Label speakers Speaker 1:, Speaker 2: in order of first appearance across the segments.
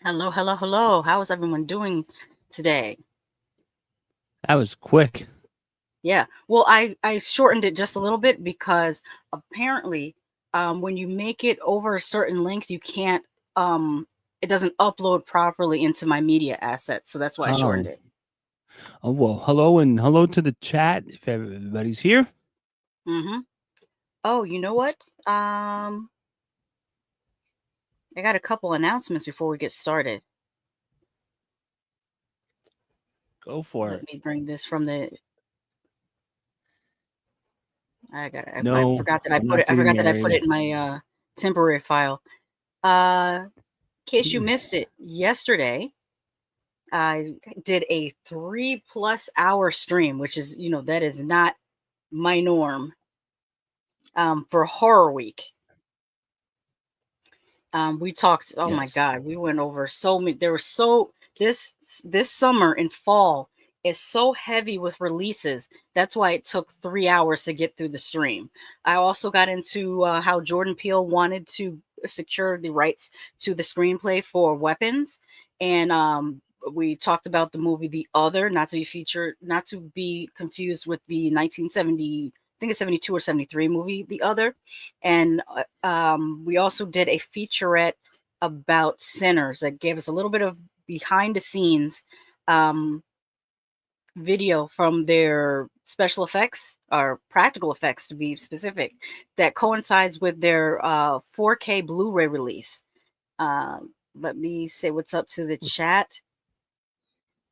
Speaker 1: Hello, hello, hello. How is everyone doing today?
Speaker 2: That was quick.
Speaker 1: Yeah. Well, I shortened it just a little bit because apparently, when you make it over a certain length, you can't it doesn't upload properly into my media assets. So that's why I shortened
Speaker 2: Oh,
Speaker 1: it.
Speaker 2: well, hello and hello to the chat if everybody's here.
Speaker 1: Mm-hmm. Oh, you know what? Um, I got a couple announcements before we get started.
Speaker 2: Go for
Speaker 1: Let
Speaker 2: it.
Speaker 1: me bring this from the. I
Speaker 2: No,
Speaker 1: forgot that I
Speaker 2: I'm
Speaker 1: put
Speaker 2: not
Speaker 1: it. I
Speaker 2: getting
Speaker 1: forgot that I put
Speaker 2: married.
Speaker 1: it in my temporary file. In case you missed it, yesterday I did a 3+ hour stream, which is, that is not my norm, for Horror Week. We talked, oh my
Speaker 2: Yes.
Speaker 1: God, we went over so many. There were this summer in fall is so heavy with releases. That's why it took 3 hours to get through the stream. I also got into how Jordan Peele wanted to secure the rights to the screenplay for Weapons. And we talked about the movie The Other, not to be confused with the 1970, I think it's 72 or 73 movie, The Other. And we also did a featurette about Sinners that gave us a little bit of behind the scenes um, video from their special effects or practical effects, to be specific, that coincides with their 4K Blu-ray release. Let me say what's up to the chat.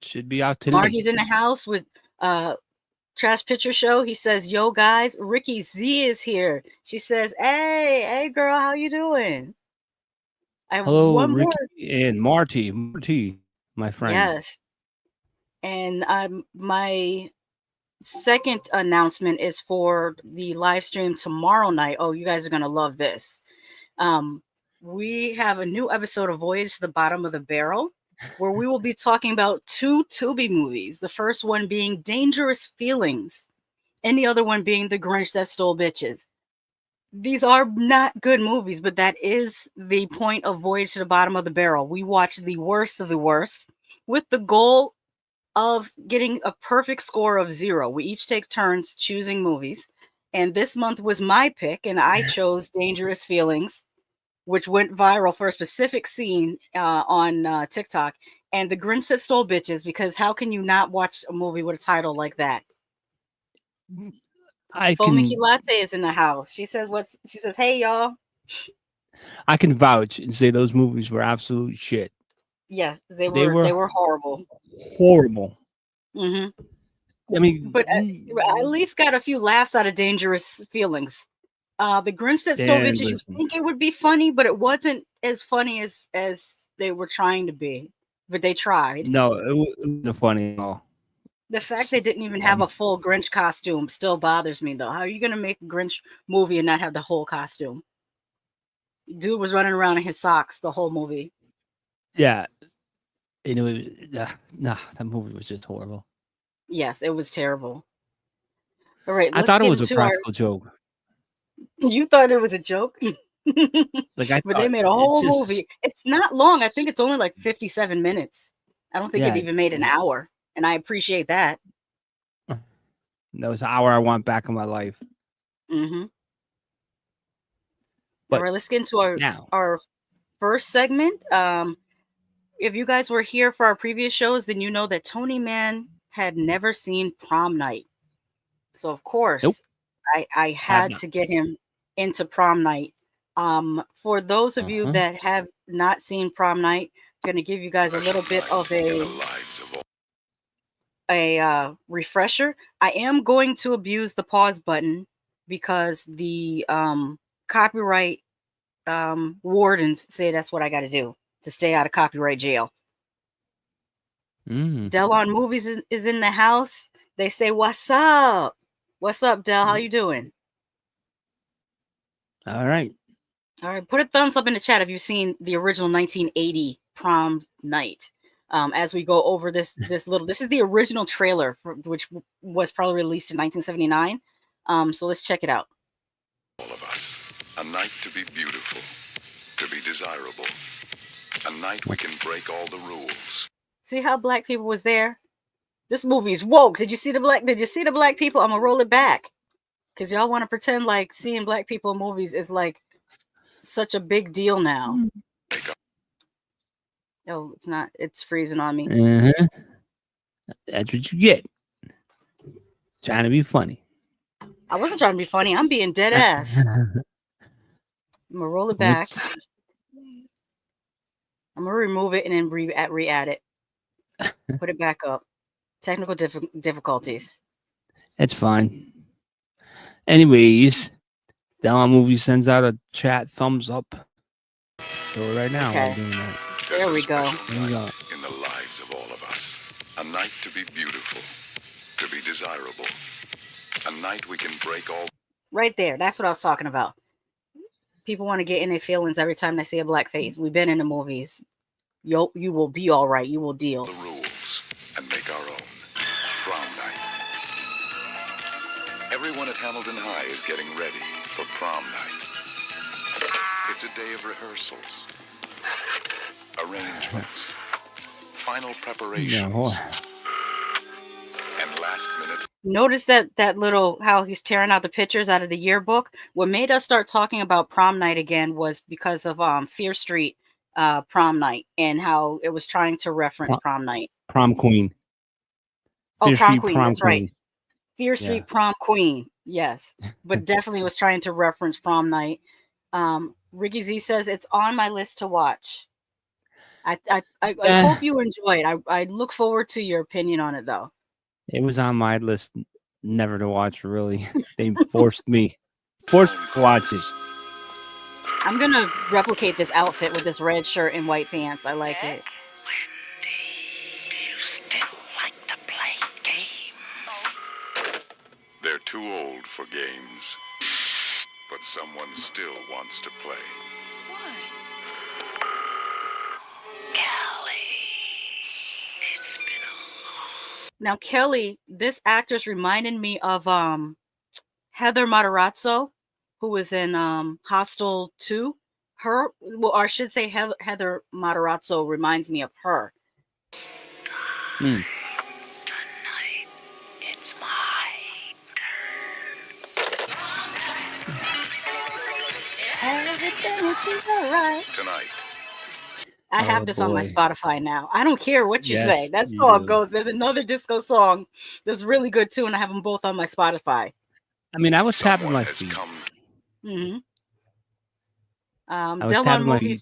Speaker 2: Should be out today.
Speaker 1: Marky's in the house with uh, Trash Picture Show. He says, "Yo guys, Ricky Z is here." She says, "Hey girl, how you doing?" I have
Speaker 2: Hello,
Speaker 1: one
Speaker 2: Ricky
Speaker 1: more.
Speaker 2: and Marty. Marty, my friend.
Speaker 1: Yes. And my second announcement is for the live stream tomorrow night. Oh, you guys are gonna love this. Um, we have a new episode of Voyage to the Bottom of the Barrel, where we will be talking about two Tubi movies. The first one being Dangerous Feelings, and the other one being The Grinch That Stole Bitches. These are not good movies, but that is the point of Voyage to the Bottom of the Barrel. We watch the worst of the worst with the goal of getting a perfect score of 0. We each take turns choosing movies. And this month was my pick, and I chose Dangerous Feelings, which went viral for a specific scene on TikTok, and The Grinch That Stole Bitches, because how can you not watch a movie with a title like that?
Speaker 2: I
Speaker 1: Fomiki
Speaker 2: can
Speaker 1: Latte is in the house. She says, "Hey y'all."
Speaker 2: I can vouch and say those movies were absolute shit.
Speaker 1: Yes, they
Speaker 2: They
Speaker 1: were
Speaker 2: were
Speaker 1: they were horrible.
Speaker 2: horrible.
Speaker 1: Hmm.
Speaker 2: I mean,
Speaker 1: But I at least got a few laughs out of Dangerous Feelings. The Grinch That Stole
Speaker 2: and
Speaker 1: Bitches, you
Speaker 2: listen,
Speaker 1: think it would be funny, but it wasn't as funny as they were trying to be. But they tried.
Speaker 2: no, it wasn't funny at all.
Speaker 1: The fact
Speaker 2: S-
Speaker 1: they didn't even have a
Speaker 2: Um,
Speaker 1: full Grinch costume still bothers me, though. How are you gonna make a Grinch movie and not have the whole costume? Dude was running around in his socks the whole movie.
Speaker 2: yeah, and it was nah, that movie was just horrible.
Speaker 1: Yes, it was terrible. All right,
Speaker 2: I
Speaker 1: let's
Speaker 2: thought it
Speaker 1: get
Speaker 2: was a
Speaker 1: into our.
Speaker 2: practical joke.
Speaker 1: You thought it was a joke?
Speaker 2: Like I
Speaker 1: But they
Speaker 2: thought
Speaker 1: made a
Speaker 2: it's
Speaker 1: whole
Speaker 2: just
Speaker 1: movie. It's not long. I think it's only like 57 minutes. I don't think it
Speaker 2: yeah.
Speaker 1: even made an hour. And I appreciate that.
Speaker 2: That was an hour I want back in my life.
Speaker 1: Hmm. All
Speaker 2: But
Speaker 1: right, let's get into our
Speaker 2: now,
Speaker 1: our first segment. If you guys were here for our previous shows, then you know that TonyMan had never seen Prom Night. So of
Speaker 2: nope,
Speaker 1: course, I
Speaker 2: have
Speaker 1: had
Speaker 2: not.
Speaker 1: to get him into Prom Night. For those of
Speaker 2: Uh
Speaker 1: you
Speaker 2: huh.
Speaker 1: that have not seen Prom Night, I'm gonna give you guys a little bit of a refresher. I am going to abuse the pause button because the copyright wardens say that's what I got to do to stay out of copyright jail.
Speaker 2: Mm.
Speaker 1: Dell on Movies is in the house. They say, "What's up? What's up, Dell? How you doing?"
Speaker 2: All right.
Speaker 1: All right, put a thumbs up in the chat if you've seen the original 1980 Prom Night. As we go over this is the original trailer which was probably released in 1979. So let's check it out.
Speaker 3: All of us. A night to be beautiful, to be desirable, A night we can break all the rules.
Speaker 1: See how black people was there? This movie's woke. Did you see the black people? I'm gonna roll it back. Because y'all want to pretend like seeing black people in movies is like such a big deal now. Oh, it's not. It's freezing on me.
Speaker 2: That's what you get. Trying to be funny.
Speaker 1: I wasn't trying to be funny. I'm being dead ass. I'm gonna roll it back. I'm gonna remove it and then re-add it. Put it back up. Technical difficulties.
Speaker 2: That's fine. Anyways, Down Movie sends out a chat thumbs up. So right now we're doing that.
Speaker 1: There we go.
Speaker 3: In the lives of all of us. A night to be beautiful, to be desirable. A night we can break all.
Speaker 1: Right there. That's what I was talking about. People want to get in their feelings every time they see a black face. We've been in the movies. You will be all right. You will deal.
Speaker 3: The rules and make our own. Prom night. Everyone at Hamilton High is getting ready for prom night. It's a day of rehearsals, arrangements, final preparations, and last minute.
Speaker 1: Notice that little how he's tearing out the pictures out of the yearbook. What made us start talking about prom night again was because of Fear Street prom night and how it was trying to reference prom night.
Speaker 2: Prom Queen.
Speaker 1: Fear Prom Queen. That's right. Fear Street Prom Queen. Yes, but definitely was trying to reference prom night. Ricky Z says it's on my list to watch. I hope you enjoy it. I look forward to your opinion on it, though.
Speaker 2: It was on my list never to watch, really. They forced me to watch it.
Speaker 1: I'm going to replicate this outfit with this red shirt and white pants. I like it.
Speaker 4: Wendy, do you still like to play games?
Speaker 3: They're too old for games, but someone still wants to play.
Speaker 4: What? Kelly, it's been a long...
Speaker 1: Now, Kelly, this actress reminded me of Heather Matarazzo, who was in Hostel 2. Her, well, or I should say Heather Matarazzo reminds me of her.
Speaker 4: Tonight, it's my turn.
Speaker 1: Everything will be all right.
Speaker 3: Tonight.
Speaker 1: I have this on my Spotify now. I don't care what you say. That song goes. There's another disco song that's really good too, and I have them both on my Spotify.
Speaker 2: I mean, I was tapping my feet.
Speaker 1: Delon Movie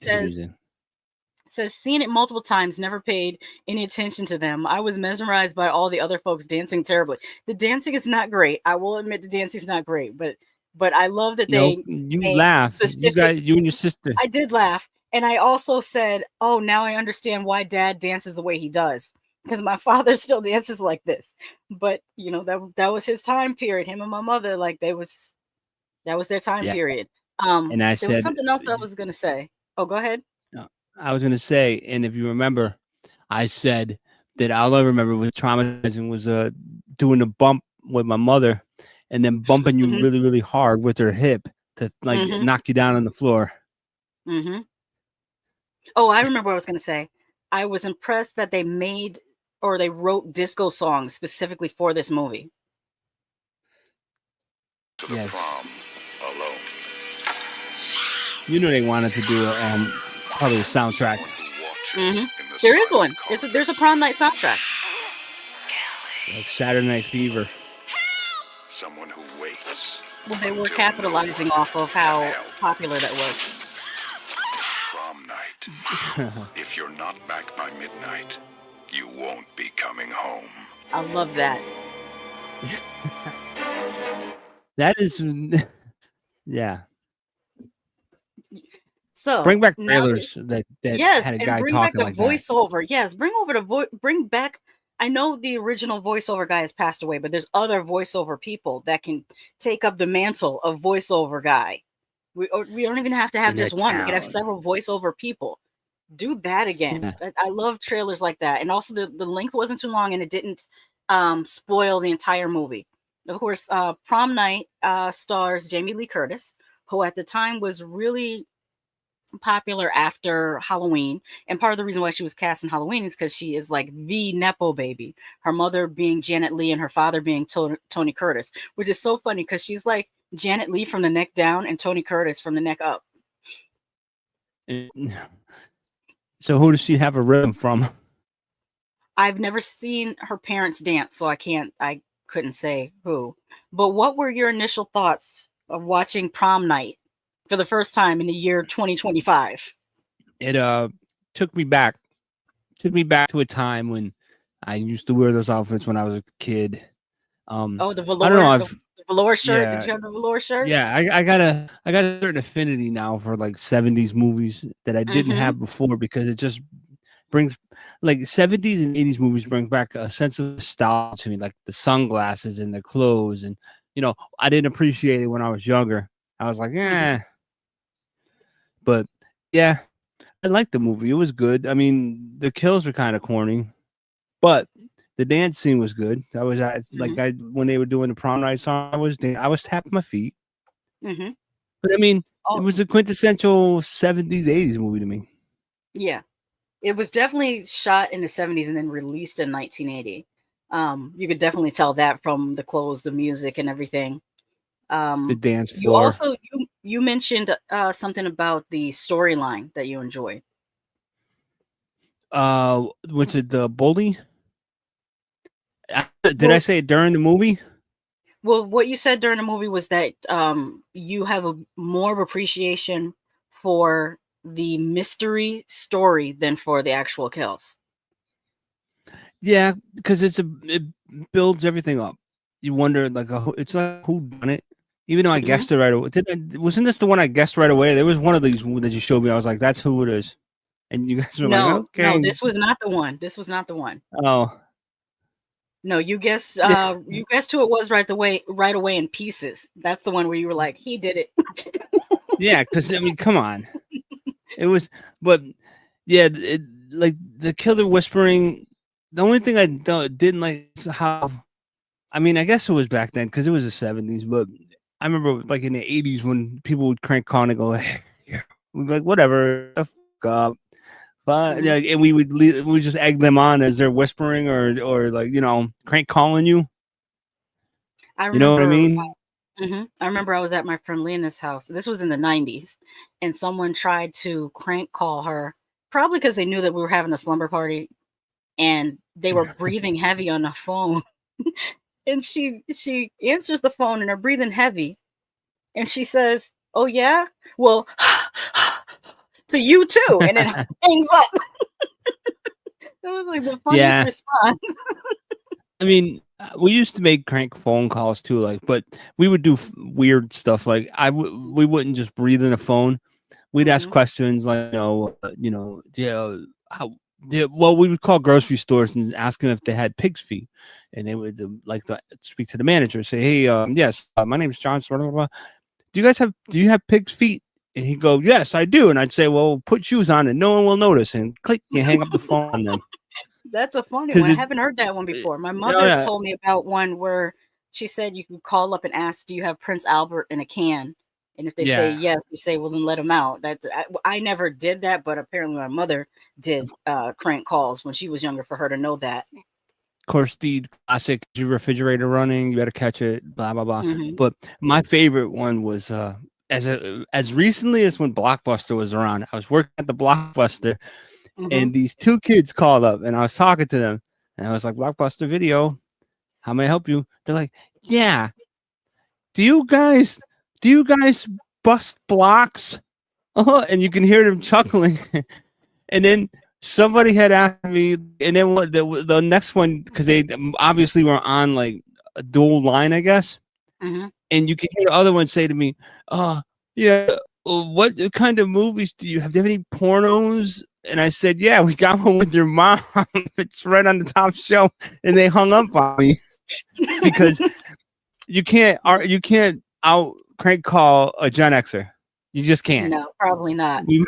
Speaker 1: says seen it multiple times, never paid any attention to them. I was mesmerized by all the other folks dancing terribly. The dancing is not great. I will admit the dancing is not great, but I love that
Speaker 2: you laughed. You and your sister.
Speaker 1: I did laugh. And I also said, oh, now I understand why Dad dances the way he does. Because my father still dances like this. But, you know, that was his time period. Him and my mother, like, that was their time period.
Speaker 2: And I said,
Speaker 1: there was something else I was going to say. Oh, go ahead.
Speaker 2: I was going to say, and if you remember, I said that all I remember was traumatizing was doing a bump with my mother and then bumping you really, really hard with her hip to, like, knock you down on the floor.
Speaker 1: Mm-hmm. Oh, I remember what I was going to say. I was impressed that they wrote disco songs specifically for this movie.
Speaker 3: To the prom alone.
Speaker 2: You know they wanted to do probably a soundtrack.
Speaker 1: There is one. There's a prom night soundtrack.
Speaker 2: Like Saturday Night Fever.
Speaker 3: Someone who waits.
Speaker 1: Well, they were capitalizing off of how popular that was.
Speaker 3: If you're not back by midnight, you won't be coming home.
Speaker 1: I love that.
Speaker 2: That is, yeah.
Speaker 1: So
Speaker 2: bring back trailers that had a guy talking like that.
Speaker 1: Voiceover. Yes, bring back. I know the original voiceover guy has passed away, but there's other voiceover people that can take up the mantle of voiceover guy. We don't even have to have just one. We could have several voiceover people. Do that again. Yeah. I love trailers like that. And also the length wasn't too long and it didn't spoil the entire movie. Of course, Prom Night stars Jamie Lee Curtis, who at the time was really popular after Halloween. And part of the reason why she was cast in Halloween is because she is like the Nepo baby. Her mother being Janet Leigh and her father being Tony Curtis, which is so funny because she's like Janet Leigh from the neck down and Tony Curtis from the neck up.
Speaker 2: So who does she have a rhythm from?
Speaker 1: I've never seen her parents dance, so I couldn't say who. But what were your initial thoughts of watching Prom Night for the first time in the year 2025?
Speaker 2: It took me back. Took me back to a time when I used to wear those outfits when I was a kid.
Speaker 1: Oh, the
Speaker 2: I don't know.
Speaker 1: the velour shirt. Did
Speaker 2: Yeah,
Speaker 1: you have the velour shirt?
Speaker 2: yeah. I got a certain affinity now for like 70s movies that I didn't
Speaker 1: Mm-hmm.
Speaker 2: have before because it just brings like 70s and 80s movies bring back a sense of nostalgia to me, like the sunglasses and the clothes, and I didn't appreciate it when I was younger. I was like,
Speaker 1: Mm-hmm.
Speaker 2: but yeah, I liked the movie. It was good. I mean, the kills were kind of corny, but the dance scene was good. I was
Speaker 1: Mm-hmm.
Speaker 2: when they were doing the prom night song, I was tapping my feet.
Speaker 1: Mm-hmm.
Speaker 2: But I mean, it
Speaker 1: Oh,
Speaker 2: was a quintessential 70s 80s movie to me.
Speaker 1: yeah. It was definitely shot in the 70s and then released in 1980. You could definitely tell that from the clothes, the music, and everything.
Speaker 2: The
Speaker 1: Um,
Speaker 2: dance
Speaker 1: you
Speaker 2: floor.
Speaker 1: also you mentioned something about the storyline that you enjoyed.
Speaker 2: Was it the bully? Did I
Speaker 1: Well,
Speaker 2: say it during the movie?
Speaker 1: what you said during the movie was that you have a more of appreciation for the mystery story than for the actual kills.
Speaker 2: Yeah, because it builds everything up. You wonder it's like who done it. Even though I
Speaker 1: Hmm.
Speaker 2: guessed it right away. Wasn't this the one I guessed right away? There was one of these that you showed me. I was like, that's who it is. And you guys were like,
Speaker 1: No, no,
Speaker 2: okay.
Speaker 1: this was not the one. This was not the one.
Speaker 2: Oh,
Speaker 1: No,
Speaker 2: yeah.
Speaker 1: you guessed who it was right away in pieces. That's the one where you were like, he did it.
Speaker 2: Yeah, because I mean, come on. It was, but yeah, like the killer whispering. The only thing I didn't like is how. I mean, I guess it was back then because it was the 70s, but I remember like in the 80s when people would crank call and go, hey, yeah. We'd be like, whatever, the fuck up. But
Speaker 1: Mhm.
Speaker 2: yeah, and we would just egg them on as they're whispering or like crank calling you.
Speaker 1: I
Speaker 2: You know what I
Speaker 1: remember
Speaker 2: mean?
Speaker 1: I remember I was at my friend Lena's house. This was in the 90s, and someone tried to crank call her, probably because they knew that we were having a slumber party, and they were breathing heavy on the phone. And she answers the phone, and they're breathing heavy, and she says, "Oh yeah, well, to you too," and then hangs up. It was like the funniest
Speaker 2: Yeah.
Speaker 1: response.
Speaker 2: I mean, we used to make crank phone calls too, but we would do weird stuff. Like we wouldn't just breathe in a phone. We'd ask
Speaker 1: Hmm.
Speaker 2: questions like, yeah, how, yeah, well, we would call grocery stores and ask them if they had pig's feet, and they would like to speak to the manager, say, "Hey, yes, my name is John. Blah, blah, blah. Do you have pig's feet?" And he'd go, "Yes, I do." And I'd say, "Well, put shoes on, and no one will notice." And click, you hang up the phone on them
Speaker 1: That's a funny one.
Speaker 2: because
Speaker 1: I
Speaker 2: it.
Speaker 1: haven't heard that one before. My
Speaker 2: Oh
Speaker 1: mother
Speaker 2: yeah,
Speaker 1: told me about one where she said you could call up and ask, "Do you have Prince Albert in a can?" And if they say
Speaker 2: yeah.
Speaker 1: yes, you say, "Well, then let him out." I never did that, but apparently my mother did crank calls when she was younger for her to know that.
Speaker 2: Of course, the classic your refrigerator running, you better catch it, blah blah blah.
Speaker 1: Hmm.
Speaker 2: But my favorite one was as recently as when Blockbuster was around. I was working at the Blockbuster,
Speaker 1: Hmm.
Speaker 2: and these two kids called up, and I was talking to them, and I was like, "Blockbuster Video, how may I help you?" They're like, "Yeah, do you guys bust blocks?" And you can hear them chuckling. And then somebody had asked me, and then what the next one, because they obviously were on like a dual line, I guess.
Speaker 1: Hmm.
Speaker 2: And you can hear the other one say to me, yeah, what kind of movies do you have? Do you have any pornos?" And I said, "Yeah, we got one with your mom. It's right on the top shelf." And they hung up on me because you can't out crank call a Gen Xer. You just can't.
Speaker 1: No, probably not.
Speaker 2: We,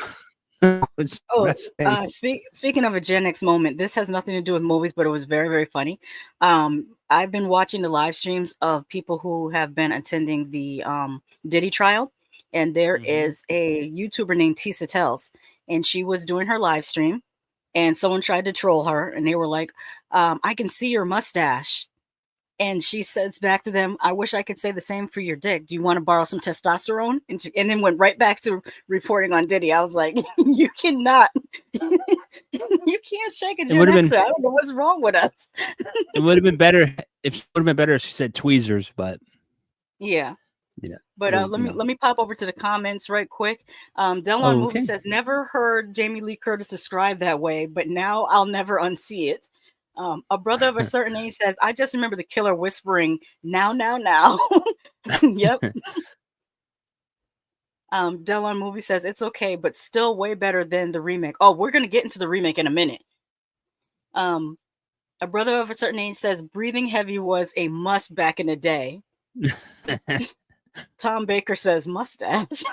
Speaker 2: it's the
Speaker 1: Oh,
Speaker 2: best thing.
Speaker 1: speaking of a Gen X moment, this has nothing to do with movies, but it was very, very funny. I've been watching the live streams of people who have been attending the Diddy trial, and there is a YouTuber named Tisa Tells, and she was doing her live stream, and someone tried to troll her, and they were like, I can see your mustache. And she says back to them, I wish I could say the same for your dick. Do you want to borrow some testosterone? And then went right back to reporting on Diddy. I was like, you cannot. You can't shake a Gen Xer. I don't know what's wrong with us.
Speaker 2: It would have been better if she said tweezers, but
Speaker 1: yeah.
Speaker 2: Yeah.
Speaker 1: But let me pop over to the comments right quick. Delon Movie says, never heard Jamie Lee Curtis described that way, but now I'll never unsee it. A brother of a certain age says, I just remember the killer whispering, now, now, now. Yep. Delon Movie says, it's okay, but still way better than the remake. Oh, we're going to get into the remake in a minute. A brother of a certain age says, breathing heavy was a must back in the day. Tom Baker says, mustache.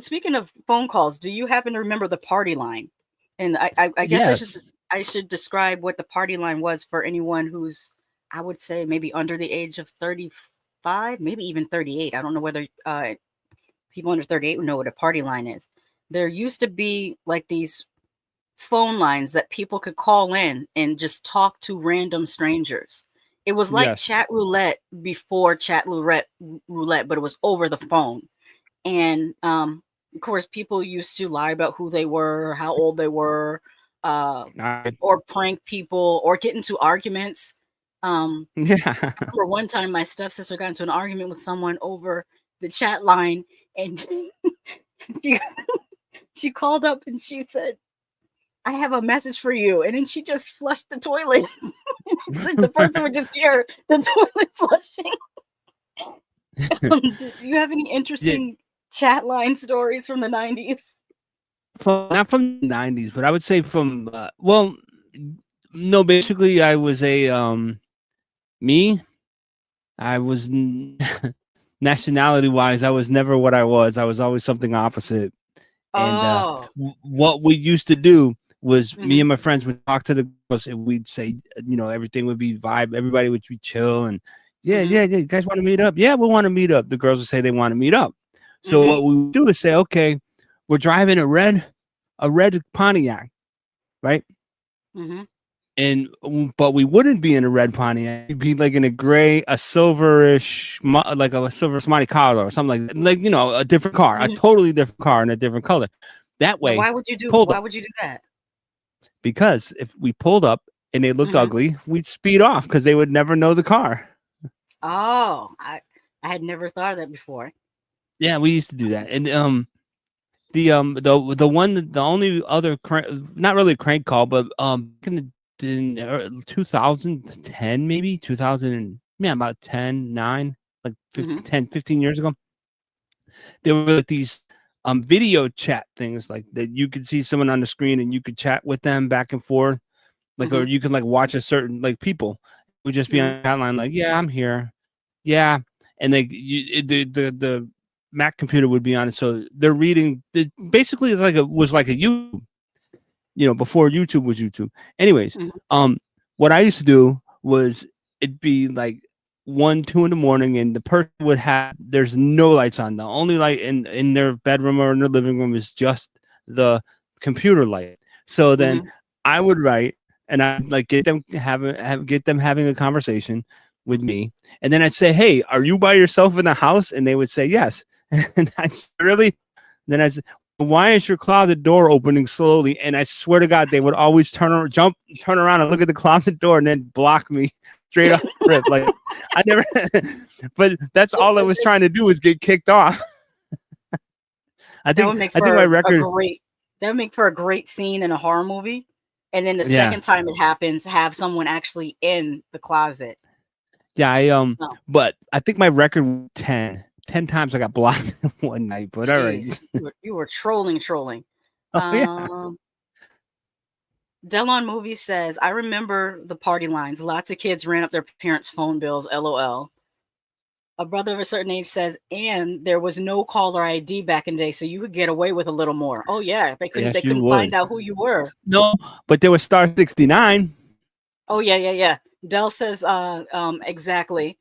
Speaker 1: Speaking of phone calls, do you happen to remember the party line? And I guess I should describe what the party line was for anyone who's, I would say, maybe under the age of 35, maybe even 38. I don't know whether people under 38 would know what a party line is. There used to be like these phone lines that people could call in and just talk to random strangers. It was like chat roulette before chat roulette, but it was over the phone. And of course, people used to lie about who they were, how old they were, or prank people, or get into arguments. I remember one time my stepsister got into an argument with someone over the chat line, and she called up and she said, I have a message for you. And then she just flushed the toilet. So the person would just hear the toilet flushing. Do you have any interesting chat line stories from the 90s?
Speaker 2: Not from the 90s, but I would say from, no, basically I was I was nationality-wise, I was never what I was. I was always something opposite. And what we used to do was me and my friends would talk to the girls and we'd say, everything would be vibe. Everybody would be chill. And yeah. You guys want to meet up? Yeah, we want to meet up. The girls would say they want to meet up. So what we would do is say, okay, we're driving a red Pontiac, right? But we wouldn't be in a red Pontiac. We'd be like in a silverish, like a silver Monte Carlo or something like a different car, a totally different car in a different color. That way,
Speaker 1: why would you do that?
Speaker 2: Because if we pulled up and they looked ugly, we'd speed off because they would never know the car.
Speaker 1: Oh, I had never thought of that before. Yeah,
Speaker 2: we used to do that. And the only other not really a crank call, but in 2010, maybe 2000, about 9, like 15 years ago, there were like these video chat things like that. You could see someone on the screen and you could chat with them back and forth, like or you could like watch a certain like people would just be on the outline like, yeah, I'm here, yeah, and the Mac computer would be on it, so they're reading. Basically, it's like a YouTube, before YouTube was YouTube. Anyways, what I used to do was it'd be like 1, 2 in the morning, and the person would there's no lights on. The only light in their bedroom or in their living room is just the computer light. So then I would write, and I'd like get them having a conversation with me, and then I'd say, "Hey, are you by yourself in the house?" And they would say yes. And I'd say, "Really?" Then I said, "Why is your closet door opening slowly?" And I swear to God, they would always turn around and look at the closet door and then block me straight off the rip. Like I never, but that's all I was trying to do was get kicked off. I think my record
Speaker 1: that would make for a great scene in a horror movie. And then the second time it happens, have someone actually in the closet.
Speaker 2: Yeah, but I think my record was 10 times I got blocked one night. But all right,
Speaker 1: you were trolling. Delon Movie says, I remember the party lines. Lots of kids ran up their parents' phone bills. LOL. A brother of a certain age says, and there was no caller ID back in the day, so you could get away with a little more. Oh yeah, they couldn't find out who you were.
Speaker 2: No, but there was star 69.
Speaker 1: Oh yeah. Del says, exactly.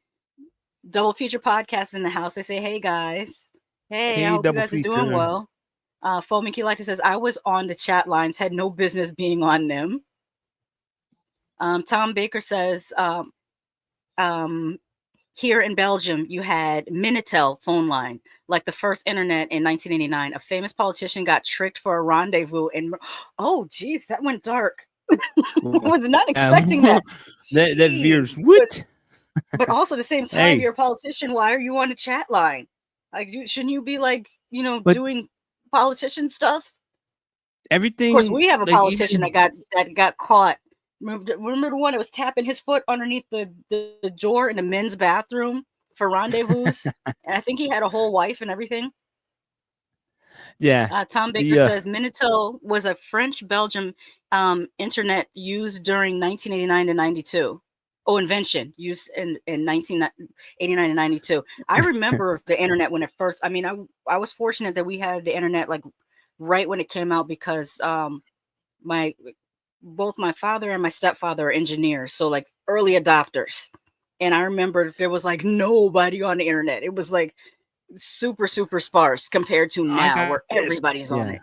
Speaker 1: Double Feature Podcast in the house. They say, hey guys. Hey, I
Speaker 2: Hey,
Speaker 1: hope you
Speaker 2: double
Speaker 1: guys are doing
Speaker 2: feature.
Speaker 1: well. Foamy Kilactor says, I was on the chat lines, had no business being on them. Tom Baker says, here in Belgium, you had Minitel phone line, like the first internet in 1989. A famous politician got tricked for a rendezvous. And oh, geez, that went dark. Was not expecting that.
Speaker 2: That veers.
Speaker 1: Jeez.
Speaker 2: What?
Speaker 1: But also at the same time,
Speaker 2: Hey,
Speaker 1: you're a politician. Why are you on a chat line? Like, shouldn't you be like,
Speaker 2: but
Speaker 1: doing politician stuff? Of course,
Speaker 2: everything
Speaker 1: we have a
Speaker 2: like
Speaker 1: politician
Speaker 2: even
Speaker 1: that got caught. Remember the one that was tapping his foot underneath the door in the men's bathroom for rendezvous? And I think he had a whole wife and everything.
Speaker 2: yeah.
Speaker 1: Tom Baker
Speaker 2: The
Speaker 1: says Minitel was a French-Belgium internet used during 1989 to 92. Oh, invention used in 1989 to 92. I remember the internet when it first. I mean, I was fortunate that we had the internet like right when it came out because both my father and my stepfather are engineers, so like early adopters. And I remember there was like nobody on the internet. It was like super sparse compared to
Speaker 2: I
Speaker 1: now
Speaker 2: got
Speaker 1: where
Speaker 2: disc.
Speaker 1: everybody's on
Speaker 2: Yeah.
Speaker 1: it.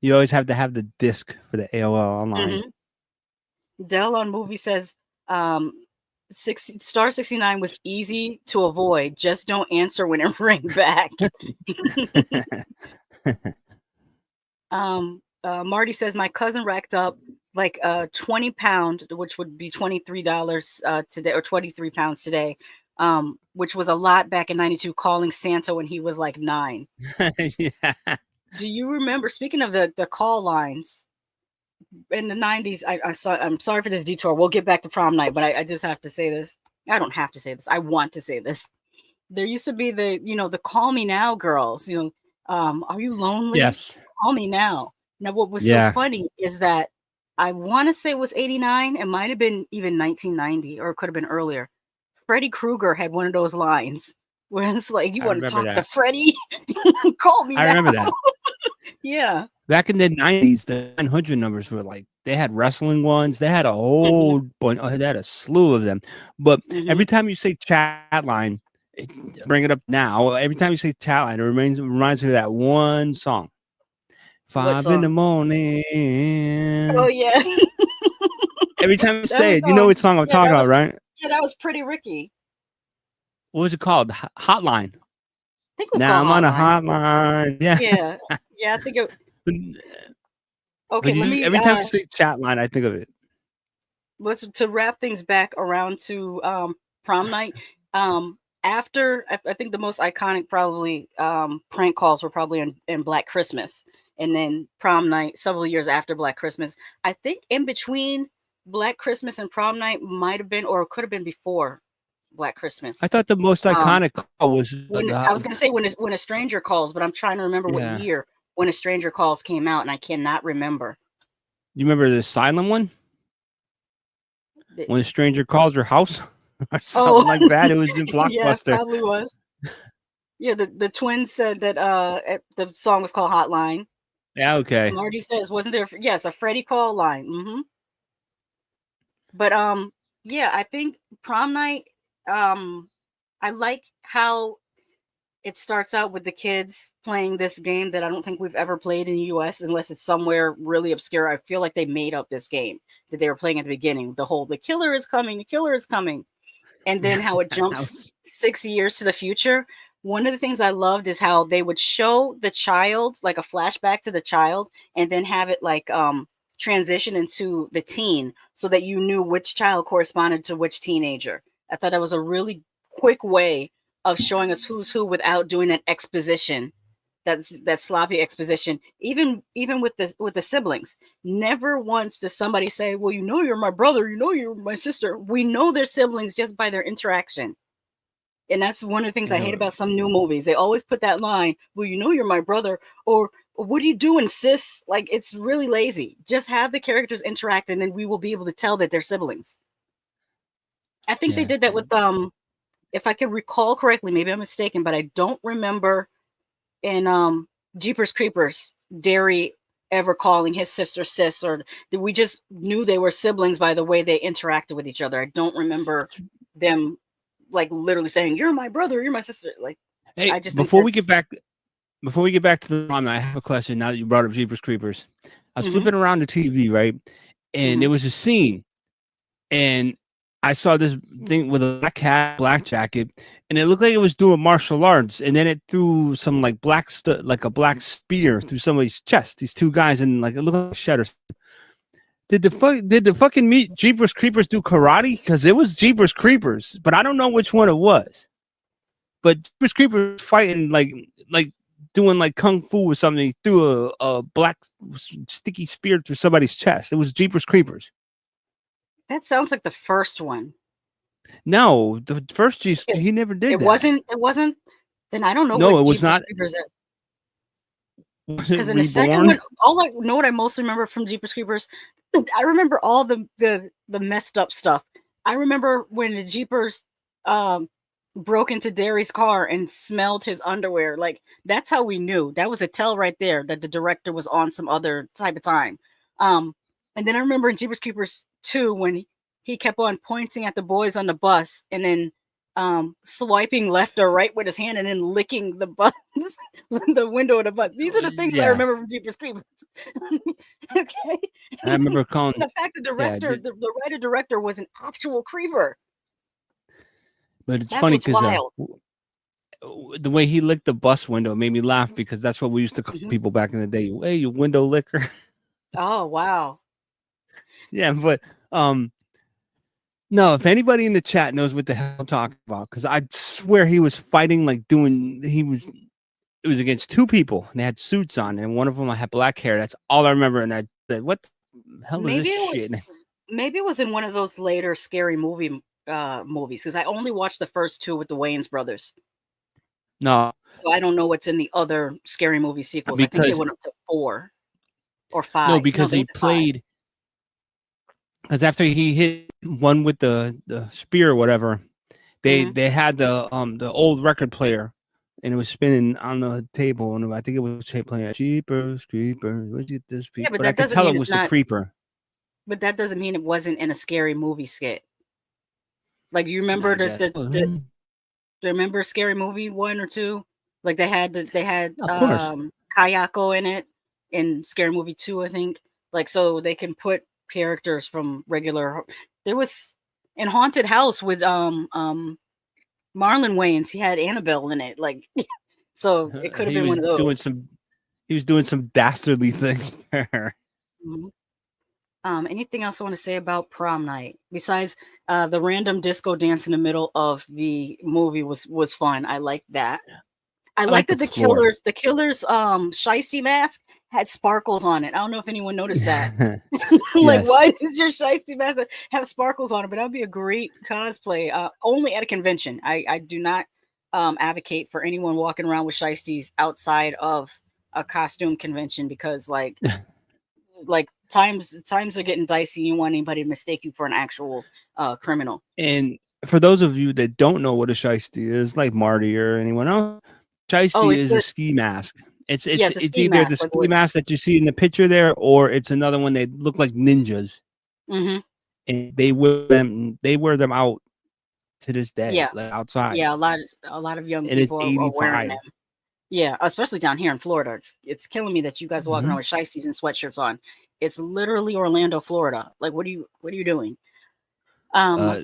Speaker 2: You always have to have the disc for the AOL online.
Speaker 1: Dell on movie says star 69 was easy to avoid. Just don't answer when it rang back. Marty says my cousin racked up like 20 pound, which would be $23 today, or 23 pounds today, which was a lot back in 92, calling Santa when he was like 9.
Speaker 2: Yeah.
Speaker 1: Do you remember, speaking of the call lines in the 90s? I'm sorry for this detour. We'll get back to prom night, but I just have to say this. I don't have to say this. I want to say this. There used to be the call me now girls, are you lonely?
Speaker 2: Yes.
Speaker 1: Call me now. Now, what was so
Speaker 2: Yeah.
Speaker 1: funny is that I want to say it was 89. It might have been even 1990, or it could have been earlier. Freddy Krueger had one of those lines where it's like, you
Speaker 2: I
Speaker 1: want to
Speaker 2: remember
Speaker 1: talk to
Speaker 2: that.
Speaker 1: Freddy? Call me
Speaker 2: I
Speaker 1: now.
Speaker 2: remember that.
Speaker 1: Yeah.
Speaker 2: Back in the 90s, the 900 numbers were like, they had wrestling ones. They had a whole bunch, they had a slew of them. But every time you say chat line, bring it up now. Every time you say chat line, it reminds me of that one song.
Speaker 1: What
Speaker 2: 5 in the
Speaker 1: song?
Speaker 2: morning.
Speaker 1: Oh, yeah.
Speaker 2: Every time you
Speaker 1: That
Speaker 2: say
Speaker 1: was,
Speaker 2: it, you know which song I'm talking about, right?
Speaker 1: that was Pretty Ricky.
Speaker 2: What was it called? Hotline.
Speaker 1: I think it was
Speaker 2: Now
Speaker 1: called
Speaker 2: I'm on a
Speaker 1: Hotline.
Speaker 2: hotline. Yeah.
Speaker 1: Yeah. Yeah, I think it. Okay, let me.
Speaker 2: Every time you say chat line, I think of it.
Speaker 1: Let's to wrap things back around to prom night. After I think the most iconic probably prank calls were probably in Black Christmas, and then prom night several years after Black Christmas. I think in between Black Christmas and prom night might have been, or could have been before Black Christmas.
Speaker 2: I thought the most iconic call was
Speaker 1: when I was going to say when a stranger calls, but I'm trying to remember what
Speaker 2: Yeah.
Speaker 1: year when a stranger calls came out, and I cannot remember.
Speaker 2: You remember the silent one? When a stranger calls your house or something like that. It was in
Speaker 1: Yeah, it
Speaker 2: Blockbuster.
Speaker 1: probably was. Yeah, the twins said that the song was called Hotline.
Speaker 2: Yeah, okay.
Speaker 1: Marty says, wasn't there? Yes, a Freddie call line. But yeah, I think prom night. I like how it starts out with the kids playing this game that I don't think we've ever played in the US unless it's somewhere really obscure. I feel like they made up this game that they were playing at the beginning. The killer is coming, the killer is coming. And then how it jumps 6 years to the future. One of the things I loved is how they would show the child, like a flashback to the child, and then have it like transition into the teen so that you knew which child corresponded to which teenager. I thought that was a really quick way of showing us who's who without doing that exposition, that sloppy exposition. Even with the siblings, never once does somebody say, well, you're my brother, you're my sister. We know they're siblings just by their interaction. And that's one of the things I hate about some new movies. They always put that line, well, you're my brother, or what are you doing, sis? Like, it's really lazy. Just have the characters interact, and then we will be able to tell that they're siblings. I think they did that with if I can recall correctly, maybe I'm mistaken, but I don't remember in Jeepers Creepers Derry ever calling his sister sis, or we just knew they were siblings by the way they interacted with each other. I don't remember them like literally saying, you're my brother, you're my sister. Like,
Speaker 2: Hey,
Speaker 1: I just think
Speaker 2: before we
Speaker 1: that's.
Speaker 2: get back to the prom, I have a question. Now that you brought up Jeepers Creepers, I was
Speaker 1: Mhm,
Speaker 2: flipping around the TV, right, and
Speaker 1: mhm.
Speaker 2: there was a scene, and I saw this thing with a black hat, black jacket, and it looked like it was doing martial arts, and then it threw some like like a black spear through somebody's chest. These two guys, and like it looked like a shed or something. Did the fucking meet Jeepers Creepers do karate? Because it was Jeepers Creepers, but I don't know which one it was. But Jeepers Creepers fighting like doing like kung fu or something. He threw a black sticky spear through somebody's chest. It was Jeepers Creepers.
Speaker 1: That sounds like the first one.
Speaker 2: No, the first
Speaker 1: It
Speaker 2: he never did
Speaker 1: it
Speaker 2: that.
Speaker 1: wasn't. Then I don't know
Speaker 2: No,
Speaker 1: what
Speaker 2: it was
Speaker 1: Jeepers
Speaker 2: not.
Speaker 1: Creepers is.
Speaker 2: Was it
Speaker 1: Because in the second one,
Speaker 2: Reborn?
Speaker 1: all I know what I mostly remember from Jeepers Creepers, I remember all the messed up stuff. I remember when the Jeepers um broke into Derry's car and smelled his underwear. Like that's how we knew. That was a tell right there that the director was on some other type of time. Um and then I remember in Jeepers Creepers 2 when he kept on pointing at the boys on the bus and then swiping left or right with his hand and then licking the bus the window of the bus. These are the things I
Speaker 2: Yeah,
Speaker 1: remember from Jeepers Creepers. Okay.
Speaker 2: I remember calling.
Speaker 1: The fact the
Speaker 2: Yeah,
Speaker 1: director, the writer director was an actual creeper.
Speaker 2: but it's
Speaker 1: That's
Speaker 2: funny
Speaker 1: what's
Speaker 2: because
Speaker 1: wild.
Speaker 2: the way he licked the bus window made me laugh because that's what we used to call
Speaker 1: Mhm.
Speaker 2: people back in the day. Hey, you window licker.
Speaker 1: Oh wow.
Speaker 2: Yeah, but no, if anybody in the chat knows what the hell I'm talking about, because I swear he was fighting like it was against two people and they had suits on, and one of them I had black hair. That's all I remember. And I said, what the hell is
Speaker 1: Maybe
Speaker 2: this
Speaker 1: it
Speaker 2: shit?
Speaker 1: was maybe it was in one of those later scary movies because I only watched the first two with the Wayans brothers.
Speaker 2: No,
Speaker 1: So I don't know what's in the other scary movie sequels. I think they
Speaker 2: because
Speaker 1: went up to 4 or
Speaker 2: no,
Speaker 1: 5. No,
Speaker 2: because
Speaker 1: they
Speaker 2: he
Speaker 1: went to 5.
Speaker 2: played because after he hit one with the spear or whatever,
Speaker 1: Mhm.
Speaker 2: they had the old record player and it was spinning on the table, and I think it was playing Jeepers Creepers. Where'd you get this
Speaker 1: Yeah,
Speaker 2: people? But I could
Speaker 1: doesn't
Speaker 2: tell
Speaker 1: mean
Speaker 2: it
Speaker 1: it's
Speaker 2: was the
Speaker 1: not.
Speaker 2: creeper.
Speaker 1: But that doesn't mean it wasn't in a scary movie skit. Like you remember
Speaker 2: I guess.
Speaker 1: remember Scary Movie 1 or 2? Like they had
Speaker 2: Of course.
Speaker 1: Kayako in it in Scary Movie 2, I think. Like so they can put characters from regular. There was in Haunted House with Marlon Wayans. He had Annabelle in it. Like so it could have
Speaker 2: He
Speaker 1: been one
Speaker 2: was
Speaker 1: of
Speaker 2: doing
Speaker 1: those.
Speaker 2: some he was doing some dastardly things there.
Speaker 1: Mhm. Anything else I want to say about Prom Night besides the random disco dance in the middle of the movie was fun. I liked that. I
Speaker 2: I
Speaker 1: like
Speaker 2: like the
Speaker 1: that
Speaker 2: floor.
Speaker 1: the killer's shiesty mask had sparkles on it. I don't know if anyone noticed that. Like,
Speaker 2: Yes.
Speaker 1: why does your shiesty mask have sparkles on it? But that would be a great cosplay. Only at a convention. I do not advocate for anyone walking around with shiesties outside of a costume convention because like times are getting dicey. You don't want anybody to mistake you for an actual criminal.
Speaker 2: And for those of you that don't know what a shiesty is, like Marty or anyone else,
Speaker 1: Oh,
Speaker 2: shiesty
Speaker 1: it's
Speaker 2: is a
Speaker 1: a
Speaker 2: ski mask.
Speaker 1: yeah, it's a
Speaker 2: It's
Speaker 1: ski
Speaker 2: either the
Speaker 1: mask. Like
Speaker 2: ski
Speaker 1: what?
Speaker 2: mask that you see in the picture there, or it's another one that look like ninjas,
Speaker 1: Mm-hmm.
Speaker 2: and they wear them out to this day,
Speaker 1: Yeah,
Speaker 2: like outside,
Speaker 1: yeah. A lot of young
Speaker 2: and it's
Speaker 1: people are wearing
Speaker 2: 85.
Speaker 1: them. Yeah, especially down here in Florida. It's killing me that you guys are walking around
Speaker 2: Mhm.
Speaker 1: with shiesties and sweatshirts on. It's literally Orlando, Florida. Like, what are you doing? Um,
Speaker 2: Uh,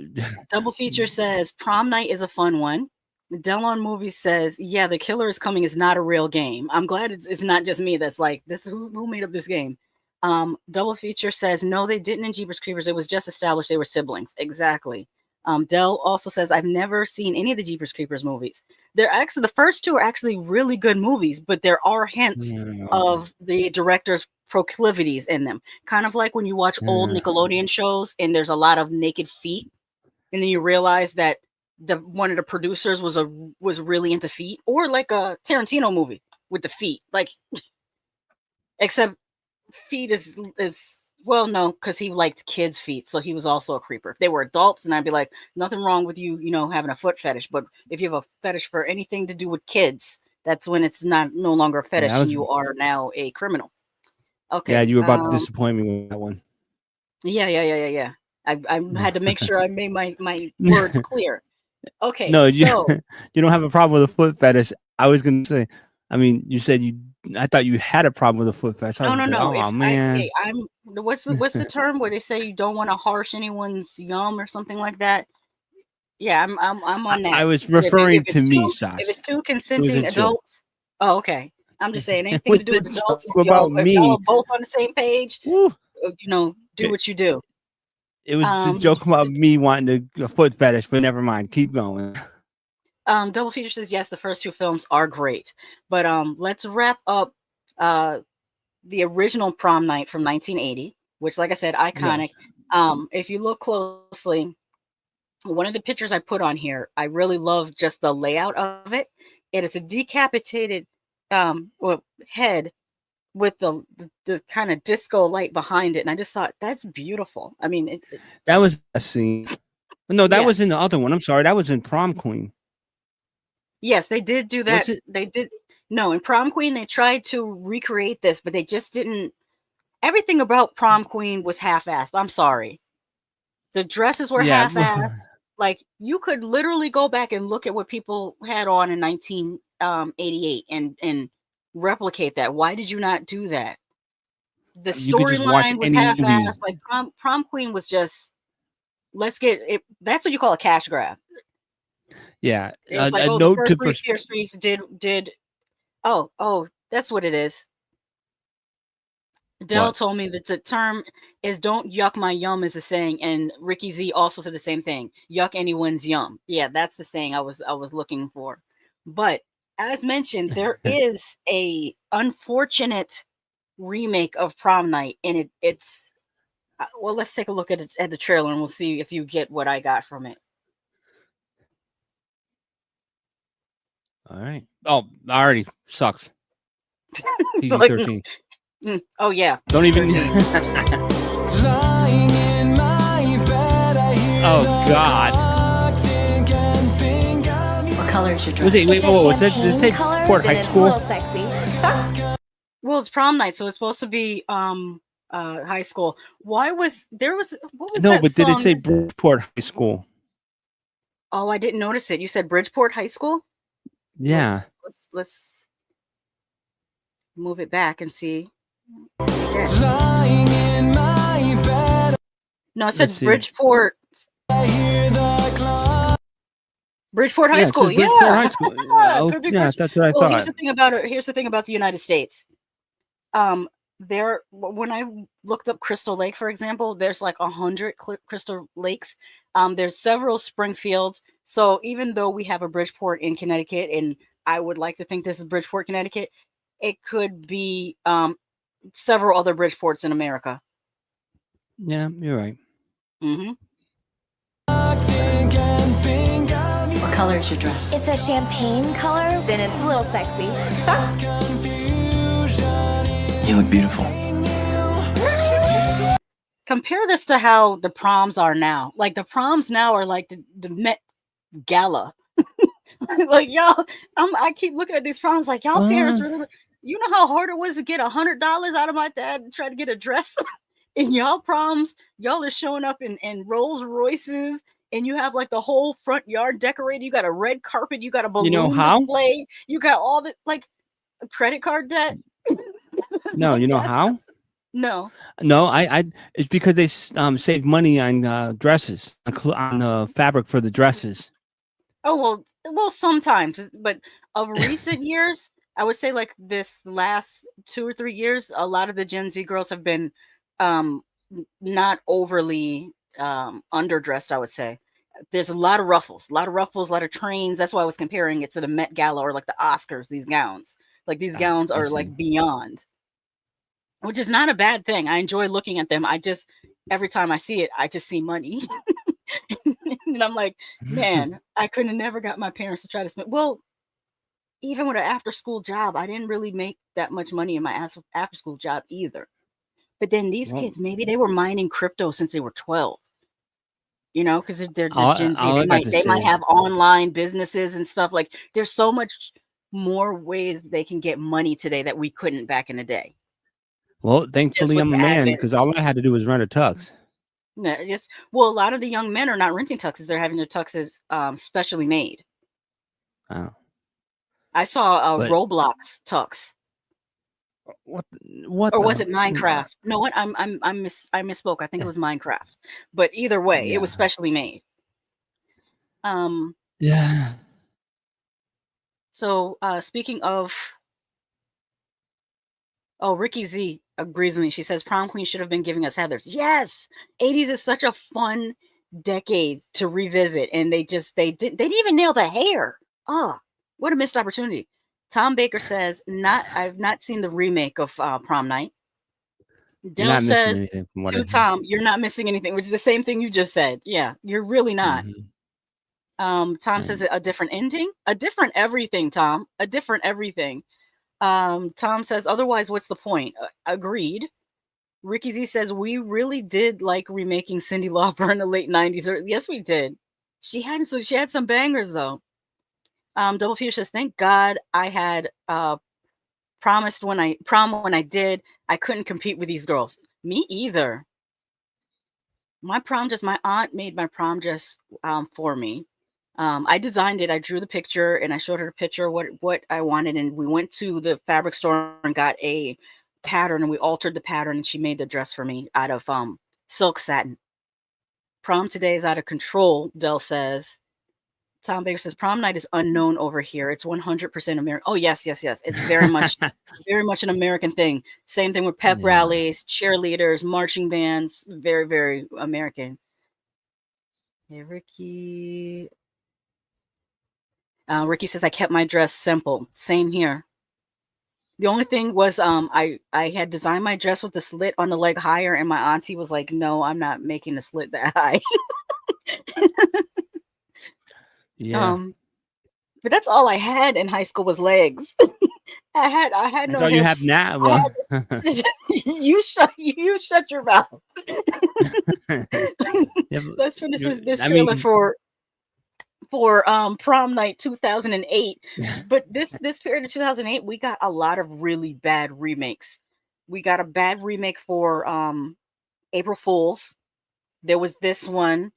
Speaker 1: Double Feature says Prom Night is a fun one. Delon Movies says, yeah, The Killer is Coming is not a real game. I'm glad it's not just me that's like this. Who made up this game? Double Feature says, no, they didn't in Jeepers Creepers. It was just established they were siblings. Exactly. Dell also says, I've never seen any of the Jeepers Creepers movies. They're actually the first two are actually really good movies, but there are hints of the director's proclivities in them. Kind of like when you watch old Nickelodeon shows and there's a lot of naked feet, and then you realize that the one of the producers was really into feet, or like a Tarantino movie with the feet, like except feet is well, no, because he liked kids' feet, so he was also a creeper. If they were adults, and I'd be like, nothing wrong with you, having a foot fetish. But if you have a fetish for anything to do with kids, that's when it's no longer a
Speaker 2: yeah,
Speaker 1: fetish, and you are now a criminal.
Speaker 2: yeah,
Speaker 1: Okay.
Speaker 2: you were about to disappoint me with that one.
Speaker 1: Yeah. I had to make sure I made my words clear. Okay,
Speaker 2: No, you
Speaker 1: so
Speaker 2: you don't have a problem with a foot fetish. I was gonna say, I mean, you said you. I thought you had a problem with a foot fetish. I was
Speaker 1: no,
Speaker 2: gonna say,
Speaker 1: no. If
Speaker 2: oh
Speaker 1: I,
Speaker 2: man,
Speaker 1: hey, what's the term where they say you don't want to harsh anyone's yum or something like that? Yeah, I'm on
Speaker 2: I
Speaker 1: that.
Speaker 2: was
Speaker 1: But
Speaker 2: referring to me,
Speaker 1: if
Speaker 2: Sasha.
Speaker 1: it's two
Speaker 2: It was a
Speaker 1: consenting
Speaker 2: joke.
Speaker 1: adults, oh, okay. I'm just saying
Speaker 2: It
Speaker 1: anything
Speaker 2: was
Speaker 1: to do
Speaker 2: a
Speaker 1: with
Speaker 2: joke
Speaker 1: adults.
Speaker 2: about
Speaker 1: If y'all
Speaker 2: me.
Speaker 1: are both on the same page,
Speaker 2: Woo.
Speaker 1: do what you do.
Speaker 2: It was a
Speaker 1: Um,
Speaker 2: joke about me wanting a foot fetish, but never mind. Keep going.
Speaker 1: Double Feature says yes, the first two films are great, but let's wrap up the original Prom Night from 1980, which, like I said, iconic.
Speaker 2: Yes.
Speaker 1: If you look closely, one of the pictures I put on here, I really love just the layout of it. It is a decapitated head with the kind of disco light behind it, and I just thought that's beautiful. I mean,
Speaker 2: That was a scene. No, that was in
Speaker 1: yes,
Speaker 2: the other one. I'm sorry. That was in Prom Queen.
Speaker 1: yes, they did do
Speaker 2: Was
Speaker 1: that.
Speaker 2: it?
Speaker 1: They did. No, in Prom Queen, they tried to recreate this, but they just didn't. Everything about Prom Queen was half-assed. I'm sorry. The dresses were
Speaker 2: Yeah.
Speaker 1: half-assed. Like, you could literally go back and look at what people had on in 1988 and replicate that. Why did you not do that? The
Speaker 2: You could just watch
Speaker 1: storyline was
Speaker 2: any movie.
Speaker 1: half-assed. Like, Prom Queen was just, let's get it. That's what you call a cash grab.
Speaker 2: Yeah.
Speaker 1: It's like,
Speaker 2: A
Speaker 1: oh, the
Speaker 2: note to
Speaker 1: first three Fear Streets did. Oh, that's what it is. Dell
Speaker 2: what?
Speaker 1: told me that the term is "don't yuck my yum" is a saying, and Ricky Z also said the same thing. Yuck anyone's yum. Yeah, that's the saying I was looking for. But as mentioned, there is a unfortunate remake of Prom Night, and it's well. Let's take a look at the trailer, and we'll see if you get what I got from it.
Speaker 2: All right. Oh, already sucks. PG
Speaker 1: Like,
Speaker 2: 13.
Speaker 1: oh yeah,
Speaker 2: Don't even.
Speaker 1: 13.
Speaker 2: Oh God.
Speaker 4: What color is your dress?
Speaker 2: Was it? Wait, whoa, was it? Did it say
Speaker 5: Color,
Speaker 2: Port
Speaker 5: then
Speaker 2: High
Speaker 5: it's a
Speaker 2: School?
Speaker 5: little sexy.
Speaker 1: Well, it's Prom Night, so it's supposed to be high school. What was
Speaker 2: No,
Speaker 1: that
Speaker 2: but did it
Speaker 1: song?
Speaker 2: say Bridgeport High School?
Speaker 1: Oh, I didn't notice it. You said Bridgeport High School?
Speaker 2: Yeah.
Speaker 1: Let's move it back and see. No, it said
Speaker 2: Let's see.
Speaker 1: Bridgeport High
Speaker 2: Yeah, it
Speaker 1: School.
Speaker 2: says Bridgeport
Speaker 1: Yeah.
Speaker 2: High School. Oh,
Speaker 1: Could be
Speaker 2: yeah,
Speaker 1: Bridge.
Speaker 2: that's what I
Speaker 1: Well, here's
Speaker 2: thought.
Speaker 1: the thing about it. Here's the thing about the United States. When I looked up Crystal Lake, for example, there's like 100 Crystal Lakes. There's several Springfields. So even though we have a Bridgeport in Connecticut, and I would like to think this is Bridgeport, Connecticut, it could be several other Bridgeports in America.
Speaker 2: Yeah, you're right.
Speaker 1: Mm-hmm.
Speaker 4: What color is your dress?
Speaker 5: It's a champagne color, then it's a little sexy.
Speaker 6: You look beautiful.
Speaker 1: Compare this to how the proms are now. Like, the proms now are like the Met Gala. Like, y'all, I keep looking at these proms like, y'all parents really, you know how hard it was to get $100 out of my dad to try to get a dress? In y'all proms, y'all are showing up in Rolls Royces, and you have like the whole front yard decorated. You got a red carpet, you got a balloon display, you got all the like credit card debt.
Speaker 2: No, you know how?
Speaker 1: No.
Speaker 2: No, I it's because they save money on dresses, on fabric for the dresses.
Speaker 1: Oh well, sometimes, but of recent years, I would say like this last 2 or 3 years, a lot of the Gen Z girls have been not overly underdressed, I would say. There's a lot of ruffles, a lot of trains. That's why I was comparing it to the Met Gala or like the Oscars, these gowns. Like, these gowns are like beyond, which is not a bad thing. I enjoy looking at them. I just, every time I see it, I just see money. And I'm like, man, I could have never got my parents to try to spend. Well, even with an after school job, I didn't really make that much money in my after school job either. But then these kids, maybe they were mining crypto since they were 12. You know, because they're Gen Z. They might have online businesses and stuff. Like, there's so much more ways they can get money today that we couldn't back in the day.
Speaker 2: Well, thankfully I'm a man, because all I had to do was rent a tux.
Speaker 1: No, well, a lot of the young men are not renting tuxes; they're having their tuxes specially made.
Speaker 2: Oh,
Speaker 1: I saw a
Speaker 2: but
Speaker 1: Roblox tux,
Speaker 2: what? What
Speaker 1: or was
Speaker 2: the?
Speaker 1: it Minecraft? No, what I misspoke. I think it was Minecraft. But either way, it was
Speaker 2: Yeah.
Speaker 1: specially made.
Speaker 2: Yeah.
Speaker 1: So speaking of, Ricky Z agrees with me. She says prom queen should have been giving us Heathers. Yes, 80s is such a fun decade to revisit, and they didn't even nail the hair. Oh, what a missed opportunity. Tom Baker says, I've not seen the remake of Prom Night.
Speaker 2: You're
Speaker 1: Dell
Speaker 2: not missing
Speaker 1: says
Speaker 2: anything from what I
Speaker 1: to Tom, you're not missing anything, which is the same thing you just said. Yeah, you're really not. Tom says a different ending, a different everything, Tom, a different everything. Tom says, otherwise, what's the point? Agreed. Ricky Z says, we really did like remaking Cyndi Lauper in the late 90s. Yes, we did. She had some bangers, though. Double Fuchsia says, thank God I had prom when I did. I couldn't compete with these girls. Me either. My aunt made my prom dress for me. I designed it. I drew the picture and I showed her the picture what I wanted, and we went to the fabric store and got a pattern, and we altered the pattern, and she made the dress for me out of silk satin. Prom today is out of control, Dell says. Tom Baker says prom night is unknown over here. It's 100% American. Oh yes. It's very much very much an American thing. Same thing with pep rallies, cheerleaders, marching bands. Very, very American. Hey, Ricky. Ricky says I kept my dress simple. Same here. The only thing was I had designed my dress with the slit on the leg higher, and my auntie was like, no, I'm not making the slit that high.
Speaker 2: Yeah.
Speaker 1: But that's all I had in high school was legs. I had
Speaker 2: That's
Speaker 1: no
Speaker 2: all you have
Speaker 1: hips.
Speaker 2: now. Well,
Speaker 1: You shut your mouth.
Speaker 2: yeah,
Speaker 1: Let's finish this
Speaker 2: I
Speaker 1: trailer
Speaker 2: mean,
Speaker 1: for Prom Night 2008. But this period of 2008, we got a lot of really bad remakes. We got a bad remake for April Fools. There was this one.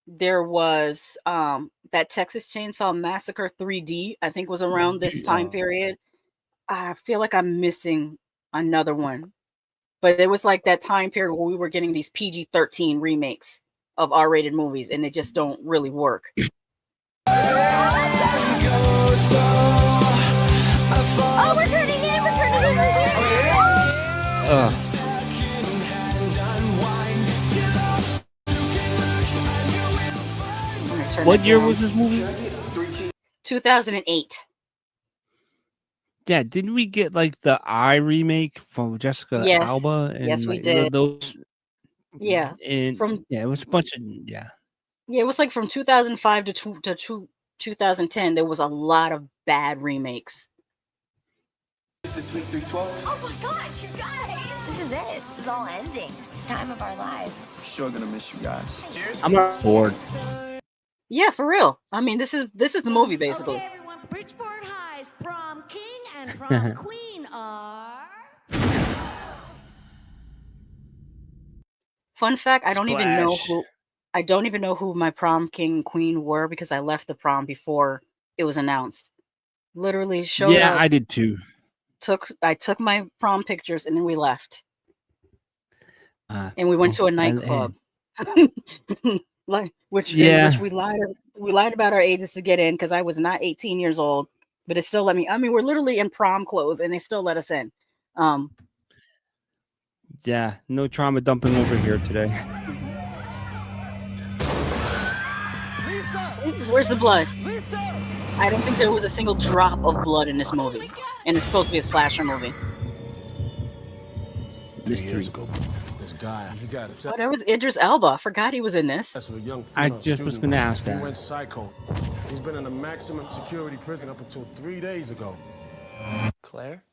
Speaker 1: There was that Texas Chainsaw Massacre 3D, I think was around this time period. I feel like I'm missing another one. But it was like that time period where we were getting these PG-13 remakes of R-rated movies, and they just don't really work.
Speaker 5: Oh, we're turning in.
Speaker 2: what year was this movie?
Speaker 1: 2008.
Speaker 2: Yeah, didn't we get like the I remake from Jessica
Speaker 1: Yes.
Speaker 2: Alba? And
Speaker 1: Yes, we
Speaker 2: like,
Speaker 1: did.
Speaker 2: Those,
Speaker 1: Yeah.
Speaker 2: and it was a bunch of
Speaker 1: Yeah, it was like from 2005 to 2010. There was a lot of bad remakes.
Speaker 6: This is week 312.
Speaker 5: Oh my gosh, you guys! This is it. This is all ending. It's time of our lives.
Speaker 6: Sure gonna miss you guys. Cheers.
Speaker 2: I'm bored.
Speaker 1: Yeah, for real. I mean, this is the movie basically.
Speaker 7: Okay, everyone, Bridgeport High's prom king and prom queen are...
Speaker 1: Fun fact: I don't even know
Speaker 2: Splash.
Speaker 1: who my prom king and queen were because I left the prom before it was announced. Literally showed
Speaker 2: Yeah,
Speaker 1: up.
Speaker 2: I did too.
Speaker 1: I took my prom pictures and then we left. And we went to a
Speaker 2: and-
Speaker 1: nightclub. Which
Speaker 2: Yeah.
Speaker 1: we lied about our ages to get in because I was not 18 years old, but it still let me. I mean, we're literally in prom clothes and they still let us in.
Speaker 2: Yeah, no trauma dumping over here today.
Speaker 1: Where's the blood? I don't think there was a single drop of blood in this movie, and it's supposed to be a slasher movie.
Speaker 8: 3 years ago, this guy, he got it.
Speaker 1: Oh, that was Idris Elba. I forgot he was in this.
Speaker 8: That's what a young
Speaker 2: I
Speaker 8: female
Speaker 2: just was
Speaker 8: student
Speaker 2: gonna ask
Speaker 8: He
Speaker 2: that.
Speaker 8: went psycho. He's been in a maximum security prison up until 3 days ago.
Speaker 6: Claire?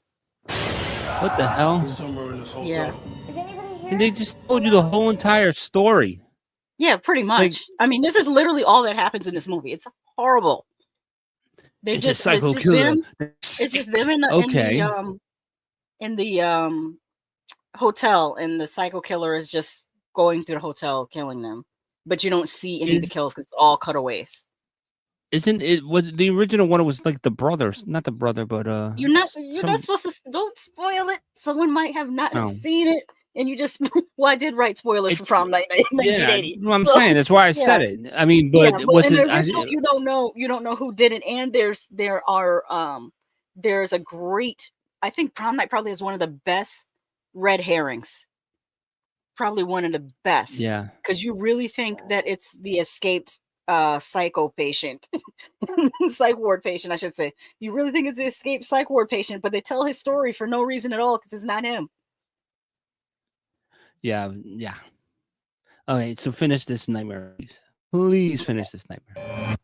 Speaker 2: What the hell?
Speaker 8: He's somewhere in this hotel.
Speaker 1: Yeah.
Speaker 5: Is anybody here?
Speaker 2: And they just told you the whole entire story.
Speaker 1: Yeah, pretty much.
Speaker 2: Like-
Speaker 1: I mean, this is literally all that happens in this movie. It's horrible. They
Speaker 2: It's
Speaker 1: just
Speaker 2: a psycho
Speaker 1: it's just
Speaker 2: killer.
Speaker 1: them. It's just them in the hotel, and the psycho killer is just going through the hotel killing them, but you don't see any of the
Speaker 2: Is-
Speaker 1: kills because it's all cutaways.
Speaker 2: Isn't it? Was the original one? It was like the brothers, not the brother, but
Speaker 1: You're not supposed to. Don't spoil it. Someone might have not have
Speaker 2: No.
Speaker 1: seen it, and you just. Well, I did write spoilers for
Speaker 2: It's-
Speaker 1: Prom Night
Speaker 2: Yeah,
Speaker 1: 1980.
Speaker 2: what I'm
Speaker 1: So,
Speaker 2: saying. That's why I
Speaker 1: yeah.
Speaker 2: said it. I mean,
Speaker 1: Yeah,
Speaker 2: but
Speaker 1: but
Speaker 2: was
Speaker 1: in the
Speaker 2: it?
Speaker 1: original, you don't know who did it, and there's a great. I think Prom Night probably is one of the best red herrings. Probably one of the best.
Speaker 2: Yeah.
Speaker 1: Because you really think that it's the escaped psycho patient, psych ward patient, I should say. You really think it's the escaped psych ward patient, but they tell his story for no reason at all because it's not him.
Speaker 2: Yeah. Okay, so finish this nightmare, please. Please finish this nightmare.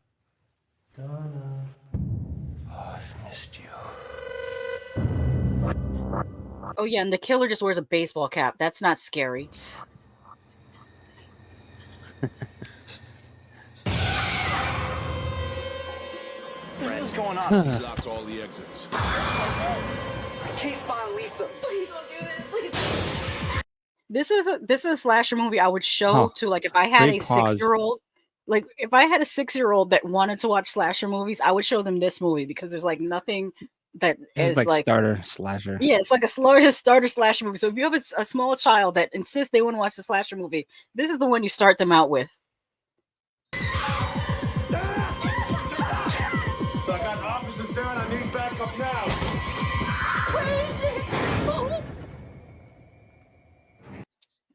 Speaker 6: Oh, I've missed you.
Speaker 1: Oh yeah, and the killer just wears a baseball cap. That's not scary.
Speaker 6: What's going on?
Speaker 8: He's locked all the exits.
Speaker 6: I can't find Lisa.
Speaker 5: Please don't do this. Please.
Speaker 1: This is a slasher movie I would show to, like, if I had
Speaker 2: great
Speaker 1: a
Speaker 2: pause.
Speaker 1: 6-year-old. Like, if I had a 6-year-old that wanted to watch slasher movies, I would show them this movie because there's like nothing that
Speaker 2: This
Speaker 1: is
Speaker 2: is like starter slasher.
Speaker 1: Yeah, it's like a starter slasher movie. So if you have a small child that insists they want to watch the slasher movie, this is the one you start them out with.
Speaker 8: I got officers down. I need backup now.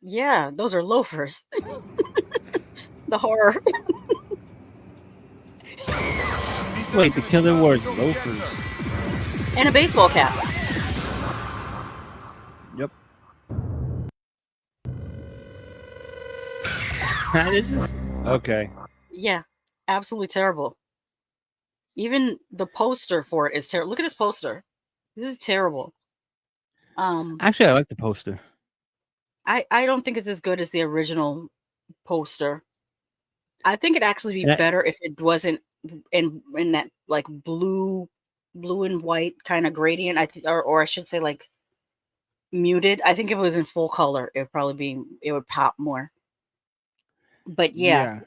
Speaker 1: Yeah, those are loafers. The horror.
Speaker 2: Wait, the killer wears loafers.
Speaker 1: And a baseball cap.
Speaker 2: Yep. This is okay.
Speaker 1: Yeah, absolutely terrible. Even the poster for it is terrible. Look at this poster. This is terrible.
Speaker 2: Actually, I like the poster.
Speaker 1: I don't think it's as good as the original poster. I think it'd actually be better if it wasn't in that like blue and white kind of gradient. Or I should say like muted. I think if it was in full color, it would pop more. But yeah,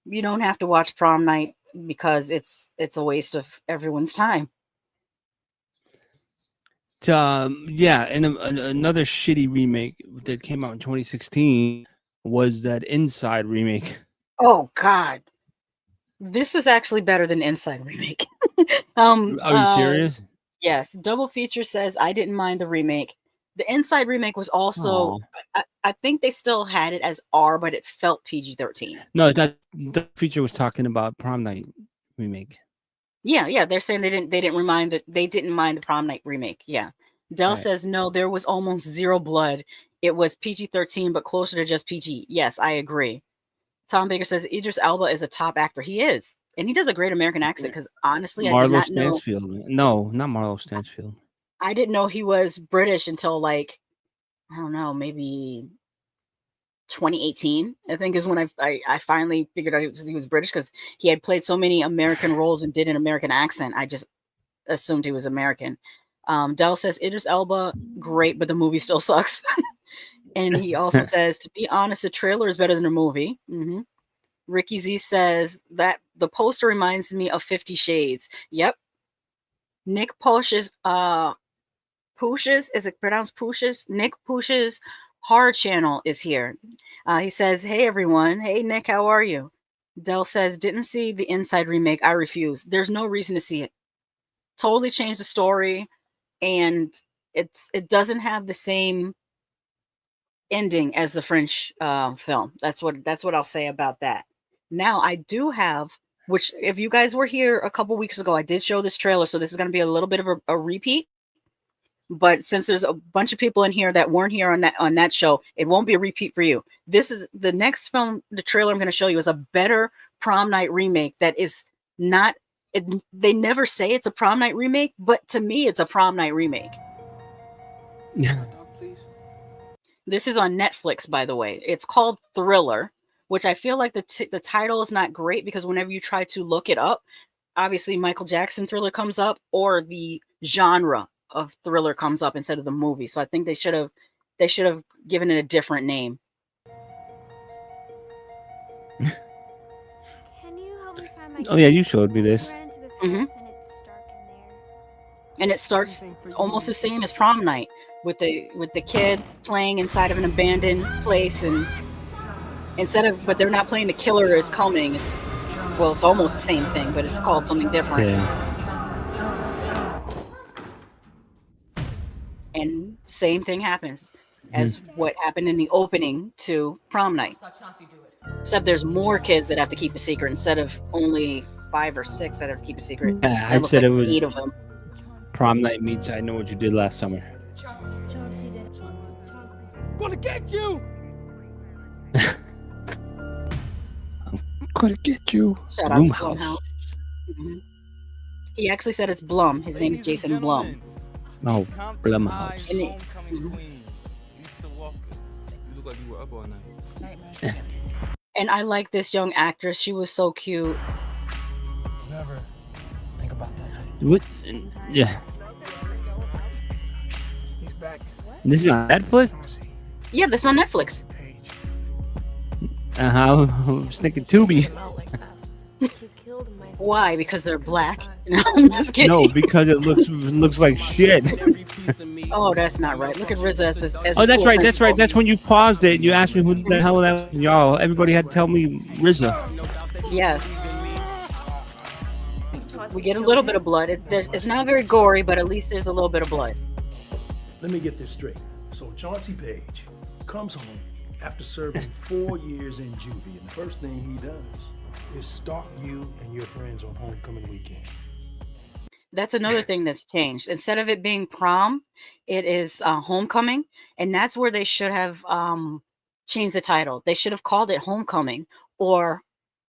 Speaker 1: you don't have to watch Prom Night because it's a waste of everyone's time.
Speaker 2: Yeah, and another shitty remake that came out in 2016 was that Inside remake.
Speaker 1: Oh God, this is actually better than Inside remake.
Speaker 2: Are you serious?
Speaker 1: Yes, Double Feature says I didn't mind the remake. The Inside remake was also, I think they still had it as R, but it felt PG-13.
Speaker 2: No, that the feature was talking about Prom Night remake.
Speaker 1: Yeah, they're saying they didn't mind the Prom Night remake. Yeah. Dell says no, there was almost zero blood. It was PG-13, but closer to just PG. Yes, I agree. Tom Baker says Idris Elba is a top actor. He is, and he does a great American accent. Because honestly, I did not know.
Speaker 2: Stansfield. No, not Marlo Stansfield.
Speaker 1: I didn't know he was British until like, I don't know, maybe 2018. I think is when I finally figured out he was British because he had played so many American roles and did an American accent. I just assumed he was American. Dell says Idris Elba, great, but the movie still sucks. And he also says, to be honest, the trailer is better than the movie. Mm-hmm. Ricky Z says that the poster reminds me of 50 Shades. Yep. Nick Push's, is it pronounced Push's? Nick Push's horror channel is here. He says, hey, everyone. Hey, Nick, how are you? Dell says, didn't see the Inside remake. I refuse. There's no reason to see it. Totally changed the story. And it doesn't have the same ending as the French film. That's what I'll say about that. Now I do have, which if you guys were here a couple weeks ago, I did show this trailer, so this is going to be a little bit of a repeat. But since there's a bunch of people in here that weren't here on that show, it won't be a repeat for you. This is the next film. The trailer I'm going to show you is a better Prom Night remake. That is not. They never say it's a Prom Night remake, but to me, it's a Prom Night remake.
Speaker 2: Yeah.
Speaker 1: This is on Netflix, by the way. It's called Thriller, which I feel like the title is not great because whenever you try to look it up, obviously Michael Jackson Thriller comes up or the genre of Thriller comes up instead of the movie. So I think they should have given it a different name.
Speaker 2: Oh yeah, you showed me this.
Speaker 1: Mm-hmm. And it starts almost the same as Prom Night, with the kids playing inside of an abandoned place, and but they're not playing The Killer Is Coming. It's almost the same thing, but it's called something different.
Speaker 2: Yeah.
Speaker 1: And same thing happens as what happened in the opening to Prom Night. Except there's more kids that have to keep a secret instead of only 5 or 6 that have to keep a secret.
Speaker 2: Yeah, I said it was
Speaker 1: 8 of them.
Speaker 2: Prom Night meets I Know What You Did Last Summer.
Speaker 6: Gonna get you!
Speaker 2: I'm gonna get you.
Speaker 1: Shout out to Blumhouse. Mm-hmm. He actually said it's Blum. His name is Jason Blum.
Speaker 2: No, Blumhouse.
Speaker 1: And I like this young actress. She was so cute.
Speaker 6: Never think about that.
Speaker 2: What? Yeah.
Speaker 6: He's back.
Speaker 2: This is on Netflix?
Speaker 1: Yeah, that's on Netflix.
Speaker 2: I was thinking Tubi.
Speaker 1: Why? Because they're black? No, I'm just kidding.
Speaker 2: No, because it looks like shit.
Speaker 1: Oh, that's not right. Look at RZA as this.
Speaker 2: Oh, that's right. That's right. That's when you paused it and you asked me who the hell that was. Y'all, everybody had to tell me RZA.
Speaker 1: Yes. We get a little bit of blood. It's not very gory, but at least there's a little bit of blood.
Speaker 9: Let me get this straight. So Chauncey Page comes home after serving 4 years in juvie, and the first thing he does is stalk you and your friends on homecoming weekend.
Speaker 1: That's another thing that's changed. Instead of it being prom, it is homecoming, and that's where they should have changed the title. They should have called it Homecoming or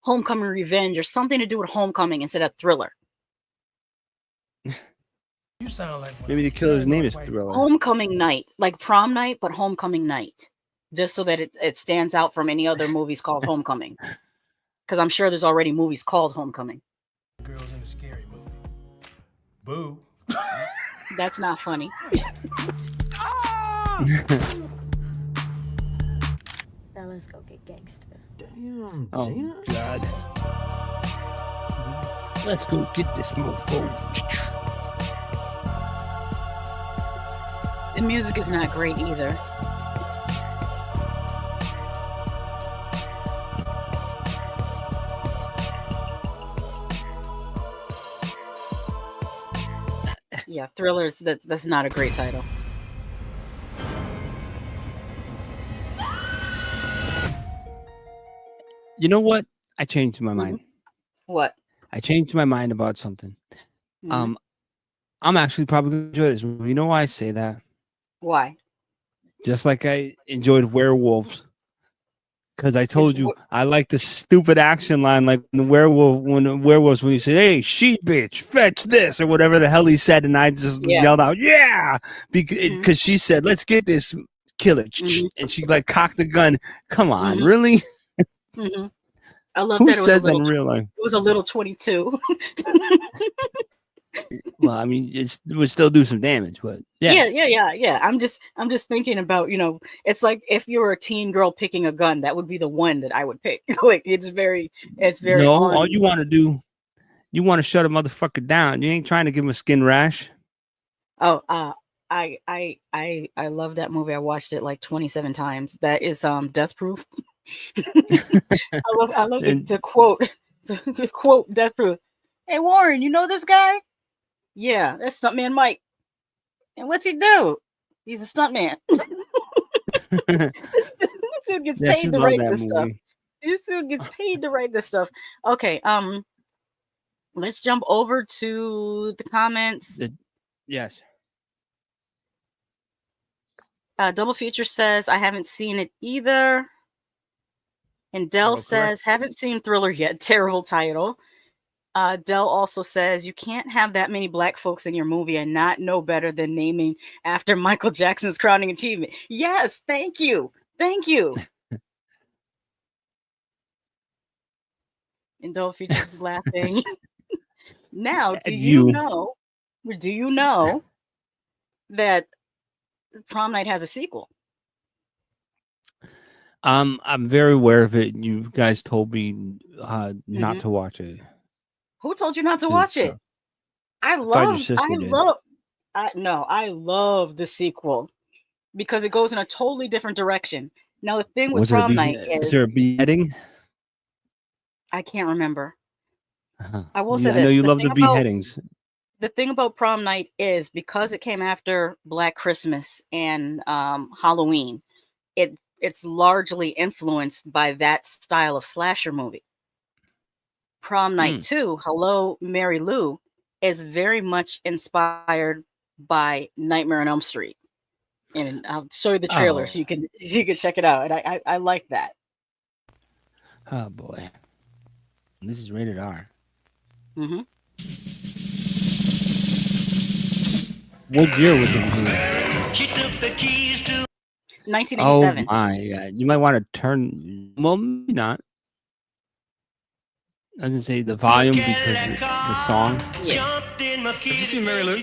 Speaker 1: Homecoming Revenge or something to do with homecoming instead of Thriller.
Speaker 9: You sound like
Speaker 2: maybe the killer's name is Thriller.
Speaker 1: Homecoming Night, like Prom Night, but Homecoming Night, just so that it stands out from any other movies called Homecoming. Because I'm sure there's already movies called Homecoming.
Speaker 9: Girls in a scary movie. Boo.
Speaker 1: That's not funny.
Speaker 7: Now let's go get gangster.
Speaker 9: Damn.
Speaker 2: Oh God. Let's go get this mofo.
Speaker 1: The music is not great either. Yeah, Thrillers, that's not a great title.
Speaker 2: You know what? I changed my mind.
Speaker 1: What?
Speaker 2: I changed my mind about something. I'm actually probably going to enjoy this. You know why I say that?
Speaker 1: Why?
Speaker 2: Just like I enjoyed Werewolves. Because I told you I like the stupid action line, like when the werewolves, when he said, "Hey, she bitch, fetch this," or whatever the hell he said, and I just yelled out, "Yeah!" Because she said, "Let's get this, kill it," and she like cocked the gun. Come on, really?
Speaker 1: I love
Speaker 2: Who
Speaker 1: that.
Speaker 2: says that in real life?
Speaker 1: It was a little 22.
Speaker 2: Well, I mean, it would still do some damage, but
Speaker 1: yeah. I'm just thinking about, it's like if you were a teen girl picking a gun, that would be the one that I would pick. Like it's very.
Speaker 2: No, all you want to do, you want to shut a motherfucker down. You ain't trying to give him a skin rash.
Speaker 1: Oh, I love that movie. I watched it like 27 times. That is Death Proof. I love to quote Death Proof. Hey Warren, you know this guy? Yeah, that's Stuntman Mike. And what's he do? He's a stuntman. This dude gets paid to write this stuff. This dude gets paid to write this stuff. Okay, let's jump over to the comments.
Speaker 2: Yes.
Speaker 1: Double Feature says, I haven't seen it either. And Dell says, haven't seen Thriller yet. Terrible title. Dell also says, you can't have that many black folks in your movie and not know better than naming after Michael Jackson's crowning achievement. Yes, thank you. Thank you. And Dell Features is laughing. Now, do you know that Prom Night has a sequel?
Speaker 2: I'm very aware of it. You guys told me not to watch it.
Speaker 1: Who told you not to
Speaker 2: Dude,
Speaker 1: watch
Speaker 2: so-
Speaker 1: it? I
Speaker 2: thought your
Speaker 1: love.
Speaker 2: sister
Speaker 1: I
Speaker 2: did.
Speaker 1: love. I love the sequel because it goes in a totally different direction. Now the thing with
Speaker 2: Was there a
Speaker 1: Prom Night
Speaker 2: is there a beheading?
Speaker 1: I can't remember. I will
Speaker 2: Yeah,
Speaker 1: say
Speaker 2: I know
Speaker 1: this,
Speaker 2: you
Speaker 1: the
Speaker 2: love
Speaker 1: thing
Speaker 2: the
Speaker 1: about-
Speaker 2: beheadings.
Speaker 1: The thing about Prom Night is because it came after Black Christmas and Halloween, it's largely influenced by that style of slasher movie. Prom Night 2, Hello, Mary Lou, is very much inspired by Nightmare on Elm Street. And I'll show you the trailer so you can check it out. And I like that.
Speaker 2: Oh boy, this is rated R.
Speaker 1: Mm-hmm.
Speaker 2: What year was it?
Speaker 1: 1987.
Speaker 2: Oh my god! You might want to turn. Well, maybe not. I was gonna say the volume because the song.
Speaker 1: Yeah.
Speaker 10: Have you seen Mary Lou?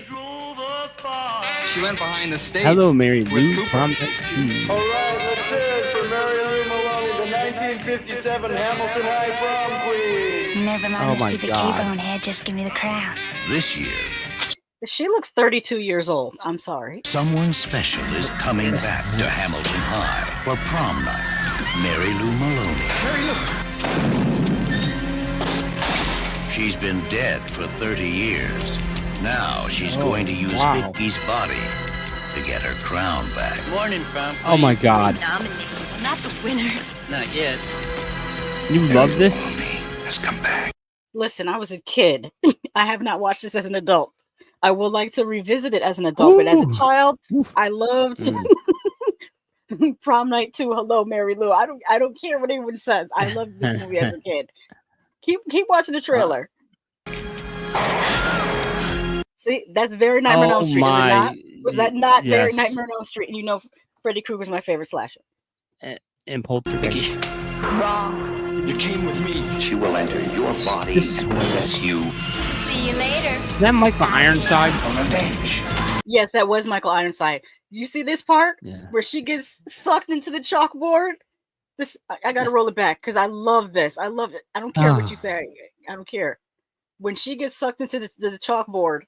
Speaker 10: She went behind the stage.
Speaker 2: Hello, Mary
Speaker 10: with
Speaker 2: Lou.
Speaker 10: Cooper.
Speaker 2: Prom Night 2.
Speaker 11: All right, let's hear it for Mary Lou Maloney, the 1957 Hamilton High Prom Queen.
Speaker 5: Never mind
Speaker 2: Oh
Speaker 5: the
Speaker 2: my
Speaker 5: stupid
Speaker 2: God.
Speaker 5: K-bone head, just give me the crown.
Speaker 3: This year,
Speaker 1: She looks 32 years old. I'm sorry.
Speaker 3: someone special is coming back to Hamilton High for prom night. Mary Lou Maloney. She's been dead for 30 years. Now she's going to use
Speaker 2: wow.
Speaker 3: Vicky's body to get her crown back.
Speaker 10: Morning, Prom.
Speaker 2: Oh my god!
Speaker 5: Nominated, not the winner.
Speaker 10: Not yet.
Speaker 2: You love this?
Speaker 3: Maloney has come back.
Speaker 1: Listen, I was a kid. I have not watched this as an adult. I would like to revisit it as an adult, but as a
Speaker 2: Ooh.
Speaker 1: child, I loved Prom Night 2, Hello, Mary Lou. I don't care what anyone says. I loved this movie as a kid. Keep watching the trailer. See, that's very Nightmare on Elm Street, is it not? Was that not very
Speaker 2: Yes.
Speaker 1: Nightmare on Elm Street? And you know Freddy Krueger's my favorite slasher.
Speaker 2: And Poltergeist.
Speaker 5: Wrong.
Speaker 10: You came with me.
Speaker 3: She will enter your body
Speaker 2: This is
Speaker 3: and possess you
Speaker 5: See you later.
Speaker 2: Is that Michael Ironside?
Speaker 3: on revenge.
Speaker 1: Yes, that was Michael Ironside. You see this part
Speaker 2: Yeah.
Speaker 1: where she gets sucked into the chalkboard? This I gotta roll it back because I love this. I love it. I don't care what you say. I don't care. When she gets sucked into the chalkboard.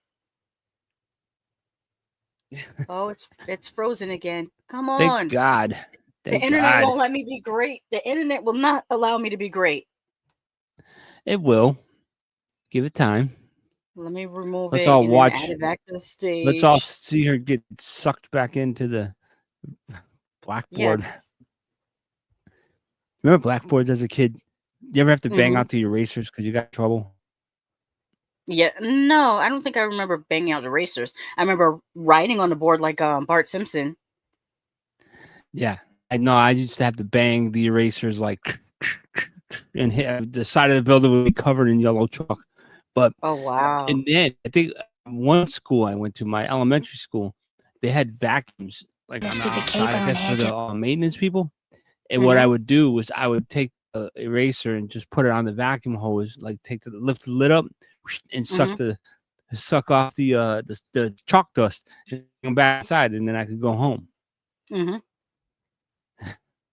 Speaker 1: Oh, it's frozen again. Come on.
Speaker 2: Thank God.
Speaker 1: The
Speaker 2: Thank
Speaker 1: internet
Speaker 2: God.
Speaker 1: won't let me be great. The internet will not allow me to be great.
Speaker 2: It will. Give it time.
Speaker 1: Let me remove
Speaker 2: Let's
Speaker 1: it.
Speaker 2: all
Speaker 1: and then
Speaker 2: watch.
Speaker 1: add it back to the stage.
Speaker 2: Let's all see her get sucked back into the blackboard.
Speaker 1: Yes.
Speaker 2: Remember blackboards as a kid? You ever have to bang
Speaker 1: Mhm.
Speaker 2: out the erasers because you got in trouble?
Speaker 1: Yeah. No, I don't think I remember banging out erasers. I remember writing on the board like Bart Simpson.
Speaker 2: Yeah. I know. I used to have to bang the erasers like and hit the side of the building would be covered in yellow chalk. But
Speaker 1: Oh wow.
Speaker 2: and then I think one school I went to, my elementary school, they had vacuums like on
Speaker 5: Mr.
Speaker 2: the
Speaker 5: the
Speaker 2: outside, I guess, for
Speaker 5: K-bone
Speaker 2: the maintenance people. And what
Speaker 1: Mhm.
Speaker 2: I would do was I would take the eraser and just put it on the vacuum hose, like lift the lid up and suck off the chalk dust and come back inside, and then I could go home.
Speaker 1: Mm-hmm.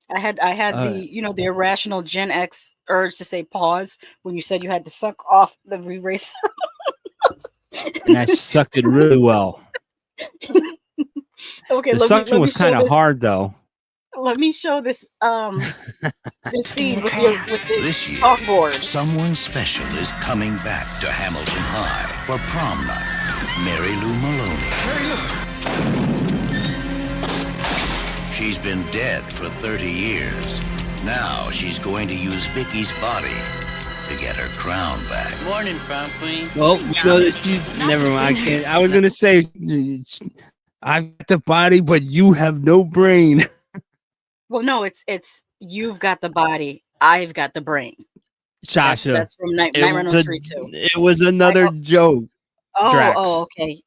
Speaker 1: I had the the irrational Gen X urge to say pause when you said you had to suck off the eraser.
Speaker 2: And I sucked it really well.
Speaker 1: Okay,
Speaker 2: The
Speaker 1: let
Speaker 2: suction
Speaker 1: me
Speaker 2: was
Speaker 1: show
Speaker 2: kind of
Speaker 1: this-
Speaker 2: hard though.
Speaker 1: Let me show this this scene with the
Speaker 3: This year,
Speaker 1: chalkboard.
Speaker 3: someone special is coming back to Hamilton High for prom night. Mary Lou Maloney. She's been dead for 30 years. Now she's going to use Vicky's body to get her crown back.
Speaker 10: Morning, Prom Queen.
Speaker 2: Well, you know that you never mind. I can't. I was gonna say I've got the body, but you have no brain.
Speaker 1: Well, no, it's you've got the body, I've got the brain.
Speaker 2: Shasha.
Speaker 1: That's from Nightmare on Elm Street too.
Speaker 2: It was another joke. Drax.
Speaker 1: Oh, okay.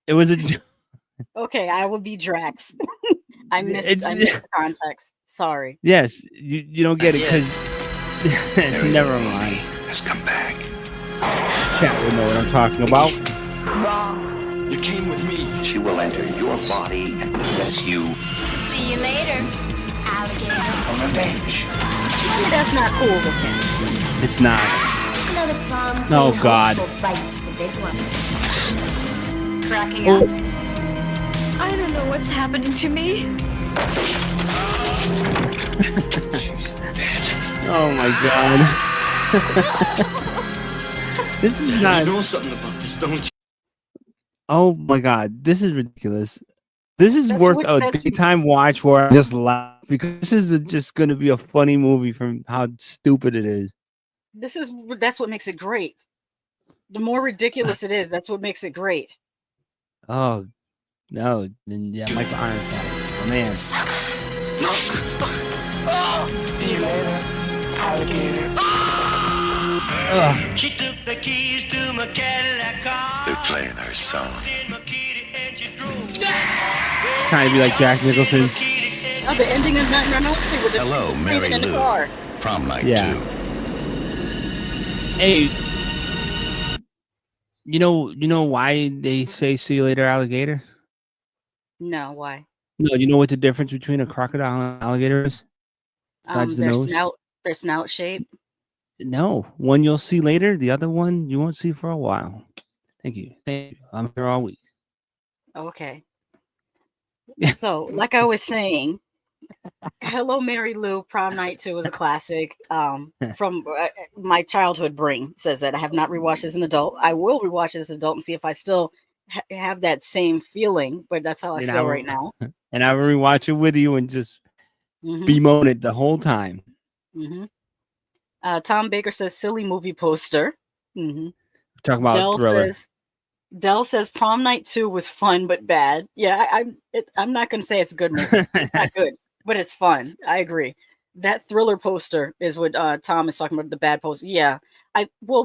Speaker 2: It was a joke.
Speaker 1: Okay, I will be Drax. I missed
Speaker 2: It's-
Speaker 1: the context. Sorry.
Speaker 2: Yes, you don't get it because never mind.
Speaker 3: Has come back.
Speaker 2: Chat will know what I'm talking about.
Speaker 5: Wrong.
Speaker 10: You came with me.
Speaker 3: She will enter your body and possess you
Speaker 5: See you later, alligator.
Speaker 3: on revenge.
Speaker 1: Maybe that's not cool with him.
Speaker 2: It's not.
Speaker 5: know the prom
Speaker 2: Oh,
Speaker 5: queen
Speaker 2: God.
Speaker 5: hopeful bites the big one.
Speaker 1: Cracking
Speaker 2: Oh.
Speaker 1: up.
Speaker 7: I don't know what's happening to me.
Speaker 2: Oh my God. This is not.
Speaker 10: You know something about this, don't you?
Speaker 2: Oh my God, this is ridiculous. This is worth a daytime watch where I just laugh because this is just going to be a funny movie from how stupid it is.
Speaker 1: That's what makes it great. The more ridiculous it is, that's what makes it great.
Speaker 2: Oh no, then yeah, Michael Ironside, my man.
Speaker 11: See you later, alligator.
Speaker 12: She took the keys to my Cadillac car.
Speaker 3: They're playing our song.
Speaker 2: Trying to be like Jack Nicholson.
Speaker 1: Oh, the ending of Nightmare on Elm Street with the
Speaker 3: Hello,
Speaker 1: screaming
Speaker 3: Mary
Speaker 1: in the
Speaker 3: Lou.
Speaker 1: car.
Speaker 3: Prom Night
Speaker 2: Yeah.
Speaker 3: 2.
Speaker 2: Hey, you know why they say "see you later, alligator"?
Speaker 1: No, why?
Speaker 2: No, you know what the difference between a crocodile and an alligator is? Besides the nose?
Speaker 1: Their snout shape.
Speaker 2: No, one you'll see later. The other one you won't see for a while. Thank you. I'm here all week.
Speaker 1: Okay. So, like I was saying, Hello, Mary Lou, Prom Night 2 is a classic. From my childhood brain says that I have not rewatched as an adult. I will rewatch it as an adult and see if I still have that same feeling, but that's how I feel right now.
Speaker 2: And I will rewatch it with you and just bemoan it the whole time.
Speaker 1: Tom Baker says silly movie poster.
Speaker 2: Talk about Thriller.
Speaker 1: Dell says Prom Night 2 was fun but bad. Yeah, I'm not going to say it's a good movie. It's not good, but it's fun. I agree. That Thriller poster is what Tom is talking about, the bad poster. Yeah.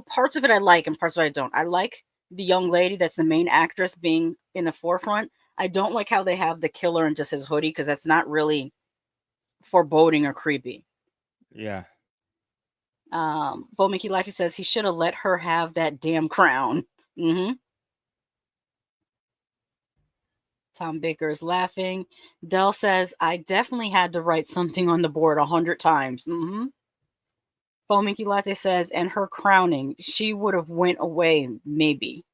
Speaker 1: Parts of it I like and parts of it I don't. I like the young lady that's the main actress being in the forefront. I don't like how they have the killer in just his hoodie because that's not really foreboding or creepy.
Speaker 2: Yeah.
Speaker 1: Mickey Lachi says he should have let her have that damn crown. Tom Baker is laughing. Dell says, I definitely had to write something on the board 100 times. Mickey Latte says, and her crowning, she would have went away, maybe.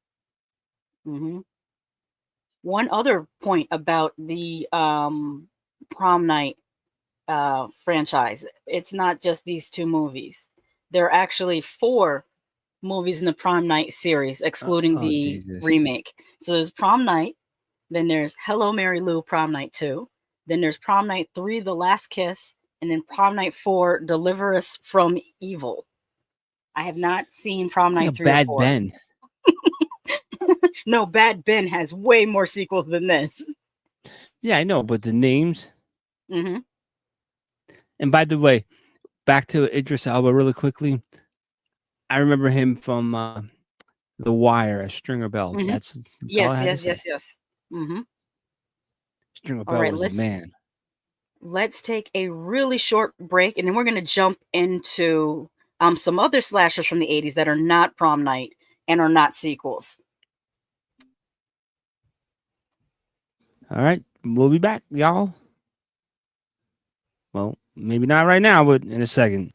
Speaker 1: One other point about the Prom Night franchise. It's not just these two movies. There are actually 4 movies in the Prom Night series, excluding the remake. So there's Prom Night, then there's Hello, Mary Lou, Prom Night 2, then there's Prom Night 3, The Last Kiss, and then Prom Night 4, Deliver Us from Evil. I have not seen Prom Night 3
Speaker 2: Bad
Speaker 1: or 4.
Speaker 2: Ben.
Speaker 1: No, Bad Ben has way more sequels than this.
Speaker 2: Yeah, I know, but the names. And by the way, back to Idris Elba really quickly. I remember him from The Wire as Stringer Bell. That's
Speaker 1: yes.
Speaker 2: Stringer Bell was a man.
Speaker 1: Let's take a really short break, and then we're going to jump into some other slashers from the 80s that are not Prom Night and are not sequels.
Speaker 2: All right, we'll be back, y'all. Well, maybe not right now, but in a second.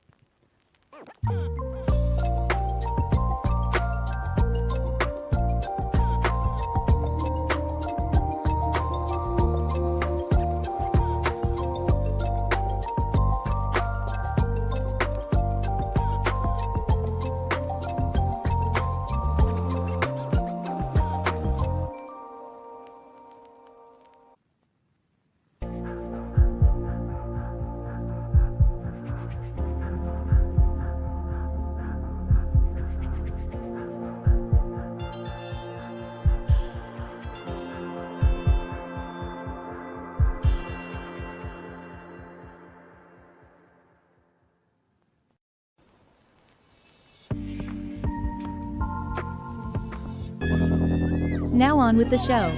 Speaker 13: Now on with the show.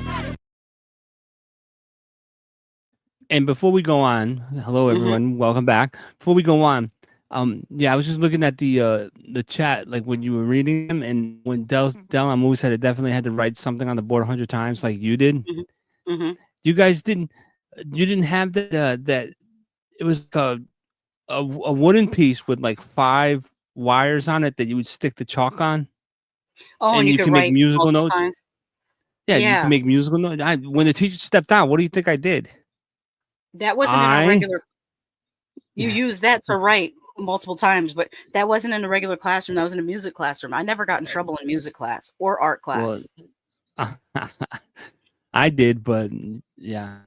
Speaker 2: And before we go on, hello everyone, welcome back. Before we go on, yeah, I was just looking at the chat, like when you were reading them, and when Del on Movie said it definitely had to write something on the board 100 times, like you did. You guys didn't have that that it was like a wooden piece with like 5 wires on it that you would stick the chalk on.
Speaker 1: Oh,
Speaker 2: and
Speaker 1: you
Speaker 2: you
Speaker 1: could
Speaker 2: can make
Speaker 1: write
Speaker 2: musical
Speaker 1: multiple
Speaker 2: notes.
Speaker 1: times.
Speaker 2: Yeah, you
Speaker 1: Yeah.
Speaker 2: can make musical notes. When the teacher stepped out, what do you think I did?
Speaker 1: That wasn't in a regular. You use that to write multiple times, but that wasn't in a regular classroom. That was in a music classroom. I never got in trouble in music class or art class.
Speaker 2: Well, I did, but yeah.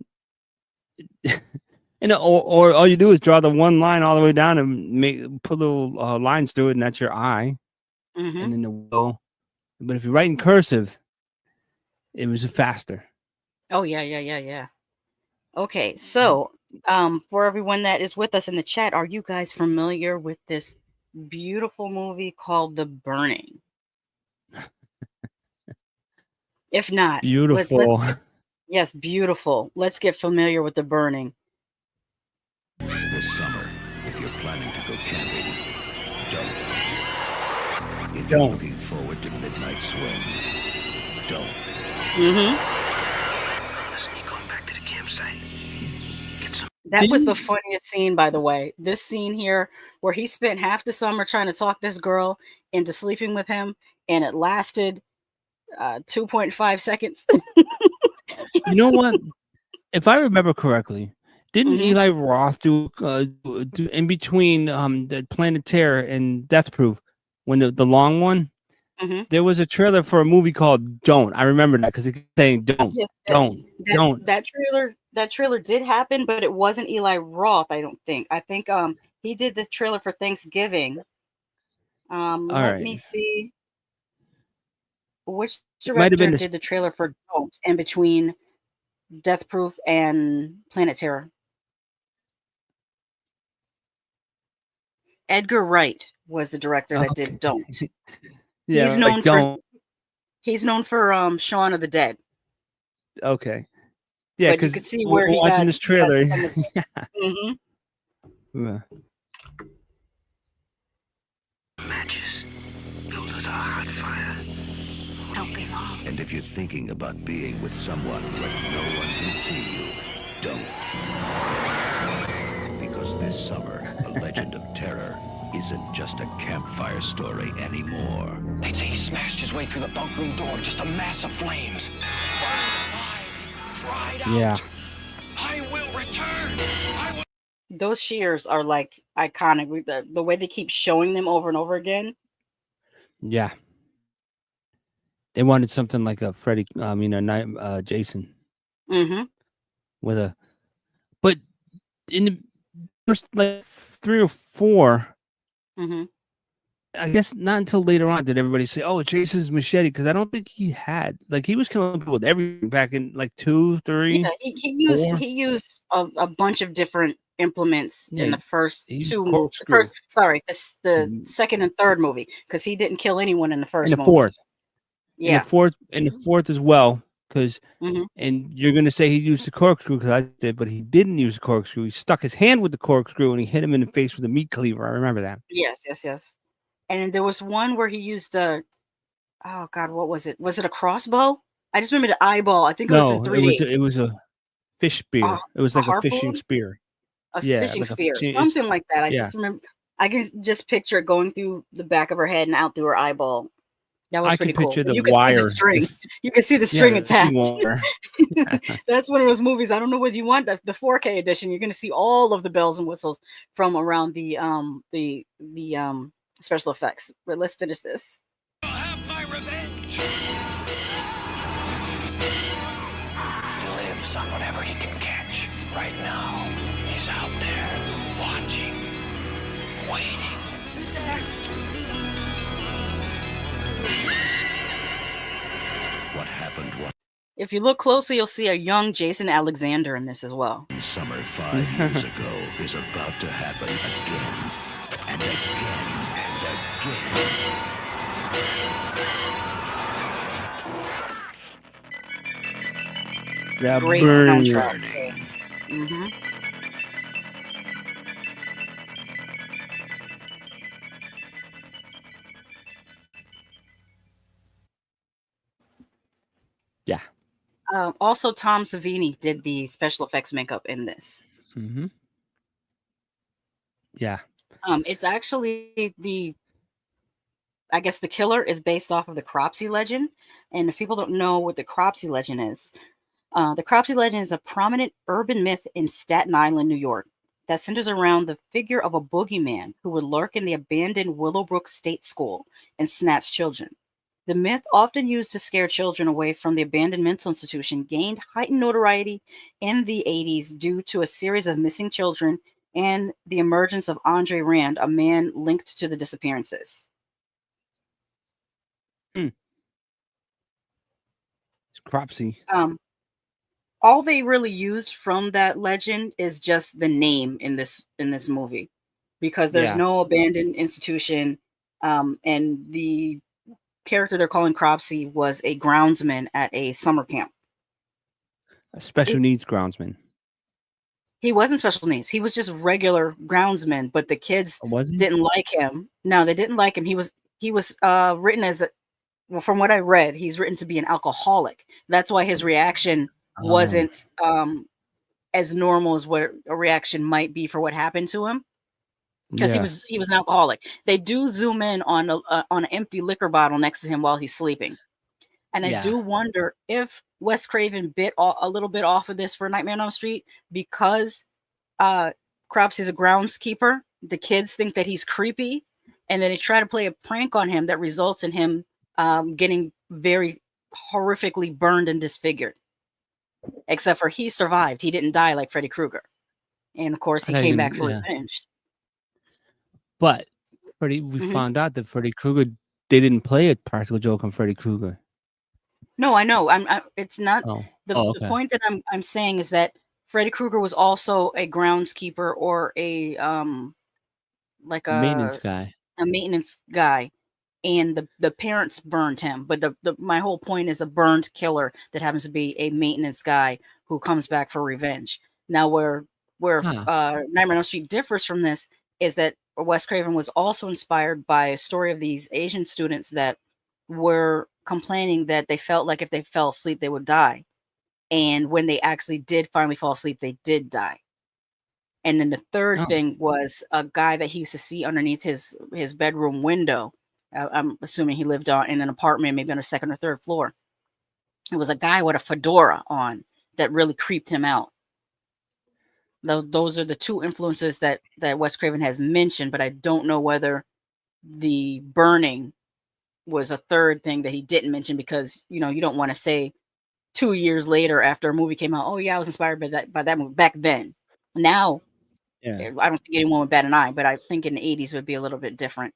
Speaker 2: And or all you do is draw the one line all the way down and put little lines through it, and that's your eye.
Speaker 1: Mm-hmm.
Speaker 2: And then the will. But if you write in cursive, it was faster.
Speaker 1: Oh yeah. Okay, so for everyone that is with us in the chat, are you guys familiar with this beautiful movie called The Burning? If not,
Speaker 2: Beautiful.
Speaker 1: Yes, beautiful. Let's get familiar with The Burning.
Speaker 14: This summer, if you're planning to go camping, don't. If you're looking forward to midnight swims, don't.
Speaker 1: Sneak on back to the campsite. That was the funniest scene, by the way. This scene here, where he spent half the summer trying to talk this girl into sleeping with him, and it lasted 2.5 seconds.
Speaker 2: You know what? If I remember correctly, didn't Eli Roth do in between the Planet Terror and Death Proof, when the long one? There was a trailer for a movie called Don't. I remember that because it kept saying don't,
Speaker 1: Yes,
Speaker 2: don't.
Speaker 1: That trailer did happen, but it wasn't Eli Roth, I don't think. I think he did this trailer for Thanksgiving. Let me see. Which director did the trailer for Don't in between Death Proof and Planet Terror? Edgar Wright was the director that did Don't.
Speaker 2: Yeah,
Speaker 1: he's known for Shaun of the Dead.
Speaker 2: Okay. Yeah,
Speaker 1: because you could see where he
Speaker 2: watching
Speaker 1: got,
Speaker 2: this trailer.
Speaker 14: Matches. Build us a hot fire. Don't be long. And if you're thinking about being with someone where no one can see you, don't. Because this summer, A Legend of Terror isn't just a campfire story anymore.
Speaker 10: They say he smashed his way through the bunk room door, just a mass of flames.
Speaker 2: Yeah.
Speaker 10: I will return.
Speaker 1: Those shears are like iconic. The way they keep showing them over and over again.
Speaker 2: Yeah. They wanted something like a Freddy, Jason. But in the first like 3 or 4, I guess not until later on did everybody say, "Oh, Jason's machete," because I don't think he was killing people with everything back in like 2, 3.
Speaker 1: Yeah, he used a bunch of different implements in the first 2 movies. The second and third movie, because he didn't kill anyone in the first.
Speaker 2: In the fourth.
Speaker 1: Yeah.
Speaker 2: In the fourth as well, because and you're gonna say he used the corkscrew because I did, but he didn't use the corkscrew. He stuck his hand with the corkscrew and he hit him in the face with a meat cleaver. I remember that.
Speaker 1: Yes. And then there was one where he used what was it? Was it a crossbow? I just remember the eyeball. I think it was in 3D.
Speaker 2: It was a fish spear. It was like a fishing spear.
Speaker 1: Fishing spear, something like that. I just remember. I can just picture it going through the back of her head and out through her eyeball. That was pretty cool.
Speaker 2: The
Speaker 1: you can
Speaker 2: wire.
Speaker 1: see the string. You can see the string attached. That's one of those movies. I don't know whether you want the 4K edition. You're going to see all of the bells and whistles from around the special effects. But let's finish this.
Speaker 10: I'll have my revenge. He lives on whatever he can catch. Right now, he's out there, watching, waiting. Who's there?
Speaker 14: What happened was
Speaker 1: If you look closely, you'll see a young Jason Alexander in this as well.
Speaker 14: summer 5 years ago is about to happen again and again and again.
Speaker 2: That
Speaker 1: Great
Speaker 2: burning.
Speaker 1: soundtrack.
Speaker 2: Yeah.
Speaker 1: Also, Tom Savini did the special effects makeup in this.
Speaker 2: Yeah.
Speaker 1: It's actually I guess the killer is based off of the Cropsey legend. And if people don't know what the Cropsey legend is, the Cropsey legend is a prominent urban myth in Staten Island, New York, that centers around the figure of a boogeyman who would lurk in the abandoned Willowbrook State School and snatch children. The myth, often used to scare children away from the abandoned mental institution, gained heightened notoriety in the 80s due to a series of missing children and the emergence of Andre Rand, a man linked to the disappearances.
Speaker 2: It's Cropsey.
Speaker 1: All they really used from that legend is just the name in this movie, because there's no abandoned institution, and the character they're calling Cropsey was a groundsman at a summer camp.
Speaker 2: A special needs groundsman.
Speaker 1: He wasn't special needs. He was just regular groundsman, but the kids didn't like him. No, they didn't like him. He was written as well, from what I read, he's written to be an alcoholic. That's why his reaction wasn't as normal as what a reaction might be for what happened to him, because he was an alcoholic. They do zoom in on an empty liquor bottle next to him while he's sleeping, and I do wonder if Wes Craven bit a little bit off of this for Nightmare on Elm Street, because Cropsey's a groundskeeper. The kids think that he's creepy, and then they try to play a prank on him that results in him getting very horrifically burned and disfigured. Except for he survived. He didn't die like Freddy Krueger. And of course, he came back for revenge.
Speaker 2: But we found out that Freddy Krueger, they didn't play a practical joke on Freddy Krueger.
Speaker 1: No, I know. It's not. The point that I'm saying is that Freddy Krueger was also a groundskeeper, or a
Speaker 2: maintenance guy.
Speaker 1: A maintenance guy. And the parents burned him, but my whole point is a burned killer that happens to be a maintenance guy who comes back for revenge. Now, where Nightmare on Elm Street differs from this is that Wes Craven was also inspired by a story of these Asian students that were complaining that they felt like if they fell asleep they would die, and when they actually did finally fall asleep, they did die. And then the third thing was a guy that he used to see underneath his bedroom window. I'm assuming he lived in an apartment, maybe on a second or third floor. It was a guy with a fedora on that really creeped him out. Those are the two influences that Wes Craven has mentioned, but I don't know whether the burning was a third thing that he didn't mention, because you don't want to say 2 years later after a movie came out, oh yeah, I was inspired by that movie back then. Now, I don't think anyone would bat an eye, but I think in the 80s it would be a little bit different.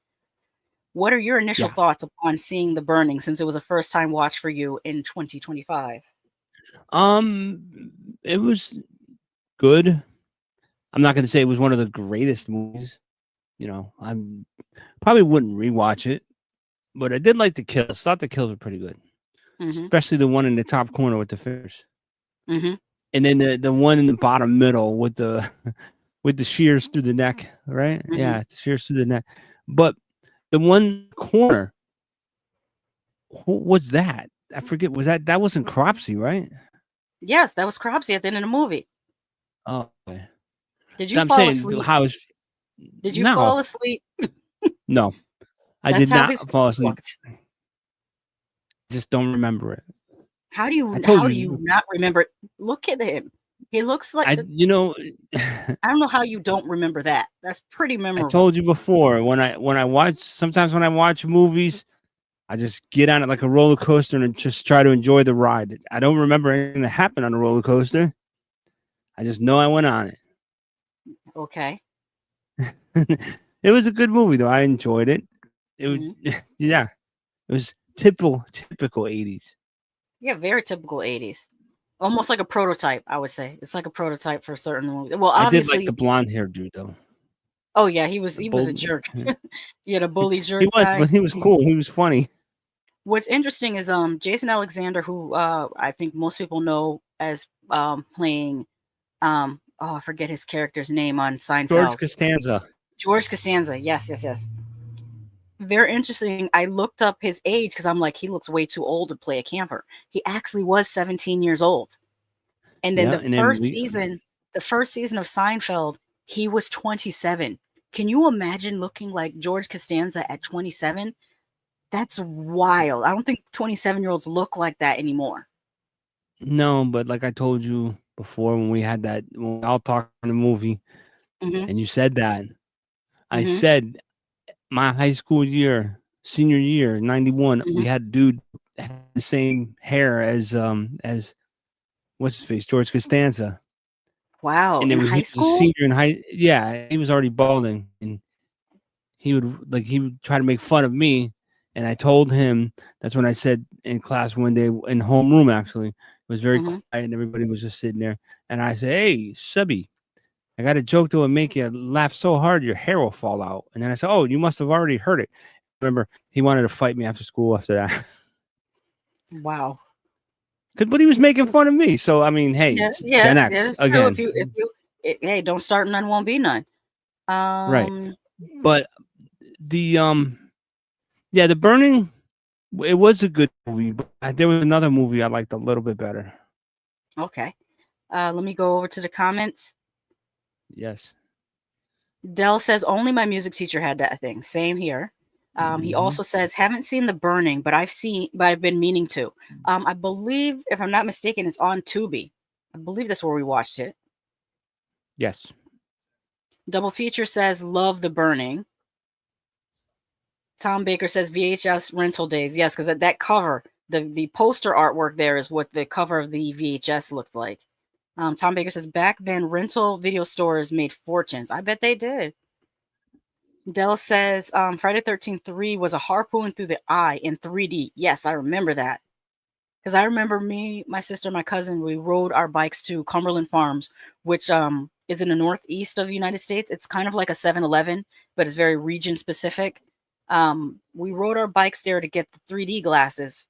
Speaker 1: What are your initial thoughts upon seeing The Burning, since it was a first time watch for you in 2025?
Speaker 2: It was good. I'm not going to say it was one of the greatest movies. I probably wouldn't rewatch it, but I did like the kills. Thought the kills were pretty good, especially the one in the top corner with the fish, and then the one in the bottom middle with the shears through the neck, right? Yeah, shears through the neck, but. The one corner, who was that? I forget. That wasn't Cropsey, right?
Speaker 1: Yes, that was Cropsey at the end of the movie.
Speaker 2: Oh, okay.
Speaker 1: Did you fall asleep? Did you fall asleep?
Speaker 2: No, I did not fall asleep. Just don't remember it.
Speaker 1: How do you not remember it? Look at him. He looks like
Speaker 2: I
Speaker 1: don't know how you don't remember that. That's pretty memorable.
Speaker 2: I told you before, when I watch movies, I just get on it like a roller coaster and just try to enjoy the ride. I don't remember anything that happened on a roller coaster. I just know I went on it.
Speaker 1: Okay.
Speaker 2: It was a good movie though. I enjoyed it. It was it was typical 80s.
Speaker 1: Yeah, very typical 80s. Almost like a prototype, I would say. It's like a prototype for certain movies. Well, obviously,
Speaker 2: I did like the blonde hair dude though.
Speaker 1: Oh yeah, he was a jerk. Yeah, the bully jerk.
Speaker 2: He was,
Speaker 1: guy.
Speaker 2: but he was cool. He was funny.
Speaker 1: What's interesting is Jason Alexander, who I think most people know as playing I forget his character's name on Seinfeld.
Speaker 2: George Costanza.
Speaker 1: Yes. Very interesting. I looked up his age because I'm like, he looks way too old to play a camper. He actually was 17 years old. And then the first season of Seinfeld, he was 27. Can you imagine looking like George Costanza at 27? That's wild. I don't think 27-year-olds look like that anymore.
Speaker 2: No, but like I told you before, when we had that, when we all talked on the movie, and you said that, I said my high school year, senior year, 91, we had a dude that had the same hair as what's his face, George Costanza.
Speaker 1: Wow,
Speaker 2: And
Speaker 1: in
Speaker 2: he
Speaker 1: high
Speaker 2: was a
Speaker 1: school?
Speaker 2: senior in yeah, he was already balding, and he would try to make fun of me. And I told him, that's when I said in class one day, in homeroom actually, it was very quiet and everybody was just sitting there. And I said, "Hey, Subby, I got a joke that will make you laugh so hard your hair will fall out." And then I said, "Oh, you must have already heard it." Remember, he wanted to fight me after school after that.
Speaker 1: Wow.
Speaker 2: But he was making fun of me. So I mean, hey,
Speaker 1: Yeah,
Speaker 2: it's
Speaker 1: yeah,
Speaker 2: Gen
Speaker 1: yeah,
Speaker 2: X
Speaker 1: that's true.
Speaker 2: again.
Speaker 1: Hey, don't start, none won't be none.
Speaker 2: Right. But the the Burning, it was a good movie, but there was another movie I liked a little bit better.
Speaker 1: Okay. Let me go over to the comments.
Speaker 2: Yes.
Speaker 1: Dell says only my music teacher had that thing. Same here. He also says haven't seen The Burning, but I've been meaning to. I believe, if I'm not mistaken, it's on Tubi. I believe that's where we watched it.
Speaker 2: Yes.
Speaker 1: Double Feature says love The Burning. Tom Baker says VHS rental days. Yes, because that cover, the poster artwork there is what the cover of the VHS looked like. Tom Baker says back then rental video stores made fortunes. I bet they did. Dell says Friday 13th 3 was a harpoon through the eye in 3D. Yes, I remember that. Because I remember me, my sister, my cousin, we rode our bikes to Cumberland Farms, which is in the northeast of the United States. It's kind of like a 7-Eleven, but it's very region specific. We rode our bikes there to get the 3D glasses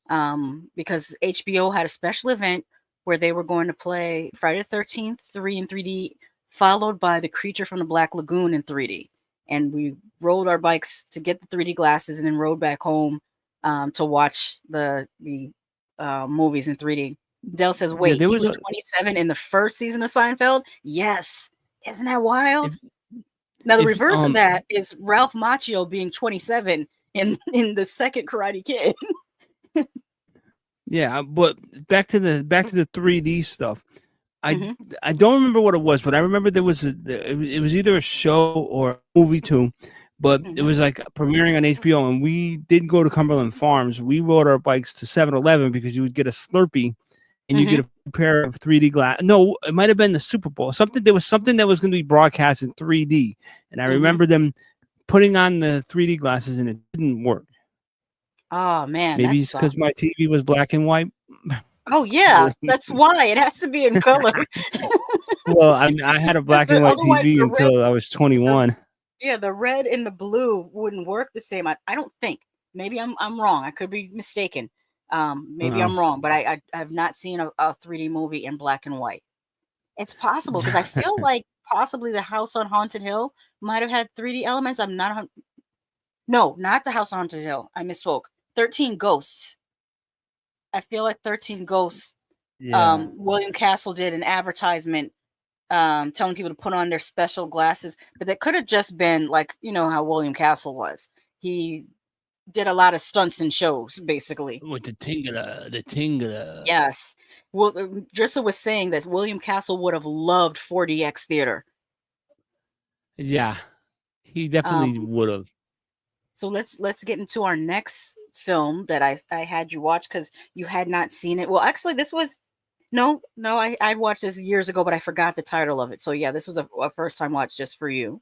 Speaker 1: because HBO had a special event where they were going to play Friday the 13th 3 in 3D, followed by The Creature from the Black Lagoon in 3D. And we rode our bikes to get the 3D glasses and then rode back home to watch the movies in 3D. Dell says, wait, he was 27 in the first season of Seinfeld? Yes. Isn't that wild? Now, the reverse of that is Ralph Macchio being 27 in the second Karate Kid.
Speaker 2: Yeah, but back to the 3D stuff. I don't remember what it was, but I remember there was it was either a show or a movie too, but it was like premiering on HBO, and we did go to Cumberland Farms. We rode our bikes to 7-Eleven because you would get a Slurpee and you get a pair of 3D glass. No, it might have been the Super Bowl. There was something that was going to be broadcast in 3D, and I remember them putting on the 3D glasses, and it didn't work.
Speaker 1: Oh man,
Speaker 2: maybe it's because my TV was black and white.
Speaker 1: Oh yeah, that's why it has to be in color.
Speaker 2: Well, I had a black and white TV until I was 21.
Speaker 1: Yeah, the red and the blue wouldn't work the same. I don't think. Maybe I'm wrong. I could be mistaken. Maybe I'm wrong, but I have not seen a 3D movie in black and white. It's possible because I feel like possibly the House on Haunted Hill might have had 3D elements. I'm not. No, not the House on Haunted Hill. I misspoke. 13 Ghosts. I feel like 13 Ghosts.
Speaker 2: Yeah.
Speaker 1: William Castle did an advertisement telling people to put on their special glasses, but that could have just been like, you know how William Castle was. He did a lot of stunts and shows, basically.
Speaker 2: With the Tingler.
Speaker 1: Yes. Well, Drissa was saying that William Castle would have loved 4DX theater.
Speaker 2: Yeah, he definitely would have.
Speaker 1: So let's get into our next film that I had you watch because you had not seen it. Well, actually, this was I watched this years ago, but I forgot the title of it. So yeah, this was a first time watch just for you.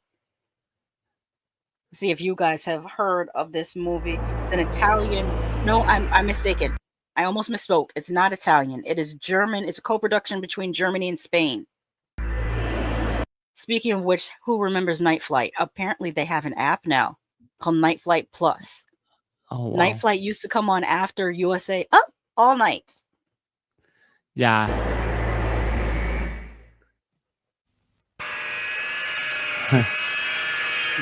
Speaker 1: See if you guys have heard of this movie. It's an Italian. No, I'm mistaken. I almost misspoke. It's not Italian. It is German. It's a co-production between Germany and Spain. Speaking of which, who remembers Night Flight? Apparently, they have an app now called Night Flight Plus.
Speaker 2: Oh, wow.
Speaker 1: Night Flight used to come on after USA Up all night.
Speaker 2: Yeah.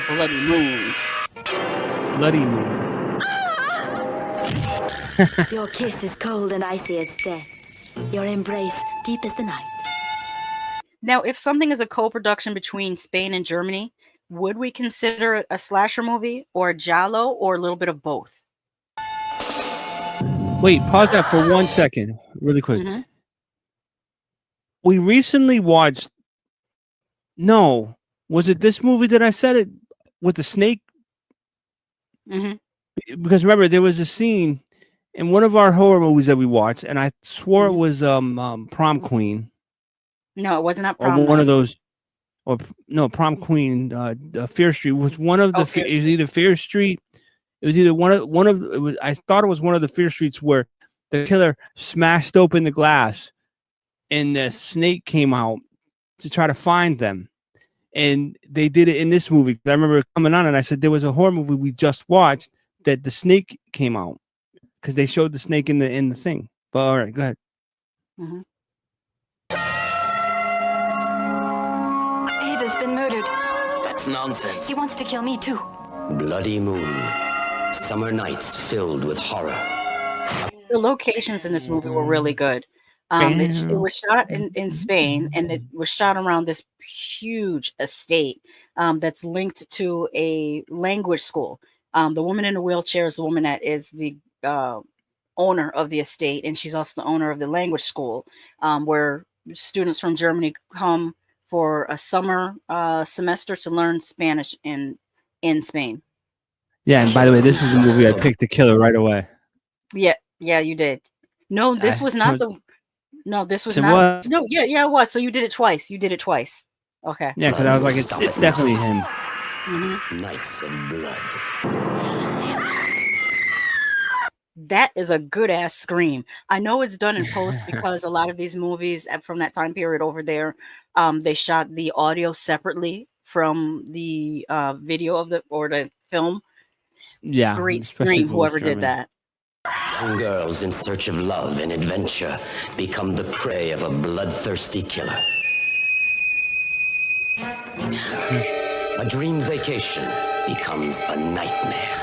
Speaker 1: Bloody moon.
Speaker 2: Bloody moon.
Speaker 4: Your kiss is cold and icy as death. Your embrace deep as the night.
Speaker 1: Now, if something is a co-production between Spain and Germany, would we consider it a slasher movie or a giallo or a little bit of both?
Speaker 2: Wait, pause that for 1 second, really quick.
Speaker 1: Mm-hmm.
Speaker 2: We recently watched. No, was it this movie that I said it with the snake?
Speaker 1: Mm-hmm.
Speaker 2: Because remember, there was a scene in one of our horror movies that we watched, and I swore it was Prom Queen.
Speaker 1: No, it wasn't. Not
Speaker 2: or
Speaker 1: Prom
Speaker 2: one of
Speaker 1: Night.
Speaker 2: those, or no, Prom Queen. Fear Street was one of the. It was either Fear Street. It was either one of. It was. I thought it was one of the Fear Streets where the killer smashed open the glass, and the snake came out to try to find them. And they did it in this movie. I remember it coming on, and I said there was a horror movie we just watched that the snake came out because they showed the snake in the thing. But all right, go ahead.
Speaker 1: Mm-hmm.
Speaker 15: Ava's been murdered.
Speaker 10: That's nonsense.
Speaker 15: He wants to kill me too.
Speaker 10: Bloody moon. Summer nights filled with horror.
Speaker 1: The locations in this movie were really good. It was shot in Spain, and it was shot around this huge estate that's linked to a language school. The woman in the wheelchair is the woman that is the owner of the estate, and she's also the owner of the language school, where students from Germany come for a summer semester to learn Spanish in Spain.
Speaker 2: Yeah, and by the way, this is the movie I picked the killer right away.
Speaker 1: Yeah, you did. No, this was not the. No, this was not.
Speaker 2: What?
Speaker 1: No, yeah, it was. So you did it twice. Okay.
Speaker 2: Yeah, because I was like, it's definitely him.
Speaker 1: Mm-hmm.
Speaker 10: Nights of blood.
Speaker 1: That is a good ass scream. I know it's done in post because a lot of these movies from that time period over there, they shot the audio separately from the video of the film.
Speaker 2: Yeah,
Speaker 1: great scream. Whoever did that.
Speaker 10: Young girls in search of love and adventure become the prey of a bloodthirsty killer. A dream vacation becomes a nightmare.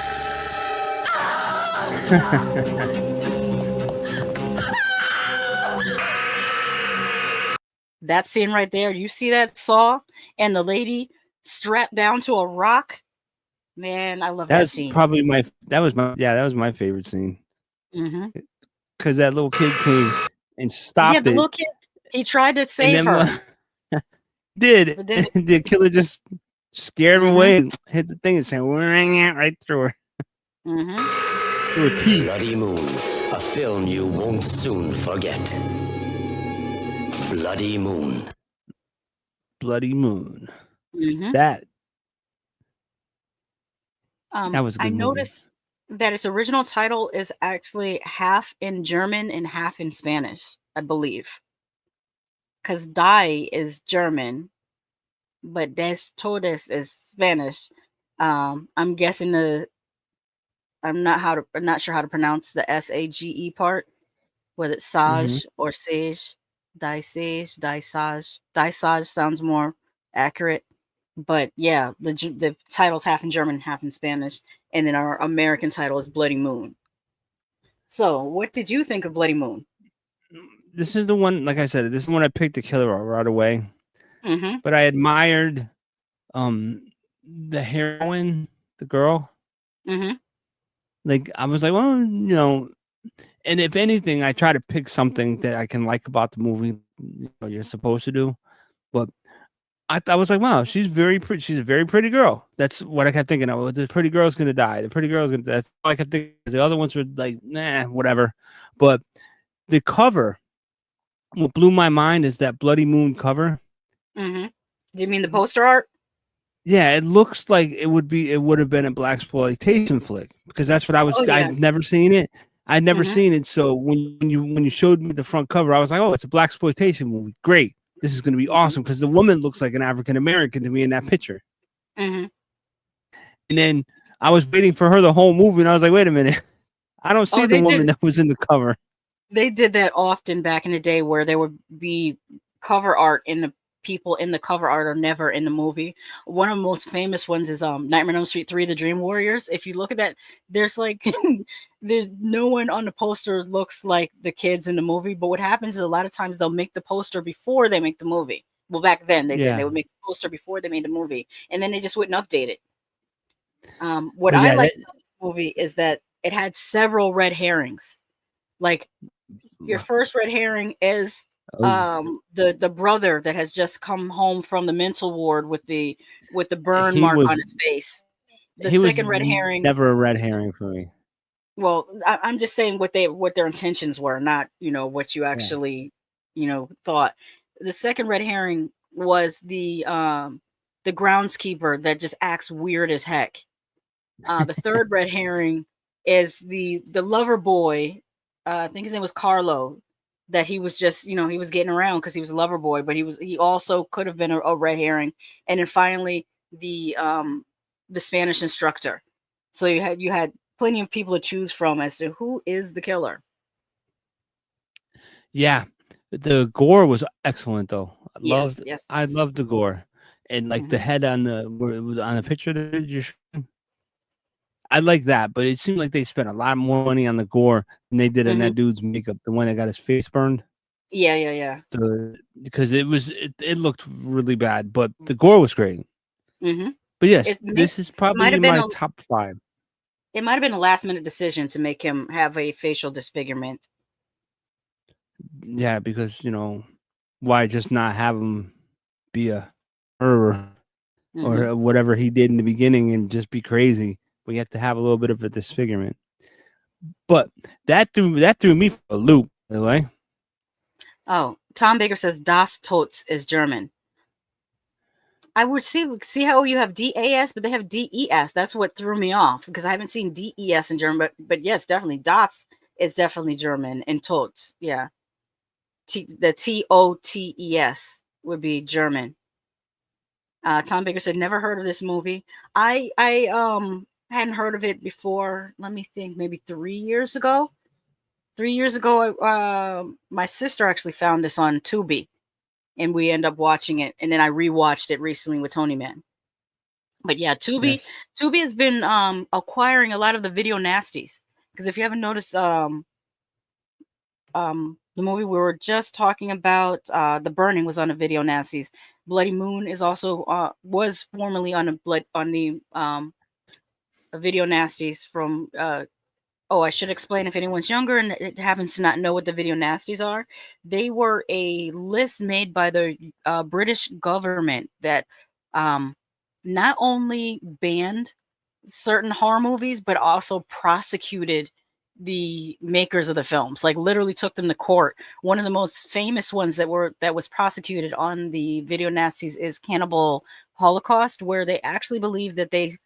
Speaker 1: That scene right there, you see that saw and the lady strapped down to a rock? Man, I love that scene.
Speaker 2: Probably that was my favorite scene.
Speaker 1: Mm-hmm.
Speaker 2: Because that little kid came and stopped
Speaker 1: the little kid, he tried to save her.
Speaker 2: The killer just scared him away and hit the thing and said, right through her.
Speaker 1: Mm-hmm.
Speaker 2: Through her teeth.
Speaker 10: Bloody Moon, a film you won't soon forget. Bloody Moon.
Speaker 2: Bloody Moon.
Speaker 1: Mm-hmm.
Speaker 2: That was a good
Speaker 1: I
Speaker 2: movie.
Speaker 1: noticed that its original title is actually half in German and half in Spanish, I believe. Because Die is German, but Des Todes is Spanish. I'm guessing I'm not sure how to pronounce the SAGE part, whether it's Sage or Sage. Die Sage, Die Sage. Die Sage sounds more accurate. But yeah, the title's half in German, half in Spanish, and then our American title is Bloody Moon. So, what did you think of Bloody Moon?
Speaker 2: This is the one, like I said, this is the one I picked the killer right away.
Speaker 1: Mm-hmm.
Speaker 2: But I admired the heroine, the girl.
Speaker 1: Mm-hmm.
Speaker 2: Like, I was like, well, and if anything, I try to pick something that I can like about the movie. You're supposed to do, but I was like, wow, she's very pretty. She's a very pretty girl. That's what I kept thinking of. The pretty girl's gonna die. The pretty girl's gonna. That's all I kept thinking. The other ones were like, nah, whatever. But the cover, what blew my mind is that Bloody Moon cover.
Speaker 1: Mm-hmm. Do you mean the poster art?
Speaker 2: Yeah, it looks like it would have been a blaxploitation flick because that's what I was.
Speaker 1: Yeah.
Speaker 2: I'd never seen it. I'd never seen it. So when you showed me the front cover, I was like, oh, it's a blaxploitation movie. Great. This is going to be awesome because the woman looks like an African American to me in that picture.
Speaker 1: Mm-hmm.
Speaker 2: And then I was waiting for her the whole movie, and I was like, wait a minute, I don't see the woman that was in the cover.
Speaker 1: They did that often back in the day, where there would be cover art, and the people in the cover art are never in the movie. One of the most famous ones is Nightmare on Elm Street 3: The Dream Warriors. If you look at that, there's like there's no one on the poster looks like the kids in the movie. But what happens is a lot of times they'll make the poster before they make the movie. Well, back then they did. They would make the poster before they made the movie, and then they just wouldn't update it. What I like about this movie is that it had several red herrings. Like your first red herring is
Speaker 2: Oh,
Speaker 1: the brother that has just come home from the mental ward with the burn
Speaker 2: he
Speaker 1: mark on
Speaker 2: was
Speaker 1: his face. The
Speaker 2: he was
Speaker 1: second red herring,
Speaker 2: never a red herring for me.
Speaker 1: well, I'm just saying what their intentions were, not what you
Speaker 2: Yeah.
Speaker 1: actually thought. The second red herring was the groundskeeper that just acts weird as heck. The third red herring is the lover boy. I think his name was Carlo. That he was just he was getting around because he was a lover boy, but he also could have been a red herring. And then finally the Spanish instructor. So you had plenty of people to choose from as to who is the killer.
Speaker 2: Yeah, the gore was excellent though.
Speaker 1: Yes, yes.
Speaker 2: I loved the gore, and like the head on the where it was on the picture that you just. I like that, but it seemed like they spent a lot more money on the gore than they did on that dude's makeup, the one that got his face burned.
Speaker 1: Yeah, yeah, yeah.
Speaker 2: Because it looked really bad, but the gore was great.
Speaker 1: Mm-hmm.
Speaker 2: But yes, this is probably in my top 5.
Speaker 1: It might have been a last minute decision to make him have a facial disfigurement.
Speaker 2: Yeah, because why just not have him be a murderer or whatever he did in the beginning and just be crazy? We have to have a little bit of a disfigurement. But that threw me for a loop, by the way.
Speaker 1: Oh, Tom Baker says Das Tots is German. I would see how you have DAS, but they have DES. That's what threw me off because I haven't seen DES in German. But yes, definitely Das is definitely German, and Tots, yeah. The TOTES would be German. Tom Baker said never heard of this movie. I hadn't heard of it before. Let me think, maybe 3 years ago. 3 years ago, my sister actually found this on Tubi, and we end up watching it. And then I rewatched it recently with TonyMan. But yeah, Tubi has been acquiring a lot of the video nasties. Because if you haven't noticed, the movie we were just talking about, The Burning, was on a video nasties. Bloody Moon is also was formerly on a video nasties from I should explain if anyone's younger and it happens to not know what the video nasties are. They were a list made by the British government that not only banned certain horror movies, but also prosecuted the makers of the films, like literally took them to court. One of the most famous ones that was prosecuted on the video nasties is Cannibal Holocaust, where they actually believe that they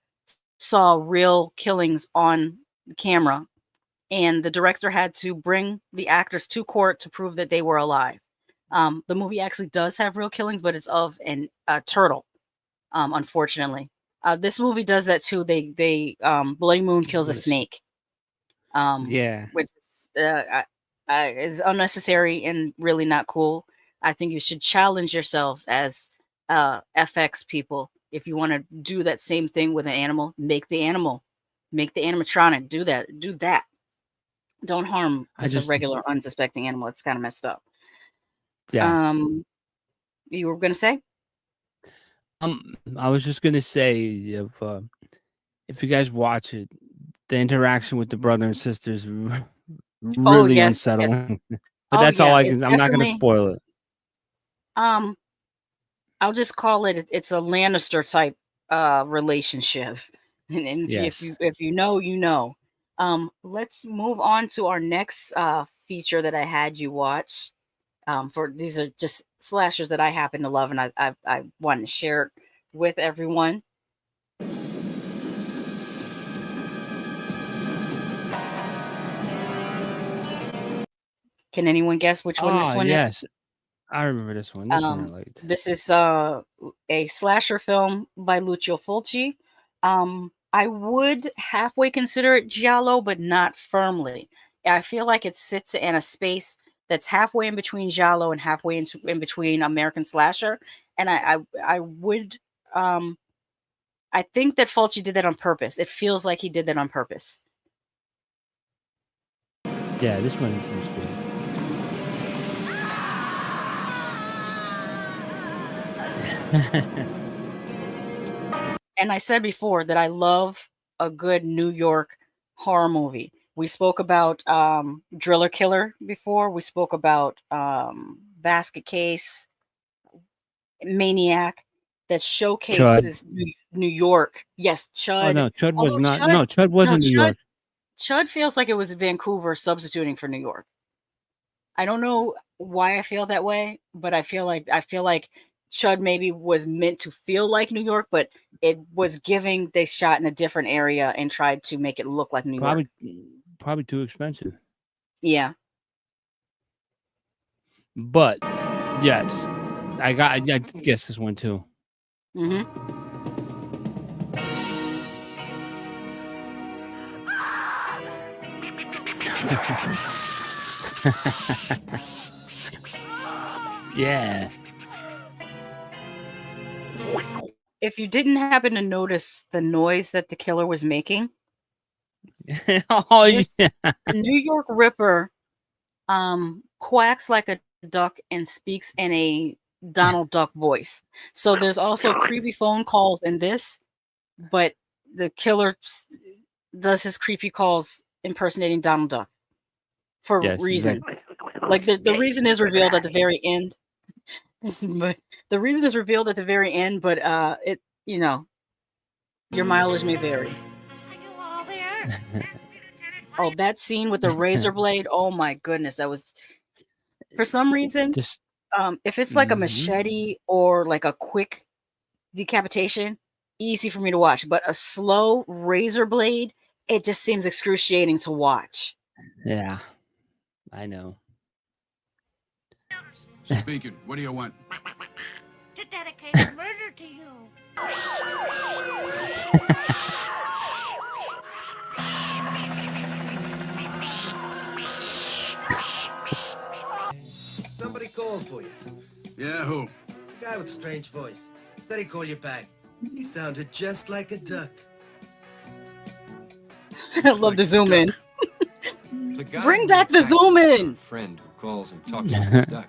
Speaker 1: saw real killings on camera, and the director had to bring the actors to court to prove that they were alive. The movie actually does have real killings, but it's of a turtle, unfortunately. This movie does that too. They Bloody Moon kills a snake.
Speaker 2: Yeah,
Speaker 1: which is unnecessary and really not cool. I think you should challenge yourselves as FX people. If you want to do that same thing with an animal, make the animatronic. Do that. Don't harm just a regular unsuspecting animal. It's kind of messed up.
Speaker 2: Yeah.
Speaker 1: You were gonna say?
Speaker 2: I was just gonna say if you guys watch it, the interaction with the brother and sister is really unsettling.
Speaker 1: Yes.
Speaker 2: But that's all I can. I'm not gonna spoil it.
Speaker 1: I'll just call it. It's a Lannister type relationship, and if you know, you know. Let's move on to our next feature that I had you watch. For these are just slashers that I happen to love, and I want to share it with everyone. Can anyone guess which one this one is?
Speaker 2: Yes, I remember this one. This one I liked.
Speaker 1: This is a slasher film by Lucio Fulci. I would halfway consider it giallo, but not firmly. I feel like it sits in a space that's halfway in between giallo and halfway in between American slasher. And I would I think that Fulci did that on purpose. It feels like he did that on purpose.
Speaker 2: Yeah, this one was good.
Speaker 1: And I said before that I love a good New York horror movie. We spoke about Driller Killer before. We spoke about Basket Case, Maniac, that showcased
Speaker 2: Chud.
Speaker 1: this New York. Yes, Chud.
Speaker 2: Oh no, Chud was
Speaker 1: Although
Speaker 2: not. No, Chud wasn't New York.
Speaker 1: Chud feels like it was Vancouver substituting for New York. I don't know why I feel that way, but I feel like Chud maybe was meant to feel like New York, but it was giving they shot in a different area and tried to make it look like New York.
Speaker 2: Probably too expensive.
Speaker 1: Yeah.
Speaker 2: But yes, I guess this one too.
Speaker 1: Mm-hmm.
Speaker 2: Yeah.
Speaker 1: If you didn't happen to notice the noise that the killer was making,
Speaker 2: oh yeah,
Speaker 1: New York Ripper quacks like a duck and speaks in a Donald Duck voice. So there's also creepy phone calls in this, but the killer does his creepy calls impersonating Donald Duck for reason. Like the reason is revealed at the very end. But the reason is revealed at the very end, but it, you know, your mileage may vary. Oh, that scene with the razor blade. Oh my goodness. That was, for some reason, if it's like a machete or like a quick decapitation, easy for me to watch, but a slow razor blade, it just seems excruciating to watch.
Speaker 2: Yeah, I know.
Speaker 15: Speaking, what do you want?
Speaker 7: To dedicate murder to you.
Speaker 16: Somebody called for you.
Speaker 15: Yeah, who?
Speaker 16: The guy with the strange voice. Said he'd call you back. He sounded just like a duck.
Speaker 1: I love the zoom in. Bring back the zoom in.
Speaker 17: Friend who calls and talks to a duck.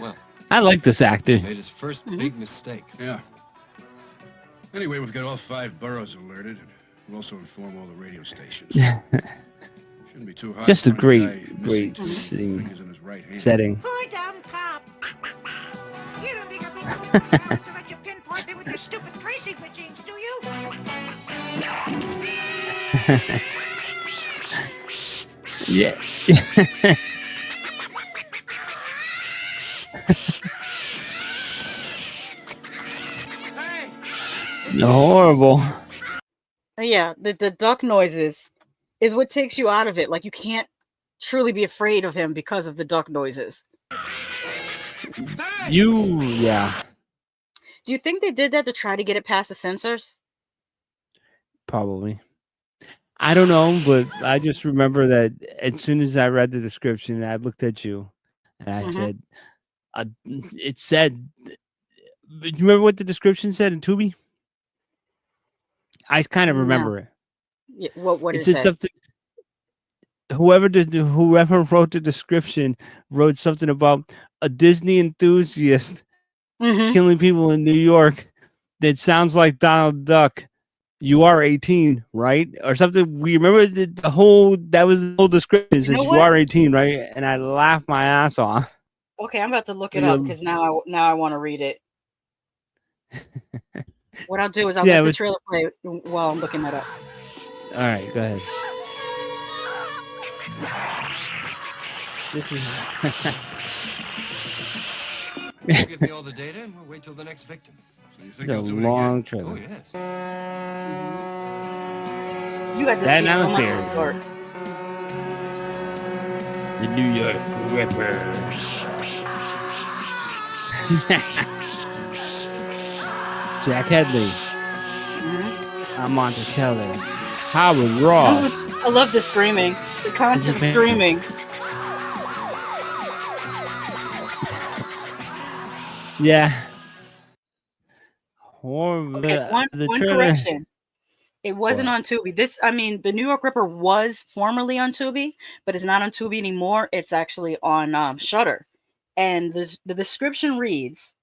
Speaker 17: Well,
Speaker 2: I like this actor.
Speaker 17: made his first big mistake.
Speaker 15: Yeah. Anyway, we've got all 5 boroughs alerted, and we'll also inform all the radio stations. Shouldn't be too hard.
Speaker 2: Just a
Speaker 15: to find guy
Speaker 2: great
Speaker 15: missing
Speaker 2: scene.
Speaker 15: fingers in his right hand.
Speaker 2: Setting.
Speaker 7: Poor dumb cop. You don't think I'm being to let you pinpoint me with your stupid tracing machines, do you?
Speaker 2: Yeah. Horrible.
Speaker 1: Yeah, the duck noises is what takes you out of it. Like, you can't truly be afraid of him because of the duck noises.
Speaker 2: Yeah,
Speaker 1: Do you think they did that to try to get it past the censors?
Speaker 2: probably. I don't know, but I just remember that as soon as I read the description, I looked at you and I said, it said, do you remember what the description said in Tubi? I kind of remember it.
Speaker 1: Yeah, what
Speaker 2: It
Speaker 1: is
Speaker 2: said
Speaker 1: that?
Speaker 2: something. Whoever wrote the description wrote something about a Disney enthusiast killing people in New York that sounds like Donald Duck. You are 18, right? Or something. We remember the whole description. It says you are 18, right? And I laughed my ass off.
Speaker 1: Okay, I'm about to look it up because now I want to read it. What I'll do is I'll let the trailer play while I'm looking that up.
Speaker 2: All right, go ahead. This is
Speaker 17: Give me all the data and we'll wait till the next victim.
Speaker 15: So you think
Speaker 2: a
Speaker 15: I'll do it
Speaker 2: long
Speaker 15: again?
Speaker 2: trailer.
Speaker 17: Oh, yes.
Speaker 1: You got to
Speaker 2: That
Speaker 1: see
Speaker 2: and
Speaker 1: so much
Speaker 2: Unofficial.
Speaker 1: New York.
Speaker 2: The New York Ripper. Jack Headley. Monte Kelly. Howard Ross.
Speaker 1: I love the screaming. The constant screaming.
Speaker 2: Yeah. Horrible.
Speaker 1: Okay, one correction. It wasn't on Tubi. The New York Ripper was formerly on Tubi, but it's not on Tubi anymore. It's actually on Shudder. And the description reads,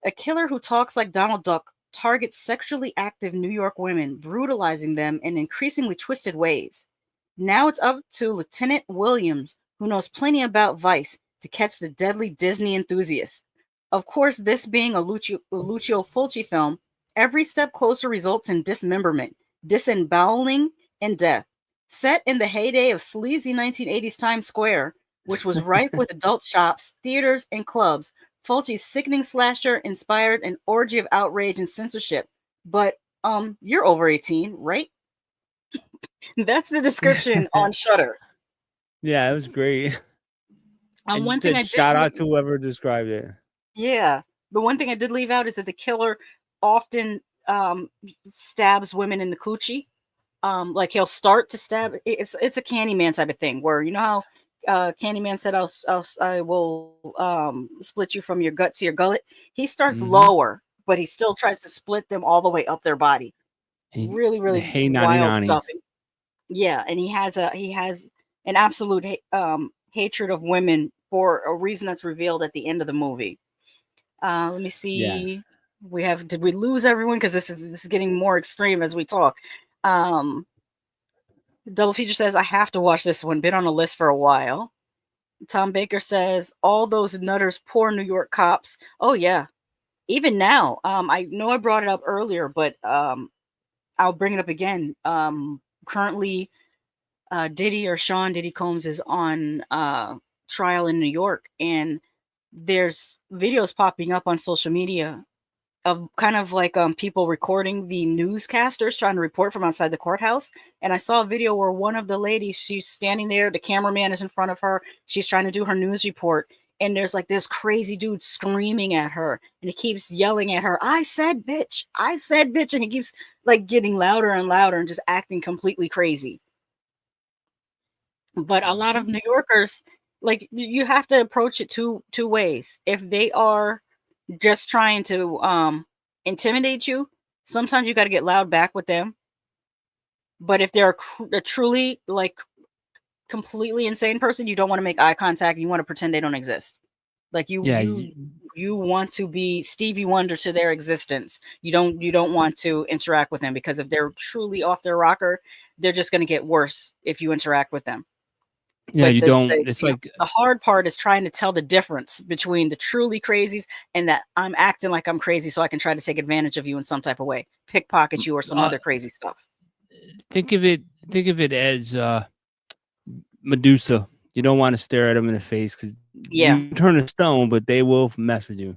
Speaker 1: a killer who talks like Donald Duck targets sexually active New York women, brutalizing them in increasingly twisted ways. Now it's up to Lieutenant Williams, who knows plenty about Vice, to catch the deadly Disney enthusiasts. Of course, this being a Lucio Fulci film, every step closer results in dismemberment, disemboweling, and death. Set in the heyday of sleazy 1980s Times Square, which was rife with adult shops, theaters, and clubs, Fulci's sickening slasher inspired an orgy of outrage and censorship. But, you're over 18, right? That's the description on Shudder.
Speaker 2: Yeah, it was great. And
Speaker 1: One thing I did
Speaker 2: shout out to whoever described it.
Speaker 1: Yeah. The one thing I did leave out is that the killer often stabs women in the coochie. Like he'll start to stab. It's a Candyman type of thing where you know how Candyman said I will split you from your gut to your gullet. He starts lower, but he still tries to split them all the way up their body. Really wild stuff. Yeah, and he has an absolute hatred of women for a reason that's revealed at the end of the movie. Let me see. Yeah. Did we lose everyone? Because this is getting more extreme as we talk. Double Feature says, I have to watch this one. Been on a list for a while. Tom Baker says, all those nutters, poor New York cops. Oh, yeah. Even now, I know I brought it up earlier, but I'll bring it up again. Currently, Sean Diddy Combs is on trial in New York, and there's videos popping up on social media of kind of like people recording the newscasters trying to report from outside the courthouse. And I saw a video where one of the ladies, she's standing there, the cameraman is in front of her, she's trying to do her news report, and there's like this crazy dude screaming at her, and he keeps yelling at her, I said bitch, and he keeps like getting louder and louder and just acting completely crazy. But a lot of New Yorkers, like, you have to approach it two ways. If they are just trying to intimidate you, sometimes you got to get loud back with them. But if they're a truly like completely insane person, you don't want to make eye contact. You want to pretend they don't exist. Like you want to be Stevie Wonder to their existence. You don't want to interact with them, because if they're truly off their rocker, they're just going to get worse if you interact with them.
Speaker 2: Yeah,
Speaker 1: But
Speaker 2: it's like
Speaker 1: the hard part is trying to tell the difference between the truly crazies and that I'm acting like I'm crazy so I can try to take advantage of you in some type of way, pickpocket you or some other crazy stuff.
Speaker 2: Think of it as Medusa. You don't want to stare at them in the face because you turn to stone, but they will mess with you.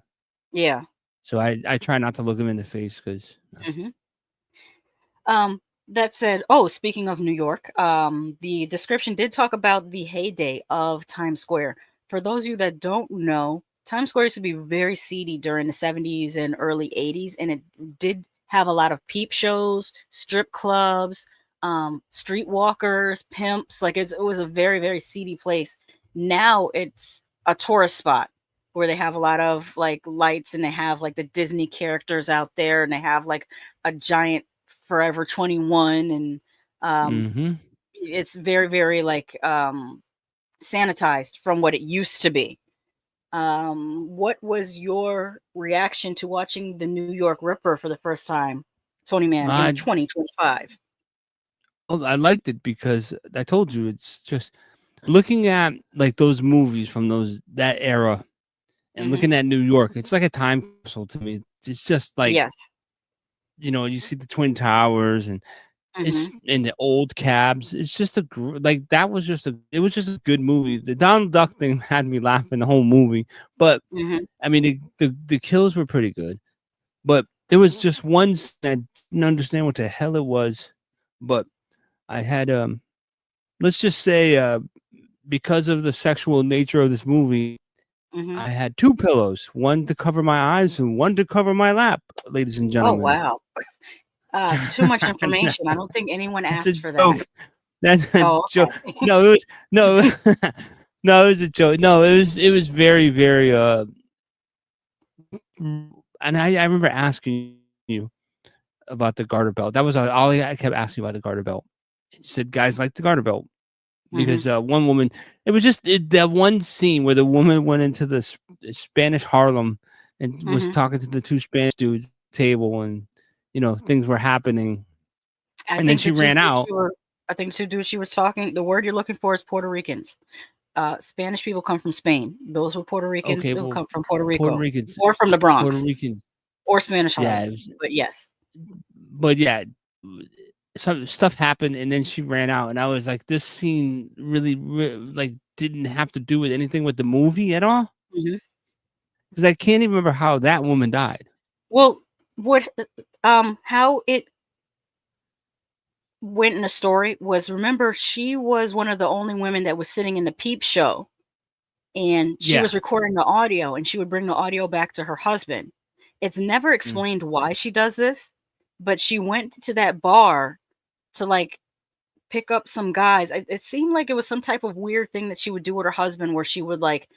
Speaker 1: Yeah.
Speaker 2: So I try not to look them in the face because.
Speaker 1: That said, speaking of New York, the description did talk about the heyday of Times Square. For those of you that don't know, Times Square used to be very seedy during the 70s and early 80s, and it did have a lot of peep shows, strip clubs, streetwalkers, pimps. Like it was a very, very seedy place. Now it's a tourist spot where they have a lot of like lights, and they have like the Disney characters out there, and they have like a giant Forever 21, and it's very, very like sanitized from what it used to be. What was your reaction to watching the New York Ripper for the first time, TonyMan, in 2025?
Speaker 2: Oh, I liked it because I told you it's just looking at like those movies from that era and looking at New York. It's like a time capsule to me. It's just like you know, you see the Twin Towers and it's in the old cabs. It's just it was just a good movie. The Donald Duck thing had me laughing the whole movie, but I mean the kills were pretty good. But there was just one that I didn't understand what the hell it was. But I had let's just say because of the sexual nature of this movie, I had two pillows, one to cover my eyes and one to cover my lap, ladies and gentlemen.
Speaker 1: Oh, wow. Too much information. I don't think anyone asked for that.
Speaker 2: That's a joke. No, it was no, no, it was a joke. No, it was very, very and I remember asking you about the garter belt. That was all I kept asking about the garter belt. You said guys like the garter belt. Because one woman, it was just that one scene where the woman went into the Spanish Harlem and was talking to the two Spanish dudes at the table, and you know things were happening, and then she ran out.
Speaker 1: I think two dudes she was talking. The word you're looking for is Puerto Ricans. Spanish people come from Spain. Those were Puerto Ricans
Speaker 2: Okay,
Speaker 1: who
Speaker 2: well,
Speaker 1: come from Puerto
Speaker 2: Puerto
Speaker 1: Rico
Speaker 2: Ricans,
Speaker 1: or from the Bronx
Speaker 2: Puerto Ricans.
Speaker 1: or Spanish
Speaker 2: Yeah,
Speaker 1: Harlem. But yes.
Speaker 2: but yeah, some stuff happened, and then she ran out, and I was like, this scene really like didn't have to do with anything with the movie at all.
Speaker 1: Mhm.
Speaker 2: Because I can't even remember how that woman died.
Speaker 1: Well, what how it went in the story was, remember, she was one of the only women that was sitting in the peep show, and she was
Speaker 2: Yeah.
Speaker 1: recording the audio, and she would bring the audio back to her husband. It's never explained why she does this, but she went to that bar to like pick up some guys. It seemed like it was some type of weird thing that she would do with her husband, where she would like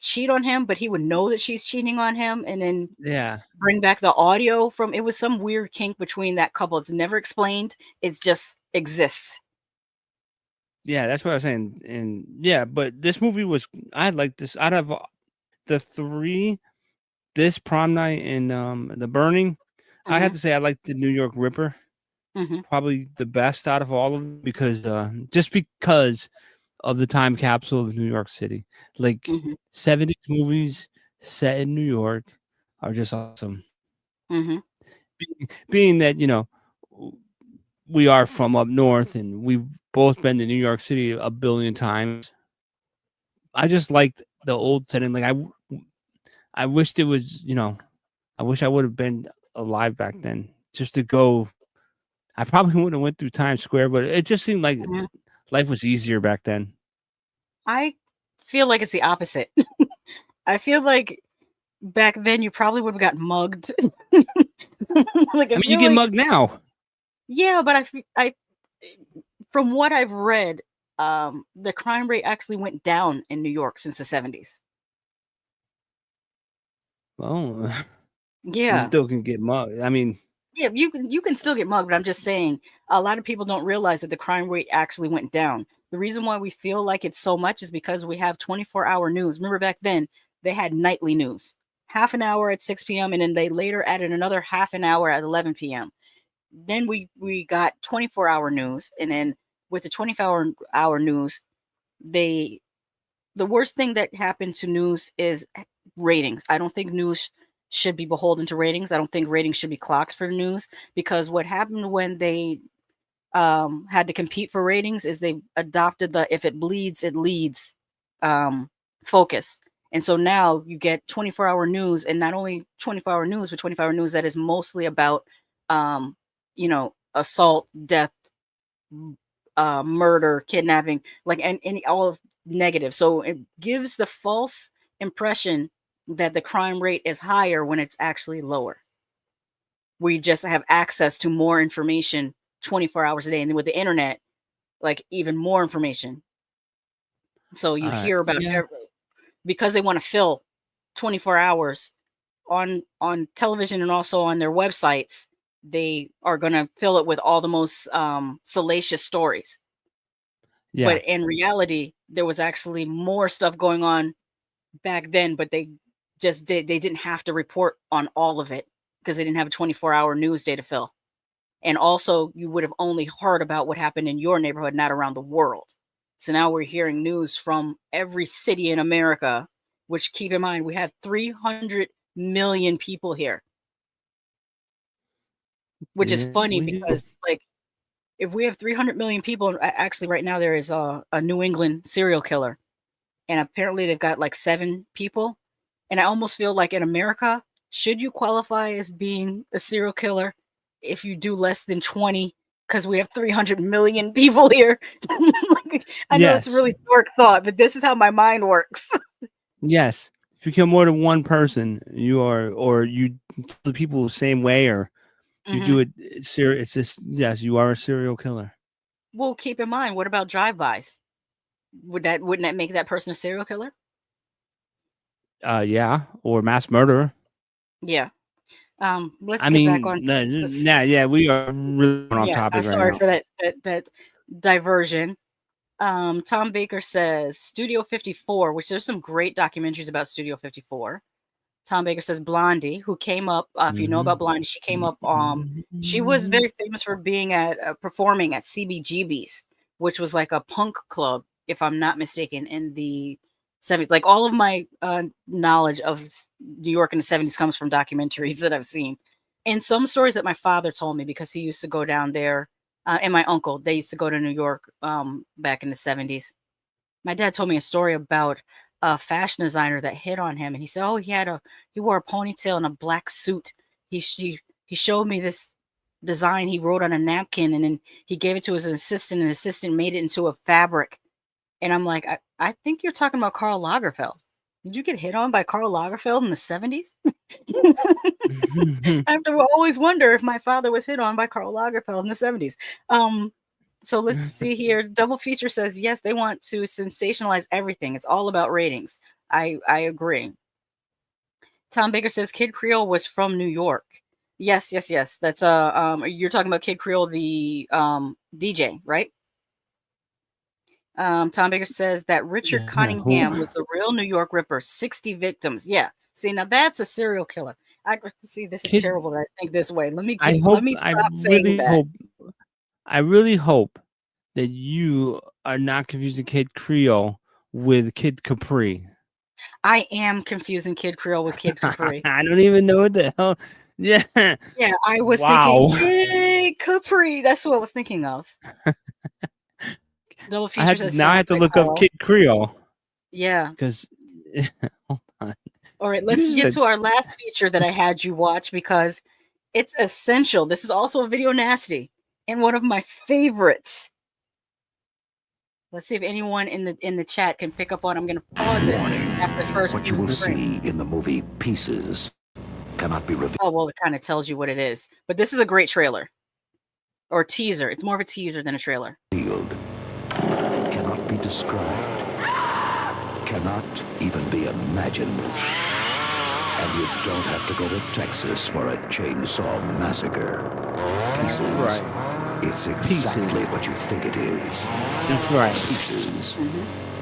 Speaker 1: cheat on him, but he would know that she's cheating on him, and then
Speaker 2: Yeah.
Speaker 1: bring back the audio from it. Was some weird kink between that couple. It's never explained. It's just exists.
Speaker 2: Yeah, that's what I was saying. And yeah, but this movie was, I like this out of the three, this Prom Night and The Burning. I have to say I like the New York Ripper. Probably the best out of all of them, because just because of the time capsule of New York City. Like 70s movies set in New York are just awesome. Being that, you know, we are from up north and we've both been to New York City a billion times. I just liked the old setting. Like I wished it was, you know, I wish I would have been alive back then just to go. I probably would have went through Times Square, but it just seemed like life was easier back then.
Speaker 1: I feel like it's the opposite. I feel like back then you probably would have got mugged. Like,
Speaker 2: I mean, you get mugged now.
Speaker 1: Yeah, but I from what I've read, the crime rate actually went down in New York since the 70s.
Speaker 2: Well,
Speaker 1: Yeah.
Speaker 2: you still can get mugged. I mean,
Speaker 1: Yeah, you can still get mugged, but I'm just saying a lot of people don't realize that the crime rate actually went down. The reason why we feel like it's so much is because we have 24-hour news. Remember back then they had nightly news, half an hour at 6 p.m. and then they later added another half an hour at 11 p.m. Then we got 24-hour news, and then with the 24-hour news, the worst thing that happened to news is ratings. I don't think news should be beholden to ratings. I don't think ratings should be clocked for news, because what happened when they had to compete for ratings is they adopted the if it bleeds, it leads focus. And so now you get 24-hour news, and not only 24-hour news, but 24-hour news that is mostly about you know, assault, death, murder, kidnapping, like any all of negative. So it gives the false impression that the crime rate is higher when it's actually lower. We just have access to more information 24 hours a day, and then with the internet, like even more information. So you hear about because they want to fill 24 hours on television and also on their websites. They are going to fill it with all the most salacious stories.
Speaker 2: yeah.
Speaker 1: But in reality, there was actually more stuff going on back then, but they didn't have to report on all of it because they didn't have a 24-hour news day to fill. And also, you would have only heard about what happened in your neighborhood, not around the world. So now we're hearing news from every city in America, which, keep in mind, we have 300 million people here. Which is funny because, like, if we have 300 million people, actually right now there is a New England serial killer. And apparently they've got like 7 people. And I almost feel like in America, should you qualify as being a serial killer if you do less than 20? Because we have 300 million people here. I know it's a really dark thought, but this is how my mind works.
Speaker 2: Yes. If you kill more than one person, you are, or you kill the people the same way, or you do it it's just, yes, you are a serial killer.
Speaker 1: Well, keep in mind, what about drive-bys? Wouldn't that make that person a serial killer?
Speaker 2: Yeah, or mass murderer.
Speaker 1: Yeah. Let's
Speaker 2: I
Speaker 1: get
Speaker 2: mean,
Speaker 1: back on.
Speaker 2: yeah, we are really on topic right
Speaker 1: sorry
Speaker 2: now.
Speaker 1: for that diversion. Tom Baker says Studio 54, which there's some great documentaries about Studio 54. Tom Baker says Blondie, who came up. If you know about Blondie, she came up. She was very famous for being at performing at CBGB's, which was like a punk club, if I'm not mistaken, in the 70s. Like all of my knowledge of New York in the 70s comes from documentaries that I've seen, and some stories that my father told me because he used to go down there, and my uncle. They used to go to New York back in the 70s. My dad told me a story about a fashion designer that hit on him, and he said, "Oh, he wore a ponytail and a black suit. He showed me this design he wrote on a napkin, and then he gave it to his assistant, and the assistant made it into a fabric." And I'm like, I think you're talking about Karl Lagerfeld. Did you get hit on by Karl Lagerfeld in the 70s? I have to always wonder if my father was hit on by Karl Lagerfeld in the 70s. So let's see here. Double Feature says, yes, they want to sensationalize everything. It's all about ratings. I agree. Tom Baker says Kid Creole was from New York. Yes. That's you're talking about Kid Creole, the DJ, right? Tom Baker says that Richard Cunningham was the real New York Ripper. 60 victims. Yeah. See, now that's a serial killer. This is terrible that I think this way. Let me stop saying that.
Speaker 2: I really hope that you are not confusing Kid Creole with Kid Capri.
Speaker 1: I am confusing Kid Creole with Kid Capri.
Speaker 2: I don't even know what the hell. Yeah.
Speaker 1: Yeah, I was thinking Kid Capri. That's what I was thinking of. Double Feature
Speaker 2: I have to look up Kid Creole.
Speaker 1: Yeah.
Speaker 2: Because hold on.
Speaker 1: All right, let's get to our last feature that I had you watch because it's essential. This is also a video nasty and one of my favorites. Let's see if anyone in the chat can pick up on. I'm going to pause it after the first.
Speaker 14: What you will see in the movie Pieces cannot be revealed.
Speaker 1: Oh well, it kind of tells you what it is. But this is a great trailer or teaser. It's more of a teaser than a trailer.
Speaker 14: Cannot be described. Cannot even be imagined. And you don't have to go to Texas for a chainsaw massacre. Pieces.
Speaker 2: Right.
Speaker 14: It's exactly what you think it is.
Speaker 2: That's right.
Speaker 14: Pieces.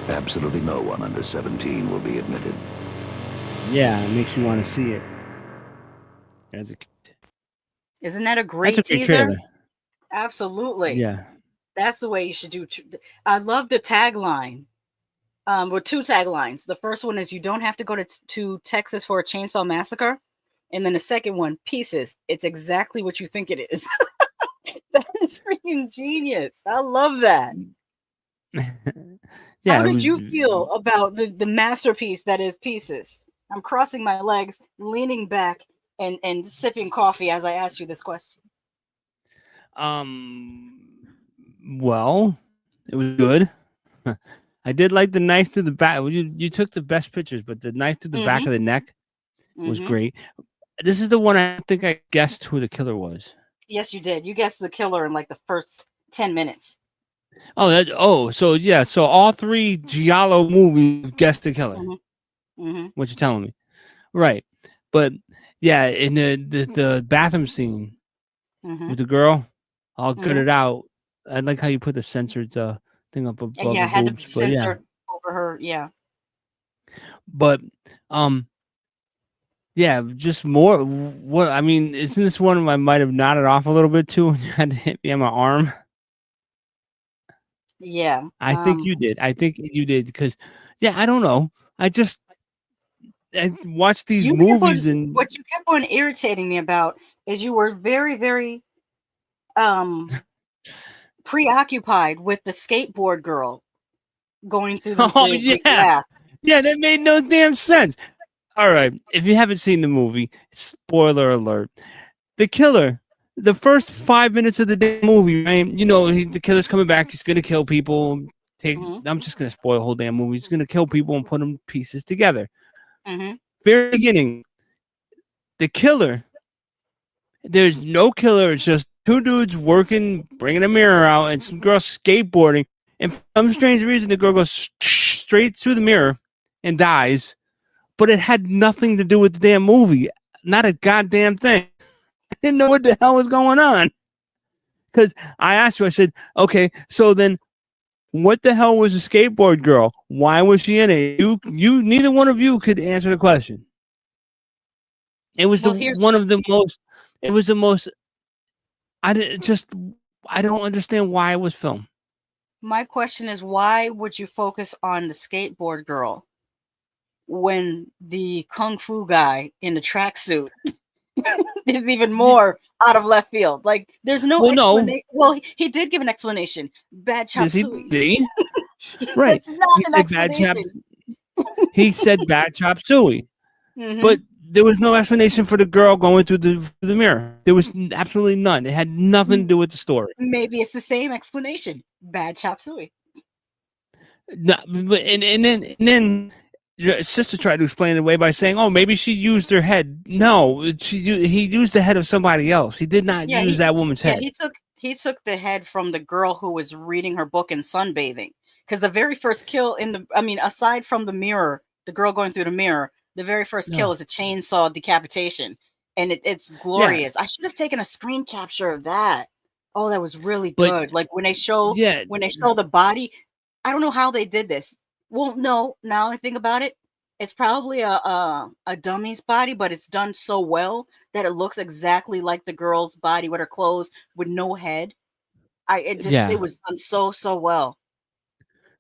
Speaker 14: Absolutely no one under 17 will be admitted.
Speaker 2: Yeah, it makes you want to see it. As a kid.
Speaker 1: Isn't that a great teaser?
Speaker 2: Trailer.
Speaker 1: Absolutely.
Speaker 2: Yeah.
Speaker 1: That's the way you should do. I love the tagline. With two taglines. The first one is you don't have to go to Texas for a chainsaw massacre. And then the second one, Pieces. It's exactly what you think it is. That is freaking genius. I love that.
Speaker 2: Yeah.
Speaker 1: How did you feel about the masterpiece that is Pieces? I'm crossing my legs, leaning back, and sipping coffee as I ask you this question.
Speaker 2: Well, it was good. I did like the knife to the back. You took the best pictures, but the knife to the back of the neck was great. This is the one I think I guessed who the killer was.
Speaker 1: Yes, you did. You guessed the killer in like the first 10 minutes.
Speaker 2: So all three Giallo movies guessed the killer. What you telling me? Right. But yeah, in the bathroom scene with the girl, I'll cut it out. I like how you put the censored thing up above
Speaker 1: yeah, I had
Speaker 2: boobs,
Speaker 1: to censor over her. Yeah.
Speaker 2: But yeah, just more. What I mean, isn't this one I might have nodded off a little bit too when you had to hit me on my arm?
Speaker 1: Yeah,
Speaker 2: I think you did. I think you did because, yeah, I don't know. I watched these movies and
Speaker 1: what you kept on irritating me about is you were very, very preoccupied with the skateboard girl going through the glass.
Speaker 2: Yeah, that made no damn sense. All right, if you haven't seen the movie, spoiler alert: the killer, the first 5 minutes of the damn movie, right? You know, the killer's coming back. He's gonna kill people. I'm just gonna spoil the whole damn movie. He's gonna kill people and put them pieces together. Very beginning, the killer. There's no killer. It's just two dudes working, bringing a mirror out, and some girl skateboarding. And for some strange reason, the girl goes straight through the mirror and dies. But it had nothing to do with the damn movie. Not a goddamn thing. I didn't know what the hell was going on. Because I asked you, I said, okay, so then what the hell was a skateboard girl? Why was she in it? You neither one of you could answer the question. It was
Speaker 1: Well,
Speaker 2: the
Speaker 1: here's
Speaker 2: one of the most. It was the most. I don't understand why it was filmed.
Speaker 1: my question is, why would you focus on the skateboard girl when the kung fu guy in the tracksuit is even more out of left field? Like, there's no
Speaker 2: Well, no.
Speaker 1: explanation. Well, he did give an explanation. Bad chop
Speaker 2: Yes, he
Speaker 1: suey.
Speaker 2: did. Right.
Speaker 1: That's not
Speaker 2: He
Speaker 1: an
Speaker 2: said bad chop.
Speaker 1: explanation.
Speaker 2: He said bad chop suey.
Speaker 1: Mhm.
Speaker 2: But there was no explanation for the girl going through the mirror. There was absolutely none. It had nothing to do with the story.
Speaker 1: Maybe it's the same explanation. Bad chop suey.
Speaker 2: No, but and then your sister tried to explain it away by saying, "Oh, maybe she used her head." No, he used the head of somebody else. He did not
Speaker 1: Yeah,
Speaker 2: use that woman's head.
Speaker 1: he took the head from the girl who was reading her book and sunbathing. Because the very first kill aside from the mirror, the girl going through the mirror, the very first kill
Speaker 2: No.
Speaker 1: is a chainsaw decapitation, and it's glorious. I should have taken a screen capture of that. Oh, that was really
Speaker 2: But-
Speaker 1: good. Like when they show
Speaker 2: Yeah.
Speaker 1: the body, I don't know how they did this. Well, no, now I think about it, it's probably a dummy's body, but it's done so well that it looks exactly like the girl's body with her clothes with no head.
Speaker 2: Yeah.
Speaker 1: It was done so well.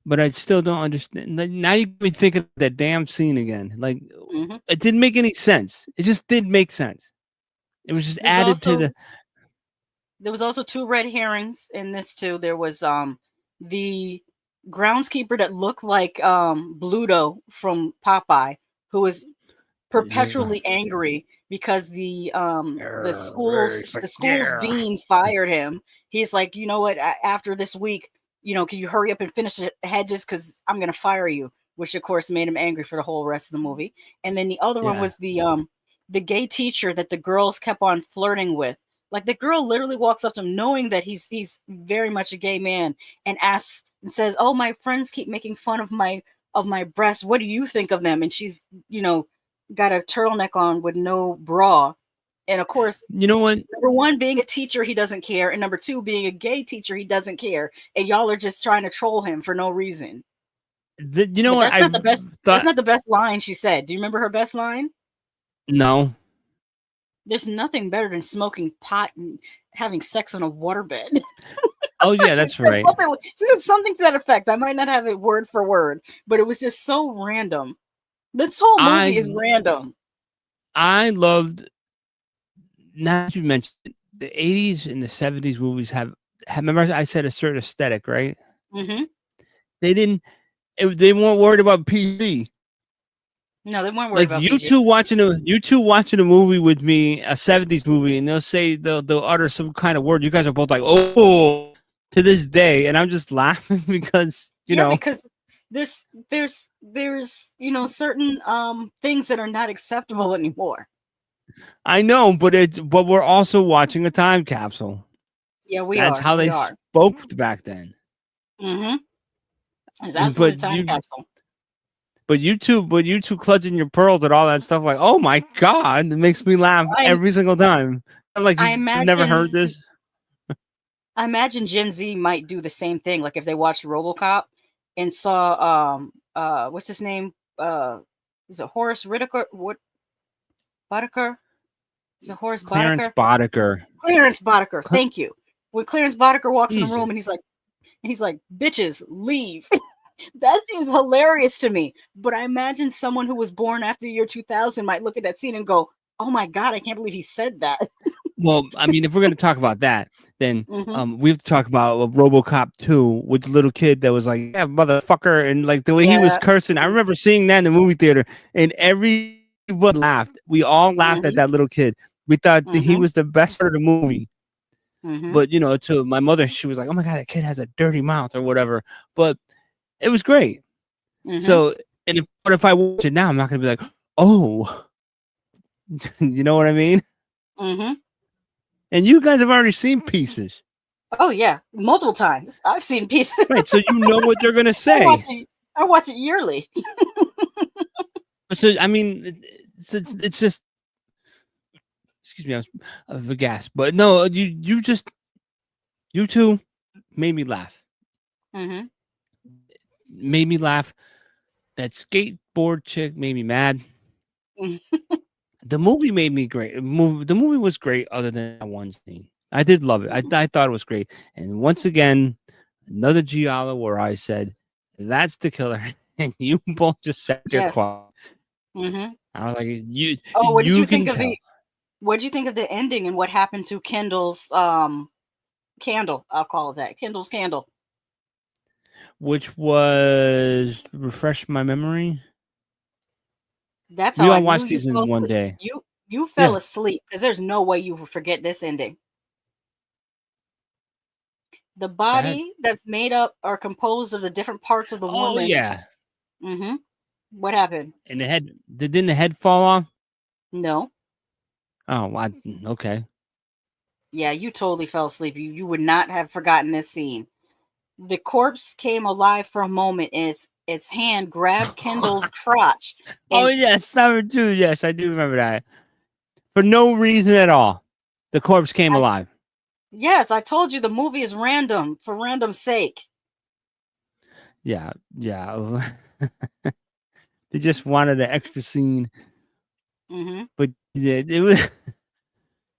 Speaker 2: But I still don't understand. Like, now you get me thinking of that damn scene again. Like
Speaker 1: Mhm.
Speaker 2: it didn't make any sense. It just didn't make sense. It was just
Speaker 1: There's
Speaker 2: added to the.
Speaker 1: There was also two red herrings in this too. There was the groundskeeper that looked like Bluto from Popeye, who was perpetually angry because the school's dean fired him. He's like, you know what? After this week, can you hurry up and finish the hedges because I'm gonna fire you. Which of course made him angry for the whole rest of the movie. And then the other one
Speaker 2: Yeah.
Speaker 1: was the gay teacher that the girls kept on flirting with. Like the girl literally walks up to him knowing that he's very much a gay man and asks and says, "Oh, my friends keep making fun of my breasts. What do you think of them?" And she's, got a turtleneck on with no bra. And of course,
Speaker 2: You know what?
Speaker 1: number one, being a teacher, he doesn't care. And number two, being a gay teacher, he doesn't care. And y'all are just trying to troll him for no reason.
Speaker 2: You know
Speaker 1: But
Speaker 2: what?
Speaker 1: that's not the best. That's not the best line she said. Do you remember her best line?
Speaker 2: No.
Speaker 1: There's nothing better than smoking pot and having sex on a waterbed.
Speaker 2: Oh yeah, that's right.
Speaker 1: She said something to that effect. I might not have it word for word, but it was just so random. This whole movie is random.
Speaker 2: I loved. Now that you mentioned it, the 80s and the 70s movies have. Remember, I said a certain aesthetic, right?
Speaker 1: Mm-hmm.
Speaker 2: They didn't. They weren't worried about PC.
Speaker 1: No, they weren't worried
Speaker 2: Like
Speaker 1: about
Speaker 2: you
Speaker 1: PG.
Speaker 2: two watching a movie with me, a 70s movie, and they'll utter some kind of word. You guys are both like, "Oh," to this day, and I'm just laughing because
Speaker 1: because there's certain things that are not acceptable anymore.
Speaker 2: I know, but we're also watching a time capsule.
Speaker 1: Yeah, we
Speaker 2: That's
Speaker 1: are.
Speaker 2: how they spoke back then.
Speaker 1: Mm-hmm. It's absolutely
Speaker 2: But
Speaker 1: time capsule.
Speaker 2: But you two clutching your pearls and all that stuff, like, oh my god, it makes me laugh every single time. I'm like, you've never heard this.
Speaker 1: I imagine Gen Z might do the same thing. Like if they watched RoboCop and saw what's his name? Is it Horace Whitaker? What Boddicker? Is it Horace
Speaker 2: Clarence
Speaker 1: Boddicker?
Speaker 2: Boddicker.
Speaker 1: Clarence Boddicker. Thank you. When Clarence Boddicker walks in the room and he's like, bitches, leave. That is hilarious to me. But I imagine someone who was born after the year 2000 might look at that scene and go, oh my God, I can't believe he said that.
Speaker 2: Well, I mean, if we're going to talk about that, then
Speaker 1: Mhm.
Speaker 2: we have to talk about RoboCop 2 with the little kid that was like, yeah, motherfucker. And like the way he was cursing. I remember seeing that in the movie theater and everyone laughed. We all laughed at that little kid. We thought that he was the best part of the movie.
Speaker 1: Mhm.
Speaker 2: But, to my mother, she was like, oh my God, that kid has a dirty mouth or whatever. But it was great.
Speaker 1: Mhm.
Speaker 2: So, but if I watch it now, I'm not going to be like, oh, you know what I mean?
Speaker 1: Mm-hmm.
Speaker 2: And you guys have already seen Pieces.
Speaker 1: Oh yeah, multiple times. I've seen pieces.
Speaker 2: Right, so you know what they're going to say.
Speaker 1: I watch it yearly.
Speaker 2: So, I mean, it's just, excuse me, I was aghast. But no, you two made me laugh.
Speaker 1: Mm-hmm.
Speaker 2: Made me laugh. That skateboard chick made me mad. The movie made me great. The movie was great, other than that one scene. I did love it. I thought it was great. And once again, another Giallo where I said, "That's the killer," and you both just sat there
Speaker 1: Yes.
Speaker 2: quiet.
Speaker 1: Mm-hmm.
Speaker 2: I was like, "You,
Speaker 1: Oh, what did
Speaker 2: you
Speaker 1: you
Speaker 2: can
Speaker 1: think of
Speaker 2: tell."
Speaker 1: what did you think of the ending and what happened to Kendall's candle? I'll call it that. Kendall's candle.
Speaker 2: Which was refresh my memory.
Speaker 1: That's
Speaker 2: We
Speaker 1: how I
Speaker 2: all
Speaker 1: knew
Speaker 2: watched
Speaker 1: you
Speaker 2: these in
Speaker 1: fell
Speaker 2: one
Speaker 1: asleep.
Speaker 2: day.
Speaker 1: You fell
Speaker 2: Yeah.
Speaker 1: asleep because there's no way you will forget this ending. The
Speaker 2: That.
Speaker 1: body that's made up or composed of the different parts of the
Speaker 2: Oh
Speaker 1: woman.
Speaker 2: yeah.
Speaker 1: Mm-hmm. What happened?
Speaker 2: And the head. Didn't the head fall off?
Speaker 1: No.
Speaker 2: Oh, okay.
Speaker 1: Yeah, you totally fell asleep. You would not have forgotten this scene. The corpse came alive for a moment, and its hand grabbed Kendall's crotch.
Speaker 2: Oh
Speaker 1: And
Speaker 2: yes, number 2. Yes, I do remember that. For no reason at all, the corpse came alive.
Speaker 1: yes, I told you the movie is random for random's sake.
Speaker 2: Yeah. They just wanted an extra scene,
Speaker 1: Mm-hmm.
Speaker 2: but yeah, it was.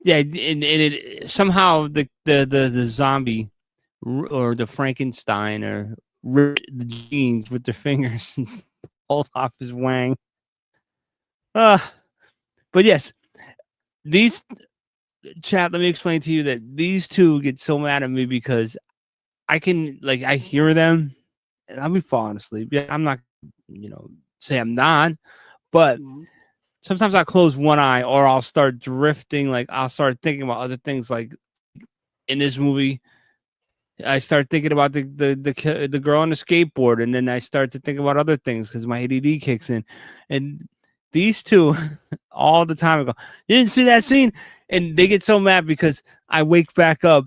Speaker 2: Yeah, and it somehow the zombie or the Frankenstein or ripped the jeans with their fingers and pulled off his wang. But yes, these chat. Let me explain to you that these two get so mad at me because I hear them and I'll be falling asleep. Yeah, I'm not, say I'm not, but sometimes I close one eye or I'll start drifting. Like I'll start thinking about other things. Like in this movie, I start thinking about the girl on the skateboard, and then I start to think about other things because my ADD kicks in. And these two, all the time, I go, "You didn't see that scene," and they get so mad because I wake back up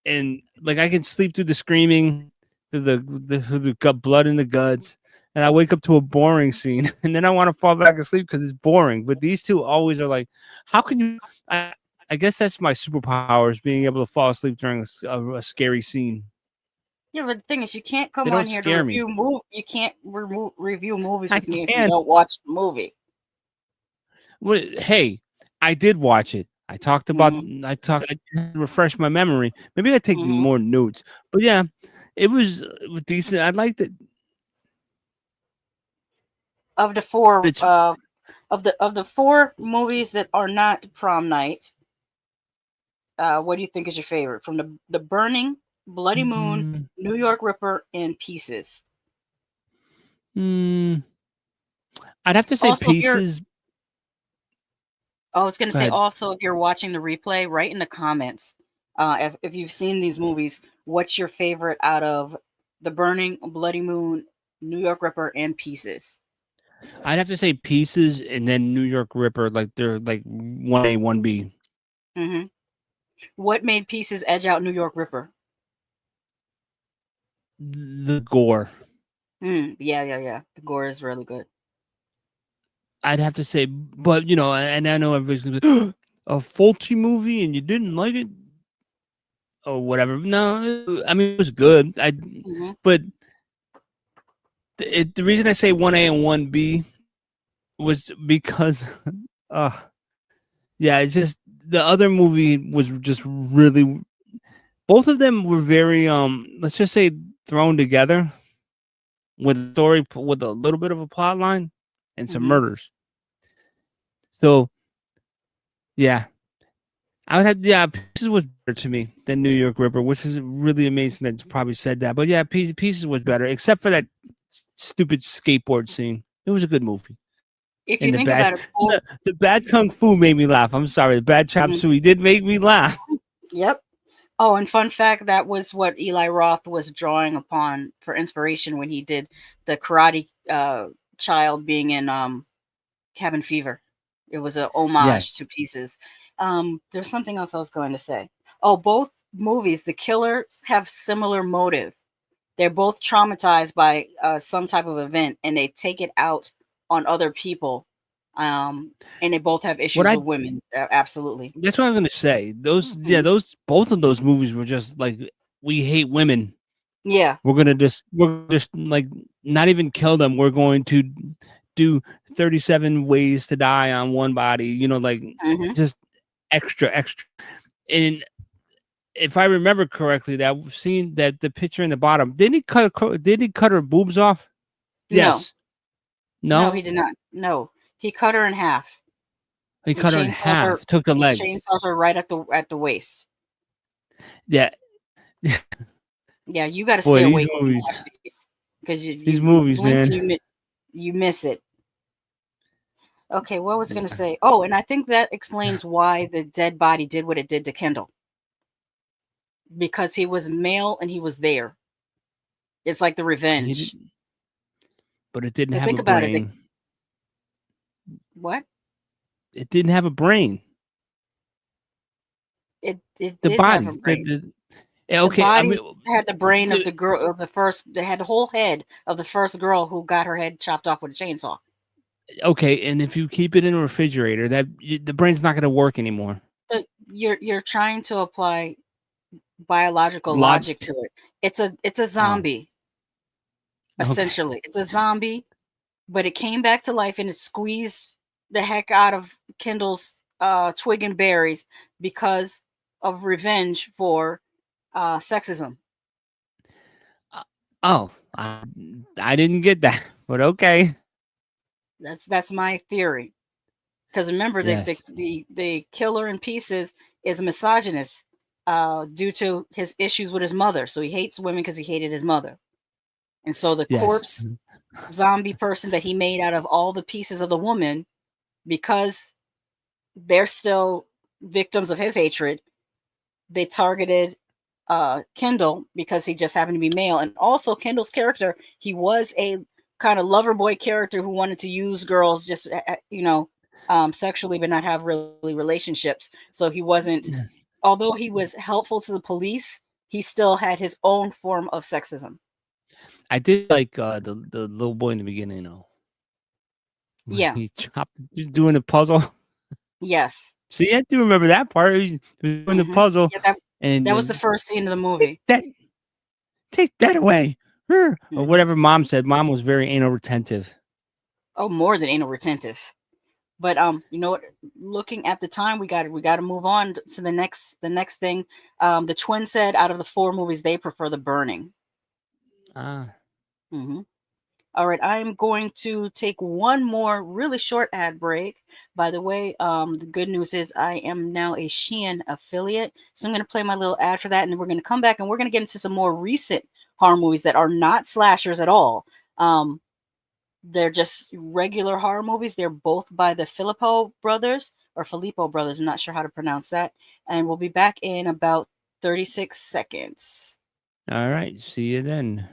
Speaker 2: and like I can sleep through the screaming, through the gut blood in the guts, and I wake up to a boring scene, and then I want to fall back asleep because it's boring. But these two always are like, "How can you?" I guess that's my superpower is being able to fall asleep during a scary scene.
Speaker 1: Yeah, but the thing is, you can't
Speaker 2: They
Speaker 1: come
Speaker 2: don't
Speaker 1: on here to
Speaker 2: scare me.
Speaker 1: You can't review movies
Speaker 2: I
Speaker 1: with me if you
Speaker 2: can.
Speaker 1: don't watch the movie.
Speaker 2: Well, hey, I did watch it. I talked about. I refresh my memory. Maybe I take more notes. But yeah, it was decent. I liked it.
Speaker 1: Of the four,
Speaker 2: It's
Speaker 1: of the four movies that are not Prom Night, what do you think is your favorite? From the Burning, Bloody Moon, New York Ripper, and Pieces.
Speaker 2: I'd have to say
Speaker 1: Also,
Speaker 2: Pieces.
Speaker 1: I was going to
Speaker 2: Go
Speaker 1: say
Speaker 2: ahead.
Speaker 1: also, if you're watching the replay, write in the comments if you've seen these movies, what's your favorite out of The Burning, Bloody Moon, New York Ripper, and Pieces?
Speaker 2: I'd have to say Pieces and then New York Ripper. Like they're like 1A, 1B.
Speaker 1: Mm-hmm. What made Pieces edge out New York Ripper?
Speaker 2: The gore.
Speaker 1: Yeah. The gore is really good.
Speaker 2: I'd have to say, but and I know everybody's gonna be a faulty movie and you didn't like it or whatever. No, I mean it was good. But the reason I say 1A and 1B was because, yeah, it's just the other movie was just really. Both of them were very let's just say thrown together with a story with a little bit of a plot line and some murders. So, yeah, I would have Pieces was better to me than New York Ripper, which is really amazing that you probably said that. But yeah, Pieces was better, except for that stupid skateboard scene. It was a good movie.
Speaker 1: If you think about it,
Speaker 2: the bad kung fu made me laugh. I'm sorry, the bad chop suey did make me laugh.
Speaker 1: Yep. Oh, and fun fact, that was what Eli Roth was drawing upon for inspiration when he did the Karate Child being in Cabin Fever. It was an homage to Pieces. There's something else I was going to say. Oh, both movies, the killers have similar motive. They're both traumatized by some type of event, and they take it out on other people. And they both have issues with women. Absolutely.
Speaker 2: That's what I'm going to say. Both of those movies were just like, we hate women.
Speaker 1: Yeah.
Speaker 2: We're just like not even kill them. We're going to do 37 ways to die on one body, you know, like just extra. And if I remember correctly, that scene, that the picture in the bottom, did he cut her boobs off? Yes.
Speaker 1: No, he did not. No, he cut her in half.
Speaker 2: He cut her in half. Took the legs.
Speaker 1: Chainsawed her right at the waist.
Speaker 2: Yeah.
Speaker 1: Yeah, you got to stay awake when you watch these, because
Speaker 2: these movies, man,
Speaker 1: you miss it. Okay, what was I going to say? Oh, and I think that explains why the dead body did what it did to Kendall. Because he was male and he was there. It's like the revenge.
Speaker 2: But it didn't have
Speaker 1: think
Speaker 2: a
Speaker 1: about
Speaker 2: brain.
Speaker 1: What?
Speaker 2: It didn't have a brain.
Speaker 1: It
Speaker 2: the
Speaker 1: did
Speaker 2: body.
Speaker 1: have a brain.
Speaker 2: Okay,
Speaker 1: the
Speaker 2: I
Speaker 1: body
Speaker 2: mean,
Speaker 1: had the brain of the girl of the first. They had the whole head of the first girl who got her head chopped off with a chainsaw.
Speaker 2: Okay, and if you keep it in a refrigerator, the brain's not going to work anymore.
Speaker 1: You're trying to apply biological logic to it. It's a zombie. Essentially, it's a zombie, but it came back to life and it squeezed the heck out of Kendall's twig and berries because of revenge for sexism.
Speaker 2: I didn't get that, but okay.
Speaker 1: That's my theory. Because remember, the killer in pieces is a misogynist due to his issues with his mother. So he hates women because he hated his mother. And so the corpse zombie person that he made out of all the pieces of the woman, because they're still victims of his hatred, they targeted Kendall because he just happened to be male. And also Kendall's character, he was a kind of lover boy character who wanted to use girls just, sexually, but not have really relationships. So he wasn't, although he was helpful to the police, he still had his own form of sexism.
Speaker 2: I did like the little boy in the beginning, though.
Speaker 1: Yeah.
Speaker 2: He chopped doing the puzzle.
Speaker 1: Yes.
Speaker 2: See, I do remember that part. He was doing the puzzle.
Speaker 1: Yeah,
Speaker 2: and
Speaker 1: that was the first scene of the movie.
Speaker 2: Take that away. Or whatever mom said. Mom was very anal retentive.
Speaker 1: Oh, more than anal retentive. But you know what? Looking at the time, we got to move on to the next thing. The twins said out of the 4 movies, they prefer The Burning. All right, I'm going to take one more really short ad break. By the way, the good news is I am now a SHEIN affiliate, so I'm going to play my little ad for that, and then we're going to come back and we're going to get into some more recent horror movies that are not slashers at all. They're just regular horror movies. They're both by the Philippou brothers. I'm not sure how to pronounce that. And we'll be back in about 36 seconds.
Speaker 2: All right, see you then.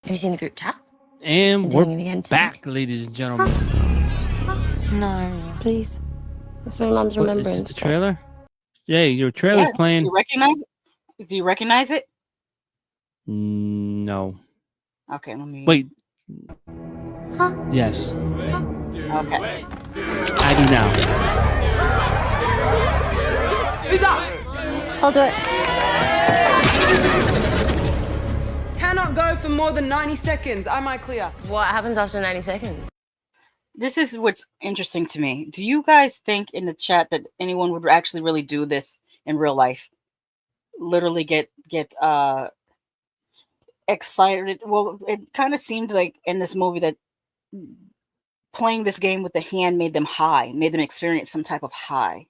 Speaker 5: Have you seen the group chat?
Speaker 2: And we're back, ladies and gentlemen.
Speaker 5: No, please. That's my mom's remembrance.
Speaker 2: Is this the trailer? Yeah, your trailer's playing.
Speaker 1: Do you recognize it?
Speaker 2: No.
Speaker 1: Okay, let me.
Speaker 2: Wait. Yes.
Speaker 1: Okay.
Speaker 2: I do now.
Speaker 18: Who's up?
Speaker 5: I'll do it.
Speaker 18: Cannot go for more than 90 seconds. Am I clear?
Speaker 5: What happens after 90 seconds?
Speaker 1: This is what's interesting to me. Do you guys think in the chat that anyone would actually really do this in real life? Literally get excited. Well, it kind of seemed like in this movie that playing this game with the hand made them high, made them experience some type of high.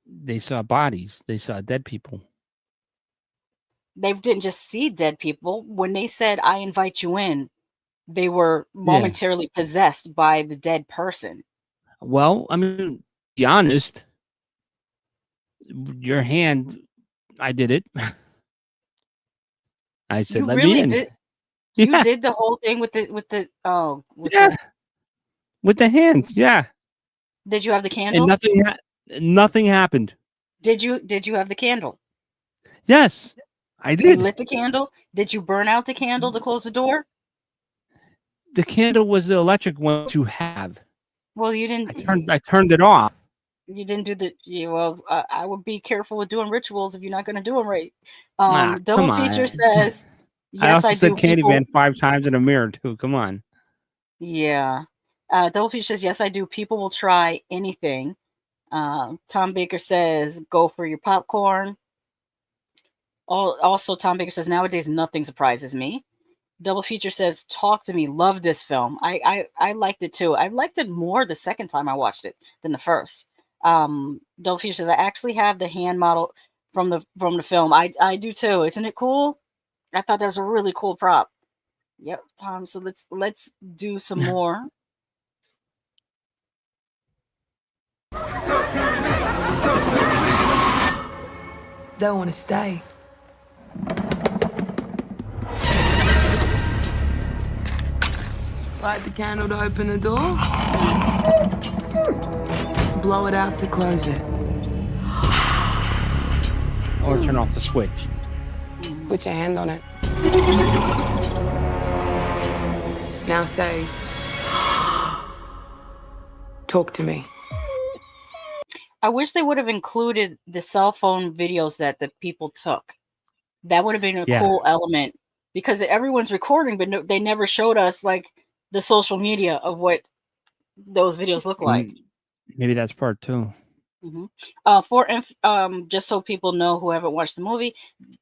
Speaker 2: They saw bodies. They saw dead people.
Speaker 1: They didn't just see dead people. When they said, "I invite you in," they were momentarily possessed by the dead person.
Speaker 2: Well, I mean, to be honest, your hand, I did it. I said,
Speaker 1: You
Speaker 2: "Let me
Speaker 1: really
Speaker 2: in."
Speaker 1: did. You
Speaker 2: Yeah,
Speaker 1: did the whole thing with the
Speaker 2: yeah, with the hand, yeah,
Speaker 1: Did you have the
Speaker 2: and
Speaker 1: candle?
Speaker 2: nothing happened.
Speaker 1: Did you have the candle?
Speaker 2: Yes, I
Speaker 1: You
Speaker 2: did.
Speaker 1: lit the candle? Did you burn out the candle to close the door?
Speaker 2: The candle was the electric one to have.
Speaker 1: Well, you
Speaker 2: I turned it off.
Speaker 1: didn't do I would be careful with doing rituals if you're not going to do them right.
Speaker 2: Ah, come
Speaker 1: Double feature
Speaker 2: on.
Speaker 1: says,
Speaker 2: I
Speaker 1: yes,
Speaker 2: also
Speaker 1: I
Speaker 2: said
Speaker 1: do. People,
Speaker 2: Candyman 5 times in a mirror too. Come on.
Speaker 1: yeah. Double feature says, yes, I do. People will try anything. Tom Baker says, go for your popcorn. Also, Tom Baker says, nowadays nothing surprises me. Double feature says, talk to me. Love this film. I liked it too. I liked it more the second time I watched it than the first. Double feature says, I actually have the hand model from the film. I do too. Isn't it cool? I thought that was a really cool prop. Yep, Tom. So let's do some more.
Speaker 18: Don't want to stay. Light the candle to open the door. Blow it out to close it.
Speaker 2: Or turn off the switch.
Speaker 18: Put your hand on it. Now say, talk to me.
Speaker 1: I wish they would have included the cell phone videos that the people took. That would have been a cool element because everyone's recording, but they never showed us like the social media of what those videos look like.
Speaker 2: Maybe that's part 2.
Speaker 1: Just so people know who haven't watched the movie,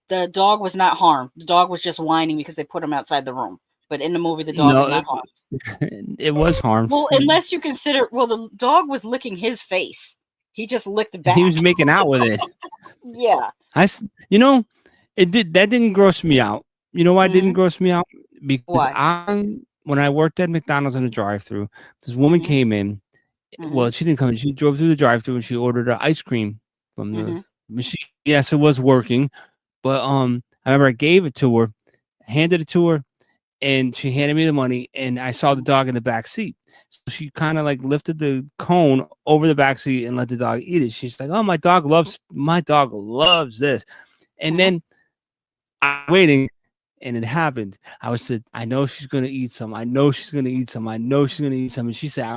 Speaker 1: the dog was not harmed. The dog was just whining because they put him outside the room. But in the movie, the dog was not harmed.
Speaker 2: It was harmed.
Speaker 1: Well, unless you consider, the dog was licking his face. He just licked back.
Speaker 2: He was making out with it.
Speaker 1: Yeah.
Speaker 2: That didn't gross me out. You know why it didn't gross me out? Because when I worked at McDonald's in the drive-thru, this woman came in. Well, she didn't come in. She drove through the drive-thru and she ordered an ice cream from the machine. Yes, it was working, but I remember I gave it to her, handed it to her, and she handed me the money. And I saw the dog in the back seat. So she kind of like lifted the cone over the back seat and let the dog eat it. She's like, "Oh, my dog loves this." And then I'm waiting. And it happened. I said, I know she's going to eat some. I know she's going to eat some. I know she's going to eat some. And she said,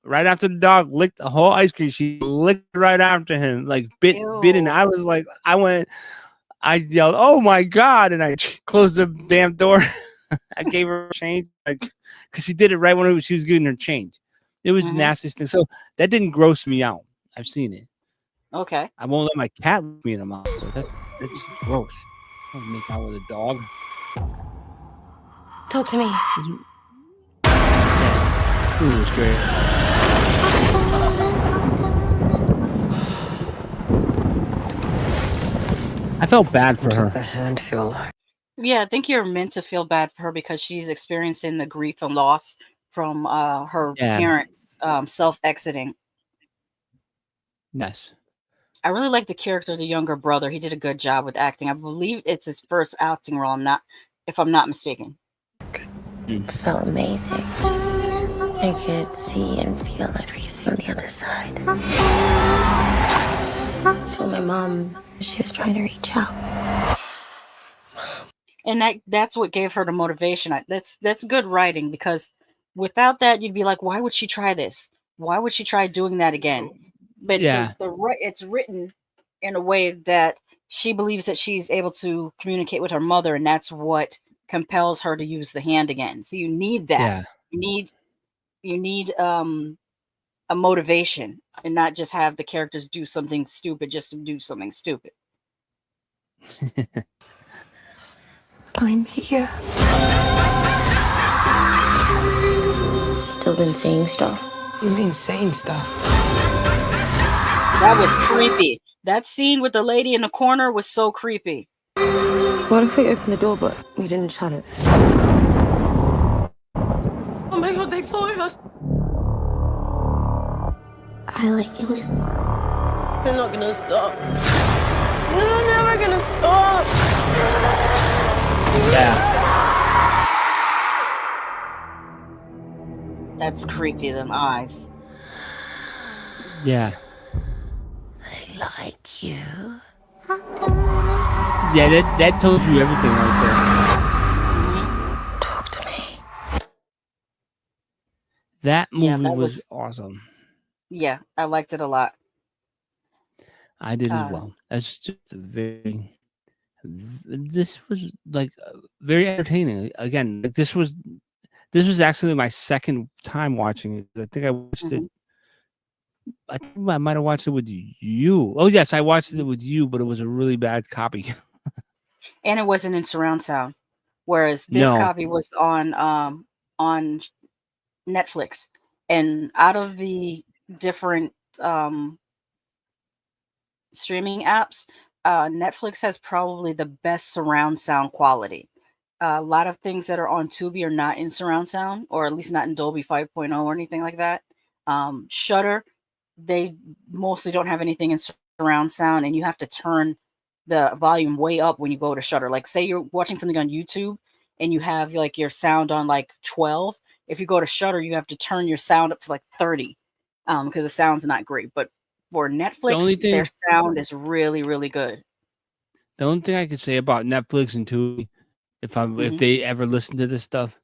Speaker 2: right after the dog licked the whole ice cream, she licked right after him, like bit. And I was like, I yelled, "Oh my God." And I closed the damn door. I gave her change, like, because she did it right when she was giving her change. It was the nastiest thing. So that didn't gross me out. I've seen it.
Speaker 1: Okay.
Speaker 2: I won't let my cat look me in the mouth. That's just gross. I don't make out with a dog.
Speaker 5: Talk to me.
Speaker 2: It was great. I felt bad for her.
Speaker 19: What does the hand feel like?
Speaker 1: Yeah, I think you're meant to feel bad for her because she's experiencing the grief and loss from her parents self-exiting.
Speaker 2: Yes.
Speaker 1: I really like the character of the younger brother. He did a good job with acting. I believe it's his first acting role. If I'm not mistaken.
Speaker 19: It felt amazing. I could see and feel everything on the other side. So my mom, she was trying to reach out.
Speaker 1: And that's what gave her the motivation. That's good writing because without that, you'd be like, why would she try this? Why would she try doing that again? But it's written in a way that she believes that she's able to communicate with her mother, and that's what compels her to use the hand again. So you need that. Yeah. You need a motivation and not just have the characters do something stupid just to do something stupid.
Speaker 19: I'm here. Still been saying stuff.
Speaker 18: You mean saying stuff?
Speaker 1: That was creepy. That scene with the lady in the corner was so creepy.
Speaker 19: What if we opened the door but we didn't shut it?
Speaker 18: Oh my God, they followed us.
Speaker 19: I like you.
Speaker 18: They're not gonna stop. They're never gonna stop.
Speaker 2: Yeah.
Speaker 1: That's creepy, them eyes.
Speaker 2: Yeah.
Speaker 19: They like you.
Speaker 2: Yeah, that told you everything right there.
Speaker 19: Talk to me.
Speaker 2: That movie
Speaker 1: Yeah, that
Speaker 2: was
Speaker 1: was
Speaker 2: awesome.
Speaker 1: yeah, I liked it a lot.
Speaker 2: I did as well. That's just a this was like very entertaining. Again, like this was actually my second time watching it. I think I watched it. I think I might have watched it with you. Oh yes, I watched it with you, but it was a really bad copy.
Speaker 1: And it wasn't in surround sound, whereas this
Speaker 2: No.
Speaker 1: copy was on Netflix. And out of the different streaming apps, Netflix has probably the best surround sound quality. A lot of things that are on Tubi are not in surround sound, or at least not in Dolby 5.0 or anything like that. Shudder, they mostly don't have anything in surround sound, and you have to turn the volume way up when you go to Shudder. Like, say you're watching something on YouTube and you have like your sound on like 12. If you go to Shudder, you have to turn your sound up to like 30 because the sound's not great. But for Netflix, their sound is really, really good.
Speaker 2: The only thing I could say about Netflix and Tubi, if they ever listen to this stuff,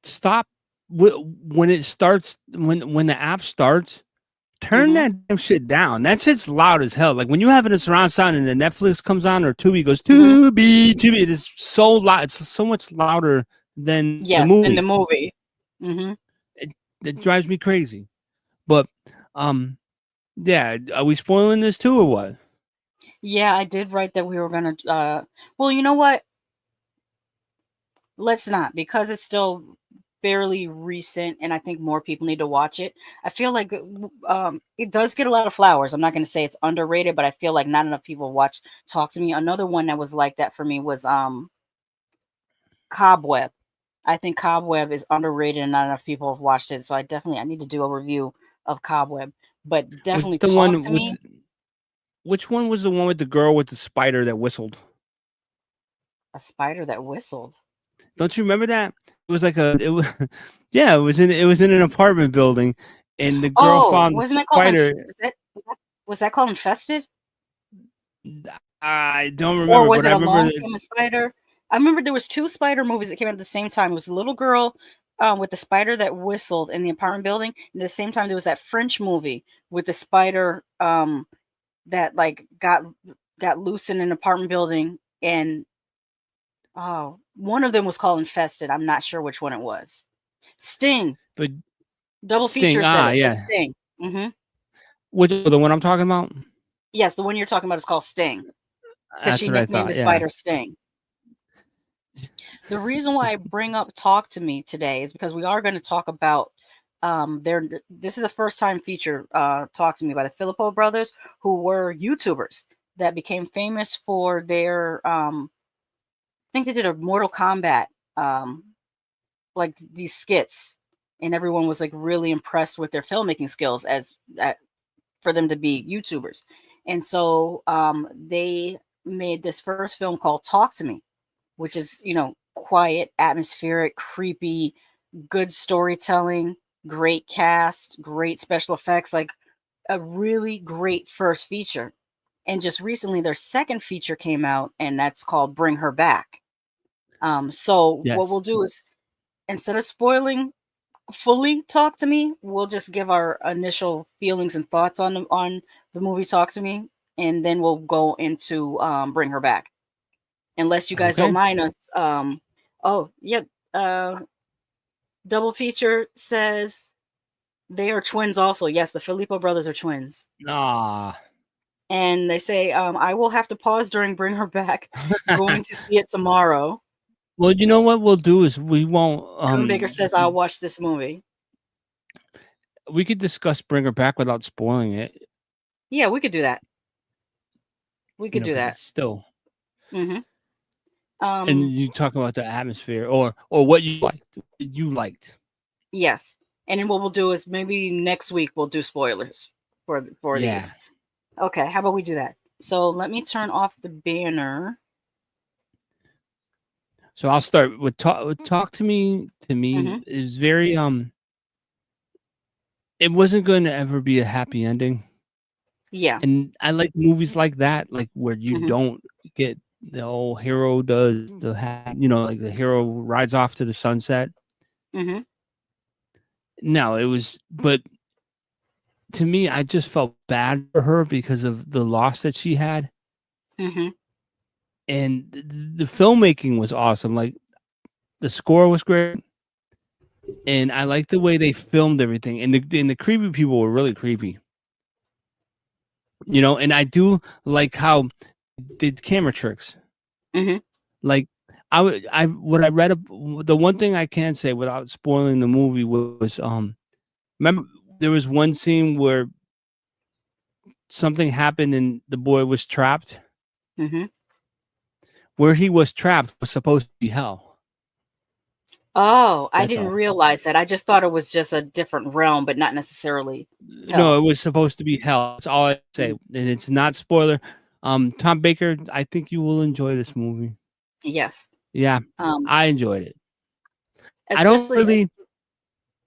Speaker 2: stop when it starts when the app starts. Turn that damn shit down. That shit's loud as hell. Like when you have it in surround sound and the Netflix comes on or Tubi goes Tubi. It is so loud. It's so much louder than the movie.
Speaker 1: In the movie.
Speaker 2: It drives me crazy. But yeah, are we spoiling this too or what?
Speaker 1: Yeah, I did write that we were gonna. Well, you know what? Let's not, because it's still fairly recent, and I think more people need to watch it. I feel like it does get a lot of flowers. I'm not going to say it's underrated, but I feel like not enough people watch Talk to Me. Another one that was like that for me was Cobweb. I think Cobweb is underrated and not enough people have watched it. So I need to do a review of Cobweb. But definitely
Speaker 2: the
Speaker 1: Talk
Speaker 2: one
Speaker 1: to Me.
Speaker 2: Which one was the one with the girl with the spider that whistled?
Speaker 1: A spider that whistled.
Speaker 2: Don't you remember that? It was like it was in an apartment building, and the girl found the spider.
Speaker 1: Was that called Infested?
Speaker 2: I don't remember.
Speaker 1: Or was
Speaker 2: but
Speaker 1: it
Speaker 2: I
Speaker 1: a
Speaker 2: remember
Speaker 1: Long Came a Spider? I remember there was 2 spider movies that came out at the same time. It was the little girl with the spider that whistled in the apartment building, and at the same time there was that French movie with the spider that like got loose in an apartment building, and one of them was called Infested. I'm not sure which one it was. Sting.
Speaker 2: But
Speaker 1: Double
Speaker 2: Sting,
Speaker 1: feature said it.
Speaker 2: yeah.
Speaker 1: It's Sting.
Speaker 2: The one I'm talking about?
Speaker 1: Yes, the one you're talking about is called Sting. Because she nicknamed the spider Sting. The reason why I bring up Talk to Me today is because we are going to talk about this is a first time feature, Talk to Me, by the Philippou brothers, who were YouTubers that became famous for their I think they did a Mortal Kombat like these skits, and everyone was like really impressed with their filmmaking skills for them to be YouTubers. And so they made this first film called Talk to Me, which is, quiet, atmospheric, creepy, good storytelling, great cast, great special effects, like a really great first feature. And just recently their second feature came out, and that's called Bring Her Back. What we'll do is, instead of spoiling fully Talk to Me, we'll just give our initial feelings and thoughts on the movie Talk to Me, and then we'll go into Bring Her Back. Unless you guys don't mind us. Double feature says they are twins also. Yes, the Philippou brothers are twins. And they say, I will have to pause during Bring Her Back. Going to see it tomorrow.
Speaker 2: Well, you know what we'll do is we won't.
Speaker 1: Tom Baker says I'll watch this movie.
Speaker 2: We could discuss Bring Her Back without spoiling it.
Speaker 1: Yeah, we could do that. We could do that.
Speaker 2: Still.
Speaker 1: Mm-hmm.
Speaker 2: And you talk about the atmosphere or what you liked. Yes.
Speaker 1: And then what we'll do is maybe next week we'll do spoilers for
Speaker 2: Yeah.
Speaker 1: these. Okay, how about we do that? So let me turn off the banner.
Speaker 2: So I'll start with talk to me. To me,
Speaker 1: Mhm.
Speaker 2: is very It wasn't going to ever be a happy ending.
Speaker 1: Yeah.
Speaker 2: And I like movies like that, like where you
Speaker 1: Mhm.
Speaker 2: don't get the old hero does like the hero rides off to the sunset.
Speaker 1: Mhm.
Speaker 2: No, it was, but to me, I just felt bad for her because of the loss that she had.
Speaker 1: Mhm.
Speaker 2: And the filmmaking was awesome. Like the score was great, and I like the way they filmed everything. And the creepy people were really creepy. And I do like how did camera tricks.
Speaker 1: Mhm.
Speaker 2: Like what I read the one thing I can say without spoiling the movie was remember there was one scene where something happened and the boy was trapped.
Speaker 1: Mhm.
Speaker 2: Where he was trapped was supposed to be hell.
Speaker 1: Oh, I
Speaker 2: That's
Speaker 1: didn't
Speaker 2: all.
Speaker 1: realize that. I just thought it was just a different realm, but not necessarily
Speaker 2: No,
Speaker 1: hell.
Speaker 2: it was supposed to be hell. That's all I say, and it's not spoiler. Tom Baker, I think you will enjoy this movie.
Speaker 1: Yes.
Speaker 2: Yeah,
Speaker 1: Um,
Speaker 2: I enjoyed it. I don't
Speaker 1: especially.
Speaker 2: really.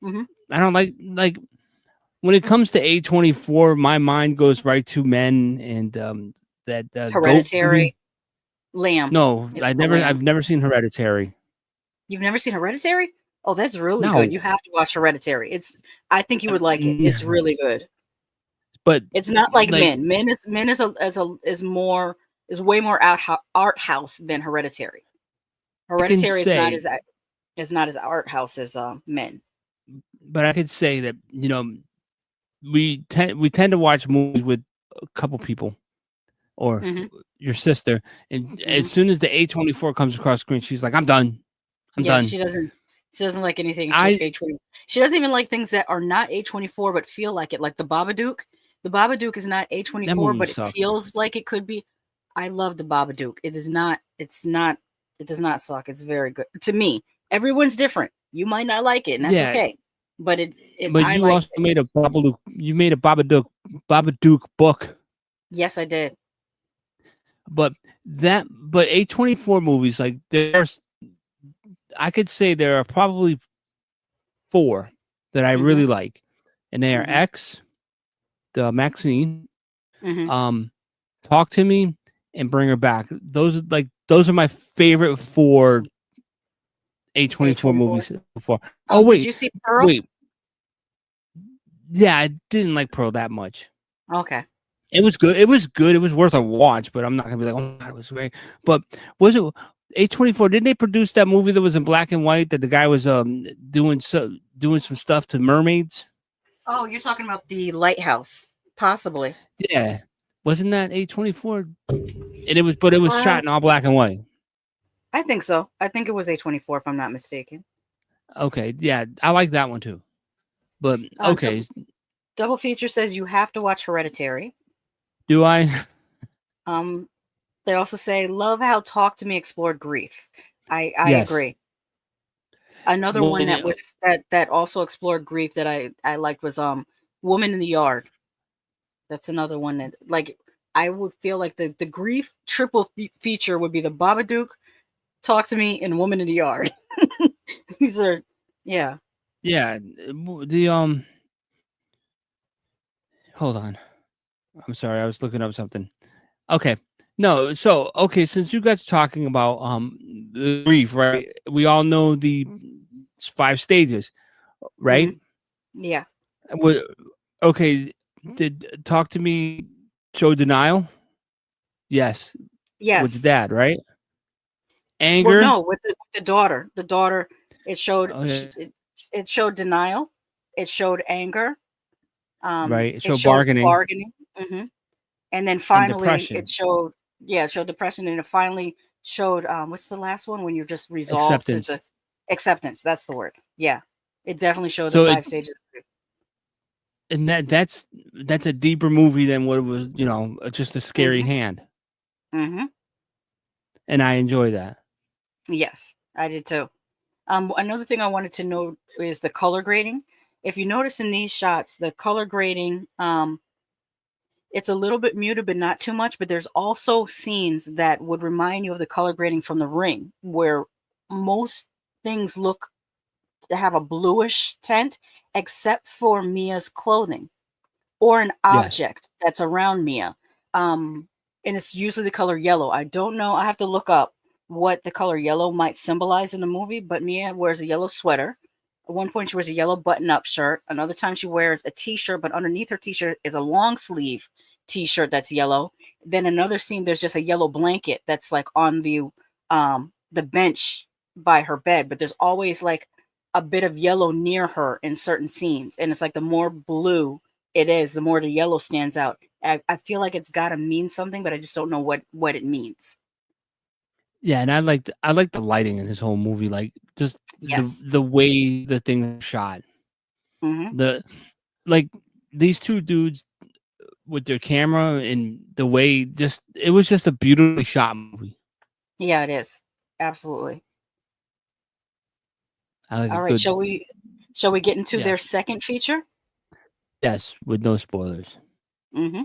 Speaker 1: Mhm.
Speaker 2: I don't like when it comes to A24. My mind goes right to Men and that goat
Speaker 1: Hereditary.
Speaker 2: movie.
Speaker 1: Lamb.
Speaker 2: No,
Speaker 1: It's the Lamb.
Speaker 2: I've never seen Hereditary.
Speaker 1: You've never seen Hereditary? Oh, that's really good.
Speaker 2: No.
Speaker 1: You have to watch Hereditary. I think you would like it. It's really good.
Speaker 2: But
Speaker 1: It's not like
Speaker 2: like,
Speaker 1: Men. Men is way more art house than Hereditary. Hereditary is not as art house as Men.
Speaker 2: But I could say that we tend to watch movies with a couple people or
Speaker 1: Mhm.
Speaker 2: your sister, and as soon as the A24 comes across screen, she's like, I'm done. I'm
Speaker 1: Yeah,
Speaker 2: done.
Speaker 1: she doesn't like anything
Speaker 2: I-
Speaker 1: A24. She doesn't even like things that are not A24 but feel like it, like the Babadook. The Babadook is not
Speaker 2: That
Speaker 1: A24,
Speaker 2: movie
Speaker 1: but it
Speaker 2: sucked.
Speaker 1: feels like it could be. I love the Babadook. It does not suck. It's very good. To me, everyone's different. You might not like it, and that's
Speaker 2: Yeah.
Speaker 1: okay. But
Speaker 2: But
Speaker 1: I
Speaker 2: you
Speaker 1: like
Speaker 2: also
Speaker 1: it.
Speaker 2: made a Babadook book.
Speaker 1: Yes, I did.
Speaker 2: But A24 movies, like I could say there are probably 4 that I really like, and they are X, the Maxine,
Speaker 1: Mhm.
Speaker 2: Talk to Me, and Bring Her Back. Those are my favorite 4 A24 movies before. Oh
Speaker 1: Did you see Pearl?
Speaker 2: wait. Yeah, I didn't like Pearl that much.
Speaker 1: Okay.
Speaker 2: It was good. It was good. It was worth a watch, but I'm not gonna be like, oh God, it was great. But was it A24? Didn't they produce that movie that was in black and white that the guy was doing some stuff to mermaids?
Speaker 1: Oh, you're talking about the Lighthouse, possibly.
Speaker 2: Yeah, wasn't that A24? And it was shot in all black and white.
Speaker 1: I think so. I think it was A24 if I'm not mistaken.
Speaker 2: Okay, yeah, I like that one too. But okay,
Speaker 1: Double Feature says you have to watch Hereditary.
Speaker 2: do I?
Speaker 1: They also say love how Talk to Me explored grief. I
Speaker 2: Yes.
Speaker 1: agree. Another
Speaker 2: Well,
Speaker 1: one that also explored grief that I liked was Woman in the Yard. That's another one that like I would feel like the grief triple feature would be the Babadook, Talk to Me, and Woman in the Yard. These are yeah.
Speaker 2: Yeah, the hold on. I'm sorry, I was looking up something. Okay. No, so okay, since you guys are talking about the grief, right? We all know the 5 stages, right?
Speaker 1: Yeah.
Speaker 2: Okay, did Talk to Me show denial? Yes.
Speaker 1: Yes.
Speaker 2: With the dad, right? Anger?
Speaker 1: Well, no, with the daughter. The daughter, it showed it showed denial, it showed anger,
Speaker 2: Right. It
Speaker 1: it
Speaker 2: showed bargaining.
Speaker 1: And then finally
Speaker 2: depression.
Speaker 1: it showed depression, and it finally showed what's the last one when you're just resolved to
Speaker 2: Acceptance.
Speaker 1: acceptance. That's the word. Yeah. It definitely showed
Speaker 2: So
Speaker 1: the
Speaker 2: it-
Speaker 1: 5 stages.
Speaker 2: And that's a deeper movie than what it was, just a scary hand.
Speaker 1: Mm-hmm.
Speaker 2: And I enjoy that.
Speaker 1: Yes, I did too. Another thing I wanted to know is the color grading. if you notice in these shots, the color grading, it's a little bit muted, but not too much. But there's also scenes that would remind you of the color grading from The Ring, where most things look to have a bluish tint, except for Mia's clothing or an object that's around Mia. And it's usually the color yellow. I don't know. I have to look up what the color yellow might symbolize in the movie, but Mia wears a yellow sweater. At one point, she wears a yellow button-up shirt. Another time, she wears a t-shirt, but underneath her t-shirt is a long-sleeve t-shirt that's yellow. Then another scene, there's just a yellow blanket that's like on the bench by her bed, but there's always like a bit of yellow near her in certain scenes, and it's like the more blue it is, the more the yellow stands out. I feel like it's got to mean something, but I just don't know what it means.
Speaker 2: Yeah, and I like the lighting in this whole movie, like just the way the thing shot. The like these two dudes with their camera and the way it was just a beautifully shot movie.
Speaker 1: Yeah, it is. Absolutely.
Speaker 2: I like
Speaker 1: All right, shall we get into their second feature?
Speaker 2: Yes, with no spoilers.
Speaker 1: Mm-hmm.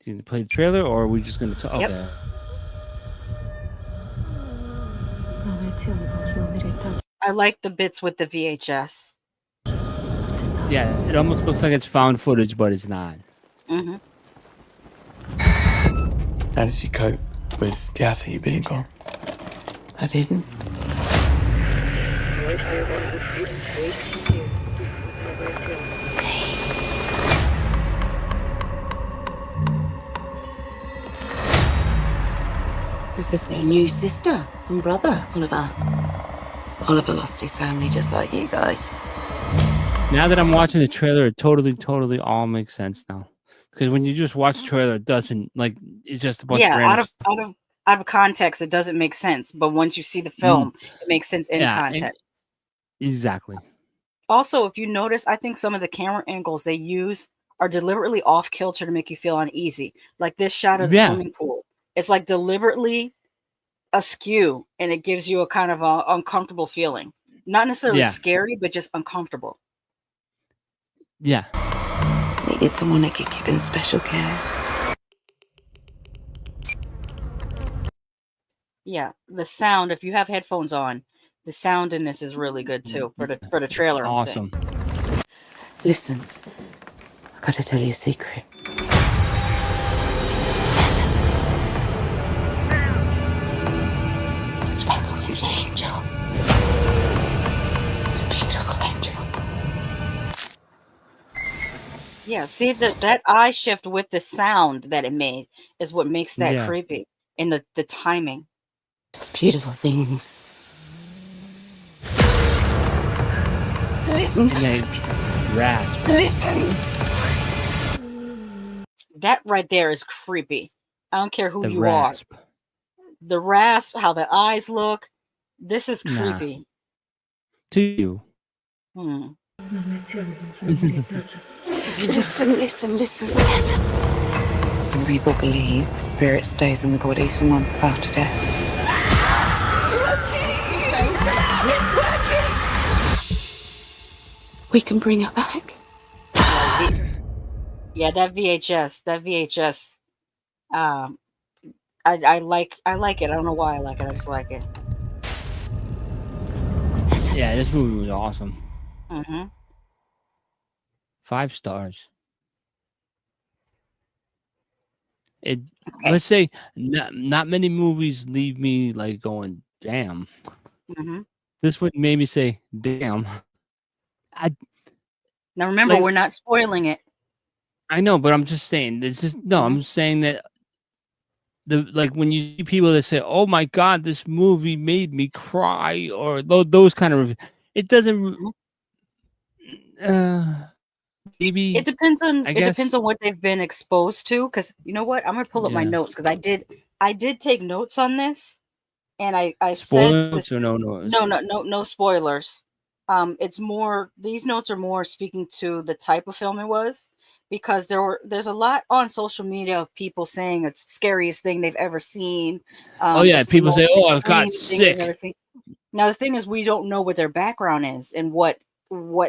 Speaker 2: You can play the trailer, or are we just going to talk?
Speaker 1: Yep.
Speaker 2: Okay.
Speaker 1: I like the bits with the VHS.
Speaker 2: Yeah, it almost looks like it's found footage, but it's not.
Speaker 1: Mm-hmm.
Speaker 20: How did you cope with Kathy being gone?
Speaker 19: I didn't. This is my new sister and brother, Oliver. Oliver lost his family just like you guys.
Speaker 2: Now that I'm watching the trailer, it totally all makes sense now. Because when you just watch the trailer, it doesn't, like, it's just a bunch of random
Speaker 1: out of context, it doesn't make sense. But once you see the film, it makes sense in context.
Speaker 2: Exactly.
Speaker 1: Also, if you notice, I think some of the camera angles they use are deliberately off kilter to make you feel uneasy. Like this shot of the swimming pool. It's like deliberately askew, and it gives you a kind of uncomfortable feeling. Not necessarily scary, but just uncomfortable.
Speaker 2: Yeah.
Speaker 19: Needed someone that could give him special care.
Speaker 1: Yeah, the sound, if you have headphones on, the sound in this is really good too for the trailer.
Speaker 2: Awesome.
Speaker 19: Listen, I gotta tell you a secret. It's like an angel. It's a beautiful angel.
Speaker 1: Yeah, see that eye shift with the sound that it made is what makes that creepy, and the timing.
Speaker 19: It's beautiful things. Listen.
Speaker 2: Rasp.
Speaker 19: Listen.
Speaker 1: That right there is creepy. I don't care who
Speaker 2: The
Speaker 1: you
Speaker 2: rasp.
Speaker 1: are. The rasp, how the eyes look. This is creepy.
Speaker 2: To you.
Speaker 19: Listen. Some people believe the spirit stays in the body for months after death. We can bring her back.
Speaker 1: Yeah, that VHS. I like it. I don't know why I like it. I just like it.
Speaker 2: Yeah, this movie was awesome. 5 stars. Let's say not many movies leave me like going, damn. This one made me say, damn.
Speaker 1: Now remember, we're not spoiling it.
Speaker 2: I know, but I'm just saying. It's just I'm saying that when you see people that say, "Oh my God, this movie made me cry," or those kind of, it doesn't. Maybe
Speaker 1: it depends on what they've been exposed to. Because you know what, I'm gonna pull up my notes because I did take notes on this, and I
Speaker 2: spoilers
Speaker 1: said
Speaker 2: or
Speaker 1: no spoilers. It's more, these notes are more speaking to the type of film it was, because there's a lot on social media of people saying it's the scariest thing they've ever seen.
Speaker 2: People say, "Oh, I've got sick."
Speaker 1: Now the thing is, we don't know what their background is and what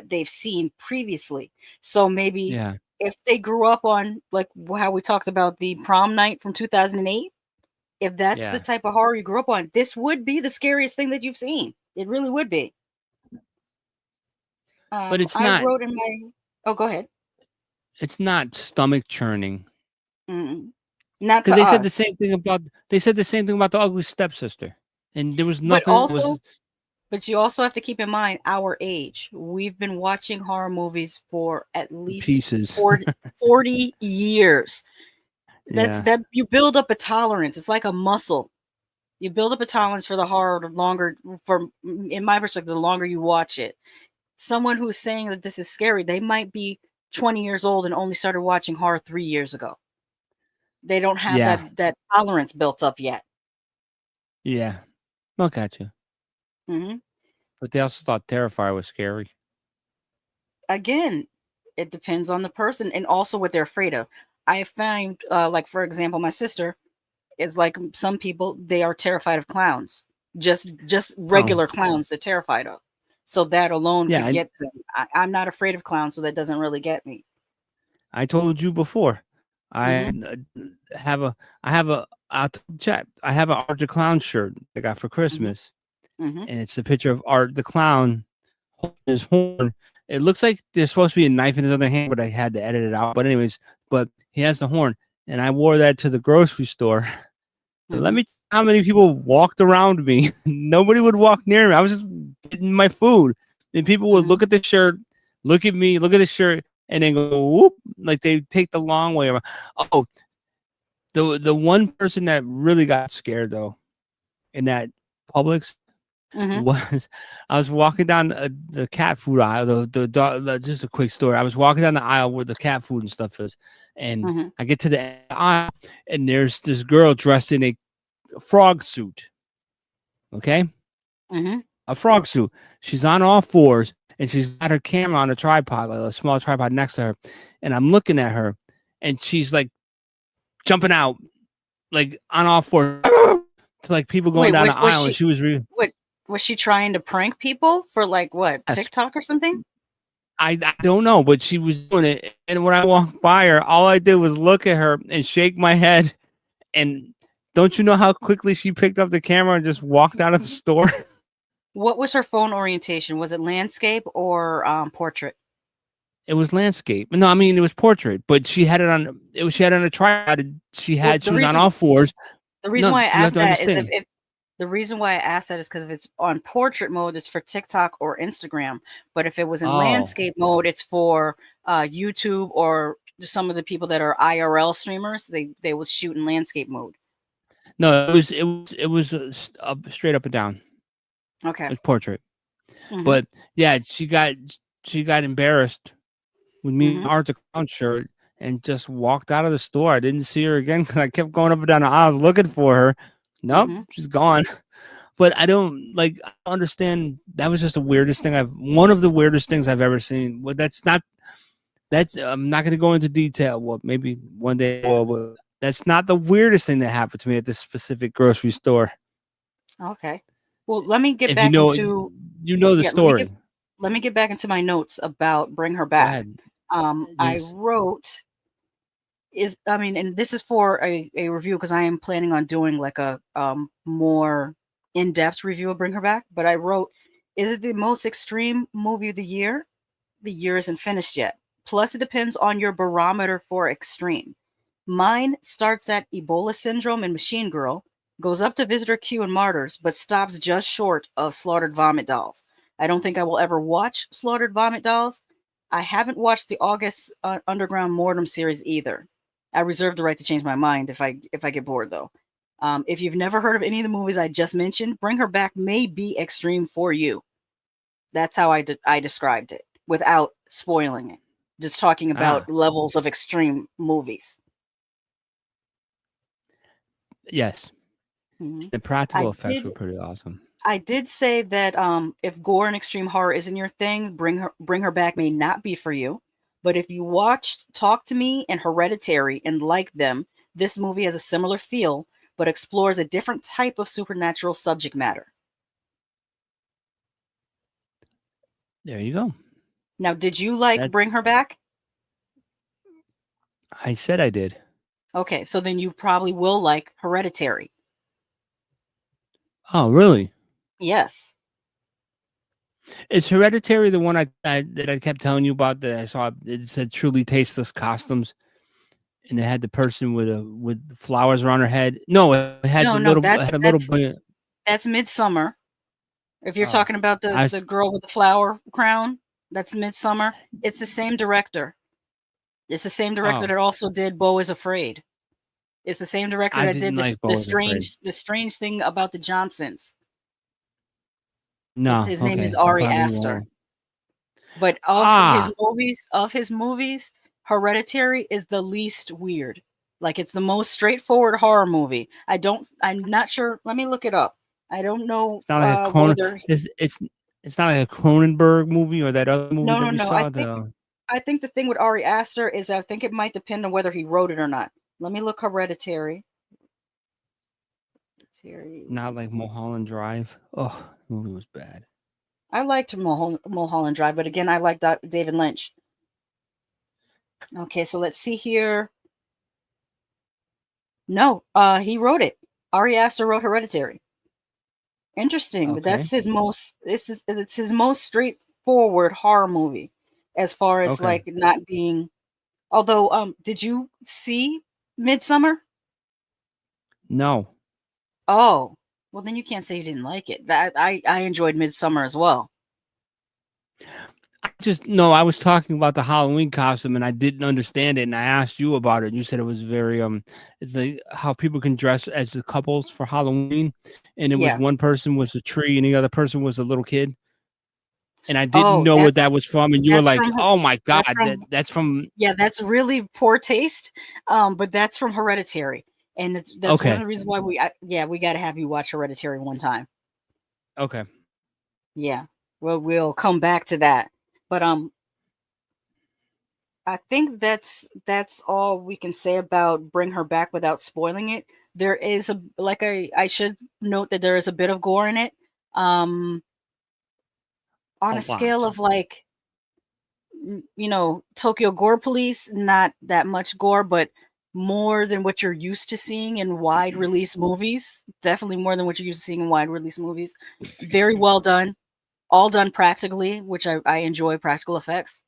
Speaker 1: they've seen previously. So maybe
Speaker 2: Yeah.
Speaker 1: if they grew up on like how we talked about the Prom Night from 2008, if that's the
Speaker 2: Yeah.
Speaker 1: type of horror you grew up on, this would be the scariest thing that you've seen. It really would be.
Speaker 2: But it's
Speaker 1: I
Speaker 2: not.
Speaker 1: wrote in my. Oh, go ahead.
Speaker 2: It's not stomach churning.
Speaker 1: Mm. Not
Speaker 2: Because
Speaker 1: to
Speaker 2: they said the
Speaker 1: us,
Speaker 2: same thing about. They said the same thing about the ugly stepsister, and there was
Speaker 1: but
Speaker 2: nothing. That
Speaker 1: also,
Speaker 2: was
Speaker 1: but you also have to keep in mind our age. We've been watching horror movies for at least
Speaker 2: pieces.
Speaker 1: 40 years.
Speaker 2: Yeah.
Speaker 1: That you build up a tolerance. It's like a muscle. You build up a tolerance for the horror the longer, in my perspective, the longer you watch it. Someone who's saying that this is scary, they might be 20 years old and only started watching horror 3 years ago. They don't have
Speaker 2: Yeah.
Speaker 1: that tolerance built up yet.
Speaker 2: Yeah. Look at you.
Speaker 1: Hmm.
Speaker 2: But they also thought Terrifier was scary.
Speaker 1: Again, it depends on the person and also what they're afraid of. I find, like for example, my sister is like some people. They are terrified of clowns, just regular clowns. They're terrified of. So that alone
Speaker 2: Yeah.
Speaker 1: could get them. I'm not afraid of clowns, so that doesn't really get me.
Speaker 2: I told you before. I have a. I'll chat. I have an Art the Clown shirt I got for Christmas,
Speaker 1: Mm-hmm.
Speaker 2: and it's a picture of Art the Clown holding his horn. It looks like there's supposed to be a knife in his other hand, but I had to edit it out. But anyways, but he has the horn, and I wore that to the grocery store. Let me tell you how many people walked around me. Nobody would walk near me. I was just getting my food, and people would look at the shirt, look at me, look at the shirt, and then go whoop, like they take the long way around. Oh, the one person that really got scared though, in that Publix was I was walking down the cat food aisle. Just a quick story. I was walking down the aisle where the cat food and stuff is, and I get to the aisle, and there's this girl dressed in a frog suit. Okay, a frog suit. She's on all fours, and she's got her camera on a tripod, like a small tripod next to her. And I'm looking at her, and she's like jumping out, like on all fours, to like people going down the aisle. And she was
Speaker 1: was she trying to prank people for like what,
Speaker 2: Yes.
Speaker 1: TikTok or something?
Speaker 2: I don't know, but she was doing it. And when I walked by her, all I did was look at her and shake my head. And don't you know how quickly she picked up the camera and just walked out of the store?
Speaker 1: What was her phone orientation? Was it landscape or portrait?
Speaker 2: It was landscape. No, I mean it was portrait, but she had it on. She had it on a tripod. She was on all fours.
Speaker 1: The reason why I
Speaker 2: you have
Speaker 1: asked
Speaker 2: to
Speaker 1: that is
Speaker 2: understand.
Speaker 1: if the reason why I asked that is because if it's on portrait mode, it's for TikTok or Instagram. But if it was in
Speaker 2: Oh.
Speaker 1: landscape mode, it's for YouTube or some of the people that are IRL streamers. They will shoot in landscape mode.
Speaker 2: No, it was straight up and down.
Speaker 1: Okay.
Speaker 2: It was portrait. But yeah, she got embarrassed with me in Art the Clown shirt and just walked out of the store. I didn't see her again because I kept going up and down the aisles looking for her. Nope, she's gone. But I don't understand. That was just the weirdest thing one of the weirdest things I've ever seen. Well, I'm not going to go into detail. Well, maybe one day. But that's not the weirdest thing that happened to me at this specific grocery store.
Speaker 1: Okay. Well, let me get
Speaker 2: If
Speaker 1: back
Speaker 2: you know the story.
Speaker 1: Let me get back into my notes about Bring Her Back. I
Speaker 2: Yes.
Speaker 1: wrote and this is for a review because I am planning on doing like a more in-depth review of Bring Her Back. But I wrote, is it the most extreme movie of the year? The year isn't finished yet. Plus, it depends on your barometer for extreme. Mine starts at Ebola Syndrome and Machine Girl, goes up to Visitor Q and Martyrs, but stops just short of Slaughtered Vomit Dolls. I don't think I will ever watch Slaughtered Vomit Dolls. I haven't watched the August Underground Mortem series either. I reserve the right to change my mind if I get bored, though. If you've never heard of any of the movies I just mentioned, Bring Her Back may be extreme for you. That's how I described it without spoiling it. Just talking about levels of extreme movies.
Speaker 2: Yes. The practical effects were pretty awesome.
Speaker 1: I did say that if gore and extreme horror isn't your thing, Bring Her Back may not be for you. But if you watched Talk to Me and Hereditary and like them, this movie has a similar feel, but explores a different type of supernatural subject matter.
Speaker 2: There you go.
Speaker 1: Now, did you like Bring Her Back?
Speaker 2: I said I did.
Speaker 1: Okay, so then you probably will like Hereditary.
Speaker 2: Oh, really?
Speaker 1: Yes.
Speaker 2: Is Hereditary the one that I kept telling you about that I saw? It said truly tasteless costumes, and it had the person with flowers around her head. No, it had
Speaker 1: No,
Speaker 2: had a little bit.
Speaker 1: that's Midsummer. If you're
Speaker 2: Oh,
Speaker 1: talking about the girl with the flower crown, that's Midsummer. It's the same director. It's the same director that also did Beau is Afraid. It's the same director that did the strange thing about the Johnsons.
Speaker 2: No,
Speaker 1: his name is Ari Aster. But of his movies, Hereditary is the least weird. Like, it's the most straightforward horror movie. I'm not sure. Let me look it up. I don't know
Speaker 2: It's not like a it's not like a Cronenberg movie or that other movie that we saw.
Speaker 1: I think the thing with Ari Aster is I think it might depend on whether he wrote it or not. Let me look Hereditary.
Speaker 2: Not like Mulholland Drive. Oh, the movie was bad.
Speaker 1: I liked Mulholland Drive, but again, I like David Lynch. Okay, so let's see here. No, he wrote it. Ari Aster wrote Hereditary. Interesting, but that's his most. It's his most straightforward horror movie, as far as like not being. Although, did you see Midsummer?
Speaker 2: No.
Speaker 1: Oh, well, then you can't say you didn't like it. That I enjoyed Midsummer as well.
Speaker 2: I was talking about the Halloween costume and I didn't understand it, and I asked you about it. And you said it was very it's like how people can dress as the couples for Halloween, and it was one person was a tree and the other person was a little kid, and I didn't know what that was from, and you were like, "Oh my god, that's from."
Speaker 1: Yeah, that's really poor taste, but that's from Hereditary, and that's one of the reasons why we got to have you watch Hereditary one time.
Speaker 2: Okay.
Speaker 1: Yeah, well, we'll come back to that. But I think that's all we can say about Bring Her Back without spoiling it. There is I should note that there is a bit of gore in it. On a scale of like, Tokyo Gore Police, not that much gore, but more than what you're used to seeing in wide release movies. Definitely more than what you're used to seeing in wide release movies. Very well done. All done practically, which I enjoy practical effects.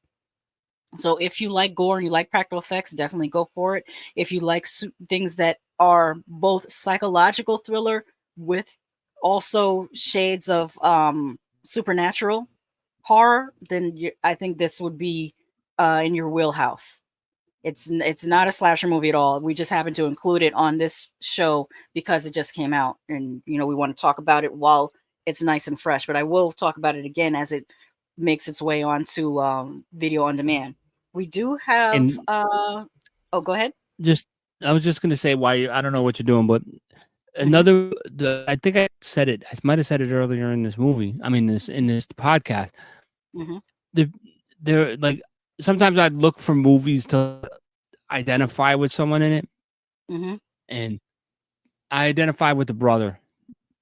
Speaker 1: So if you like gore and you like practical effects, definitely go for it. If you like things that are both psychological thriller with also shades of supernatural horror, then I think this would be in your wheelhouse. It's not a slasher movie at all. We just happen to include it on this show because it just came out, and we want to talk about it while it's nice and fresh. But I will talk about it again as it makes its way onto video on demand. We do have go ahead.
Speaker 2: I was just gonna say why I don't know what you're doing, but another I think I said it. I might have said it earlier in this movie. I mean, in this podcast. They're like sometimes I look for movies to identify with someone in it, and I identify with the brother,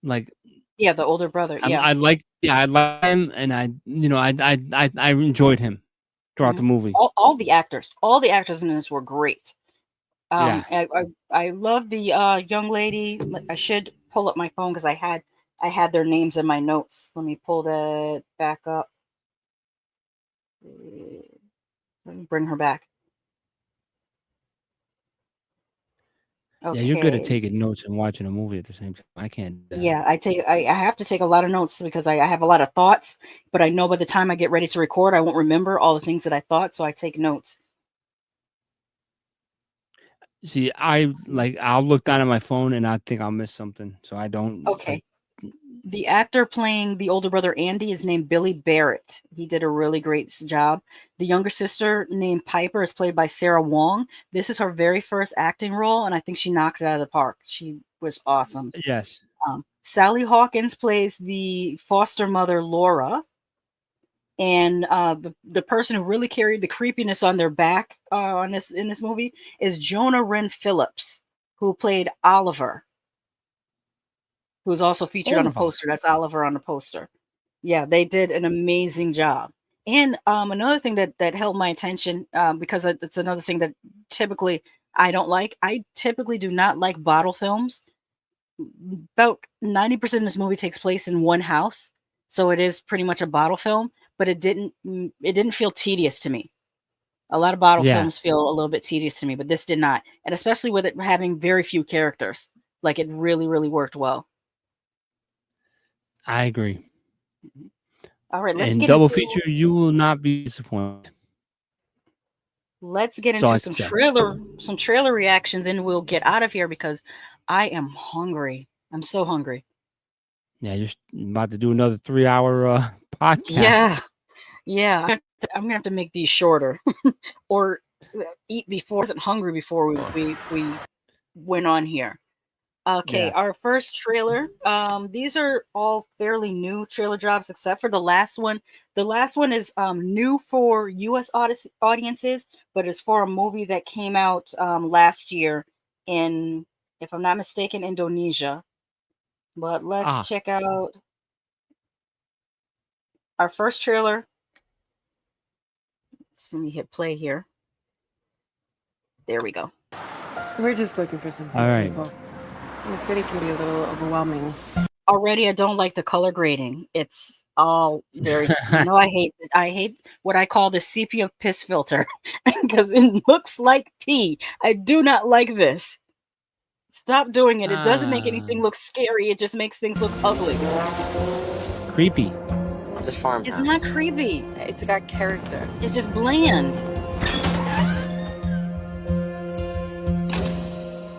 Speaker 2: like.
Speaker 1: Yeah, the older brother. Yeah,
Speaker 2: I like him, and I enjoyed him throughout the movie.
Speaker 1: All the actors in this were great. I love the young lady. I should pull up my phone because I had their names in my notes. Let me pull that back up. Let me bring her back.
Speaker 2: Okay. Yeah, you're good at taking notes and watching a movie at the same time. I can't.
Speaker 1: Yeah, I have to take a lot of notes because I have a lot of thoughts, but I know by the time I get ready to record, I won't remember all the things that I thought, so I take notes.
Speaker 2: See, I'll look down at my phone and I think I'll miss something, so I don't.
Speaker 1: Okay. The actor playing the older brother Andy is named Billy Barrett. He did a really great job. The younger sister named Piper is played by Sarah Wong. This is her very first acting role, and I think she knocked it out of the park. She was awesome.
Speaker 2: Yes.
Speaker 1: Sally Hawkins plays the foster mother Laura, and the person who really carried the creepiness on their back in this movie is Jonah Wren Phillips, who played Oliver. Who's also featured on a poster. That's Oliver on the poster. Yeah, they did an amazing job. And another thing that held my attention, because it's another thing that typically I don't like. I typically do not like bottle films. About 90% of this movie takes place in one house, so it is pretty much a bottle film. But it didn't feel tedious to me. A lot of bottle films feel a little bit tedious to me, but this did not, and especially with it having very few characters, like it really, really worked well.
Speaker 2: I agree.
Speaker 1: All right, let's
Speaker 2: And
Speaker 1: get
Speaker 2: double
Speaker 1: into
Speaker 2: feature, you will not be disappointed.
Speaker 1: let's get
Speaker 2: That's all
Speaker 1: into
Speaker 2: I
Speaker 1: some trailer reactions, and we'll get out of here because I am hungry. I'm so hungry.
Speaker 2: Yeah, you're about to do another 3-hour podcast.
Speaker 1: Yeah. I'm gonna have to make these shorter, or eat before. I wasn't hungry before we went on here. Okay,
Speaker 2: Yeah.
Speaker 1: our first trailer. These are all fairly new trailer drops, except for the last one. The last one is new for U.S. audiences, but it's for a movie that came out last year in, if I'm not mistaken, Indonesia. But let's check out our first trailer. Let me hit play here. There we go.
Speaker 18: We're just looking for something
Speaker 2: All right.
Speaker 18: simple. The city can be a little overwhelming.
Speaker 1: Already, I don't like the color grading. It's all very, I hate what I call the sepia piss filter because it looks like pee. I do not like this. Stop doing it. It doesn't make anything look scary. It just makes things look ugly.
Speaker 2: Creepy.
Speaker 21: It's a farmhouse.
Speaker 1: It's not creepy.
Speaker 18: It's got character.
Speaker 1: It's just bland.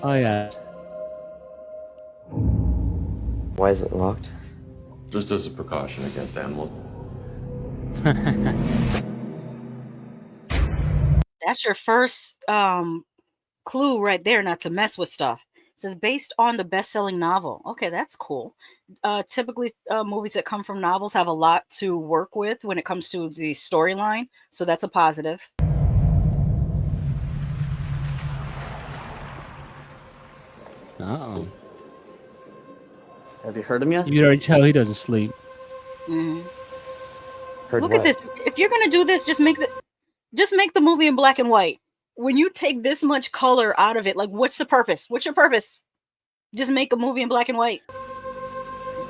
Speaker 2: Oh yeah.
Speaker 21: Why is it locked?
Speaker 22: Just as a precaution against animals.
Speaker 1: That's your first clue right there, not to mess with stuff. It says based on the best-selling novel. Okay, that's cool. Typically, movies that come from novels have a lot to work with when it comes to the storyline, so that's a positive.
Speaker 2: Uh-oh.
Speaker 21: Have you heard him yet?
Speaker 2: You can already tell he doesn't sleep.
Speaker 1: Mm-hmm.
Speaker 21: Heard
Speaker 1: Look
Speaker 21: what?
Speaker 1: at this. If you're gonna do this, just make the movie in black and white. When you take this much color out of it, like, what's the purpose? What's your purpose? Just make a movie in black and white.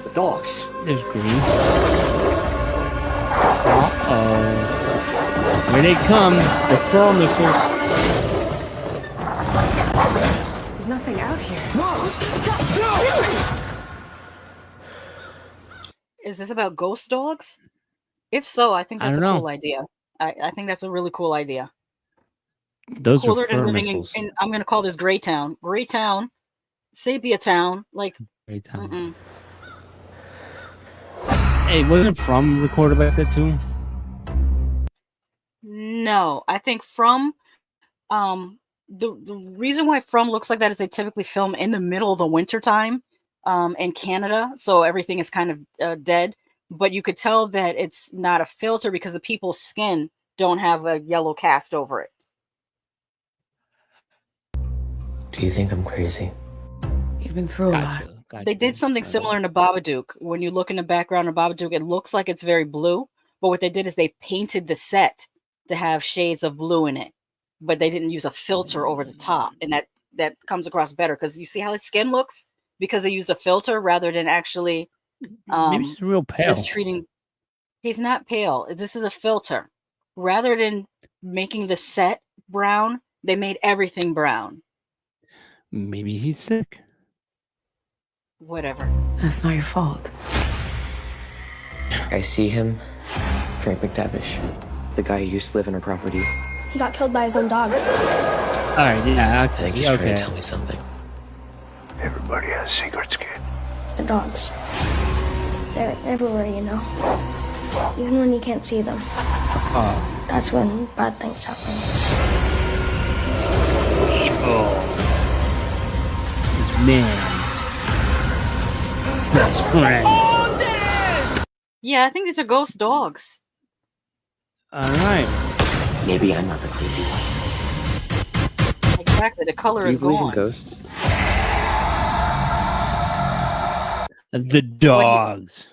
Speaker 21: The dogs.
Speaker 2: There's green. Uh-oh. Here they come. The fur missiles.
Speaker 18: There's nothing out here.
Speaker 1: Is this about ghost dogs? If so, I think that's a cool idea. I think that's a really cool idea.
Speaker 2: Those
Speaker 1: Cooler
Speaker 2: are
Speaker 1: than
Speaker 2: fur
Speaker 1: living
Speaker 2: missiles.
Speaker 1: in I'm gonna call this Gray Town. Gray Town, Sepia Town, like
Speaker 2: Gray Town.
Speaker 1: mm-mm.
Speaker 2: Hey, wasn't From recorded like that too?
Speaker 1: No, I think From the reason why From looks like that is they typically film in the middle of the winter time in Canada, so everything is kind of dead. But you could tell that it's not a filter because the people's skin don't have a yellow cast over it.
Speaker 21: Do you think I'm crazy?
Speaker 18: You've been through a lot.
Speaker 1: They did something similar in the Babadook. When you look in the background of Babadook, it looks like it's very blue. But what they did is they painted the set to have shades of blue in it. But they didn't use a filter over the top. And that comes across better because you see how his skin looks? Because they used a filter rather than actually
Speaker 2: Maybe he's real pale.
Speaker 1: just treating. He's not pale. This is a filter. Rather than making the set brown, they made everything brown.
Speaker 2: Maybe he's sick.
Speaker 1: Whatever.
Speaker 18: That's not your fault.
Speaker 21: I see him. Frank McTavish. The guy who used to live in our property.
Speaker 23: He got killed by his own dogs.
Speaker 2: All right, yeah,
Speaker 21: I think he's trying to tell me something.
Speaker 10: Everybody has secrets, kid.
Speaker 23: The dogs. They're everywhere, you know. Even when you can't see them. That's when bad things happen.
Speaker 2: Evil. This man's best friend.
Speaker 1: Yeah, I think these are ghost dogs.
Speaker 2: All right.
Speaker 21: Maybe I'm not the crazy one.
Speaker 1: Exactly. The color
Speaker 21: Do you
Speaker 1: is
Speaker 21: believe in
Speaker 1: gone.
Speaker 21: ghosts?
Speaker 2: The dogs.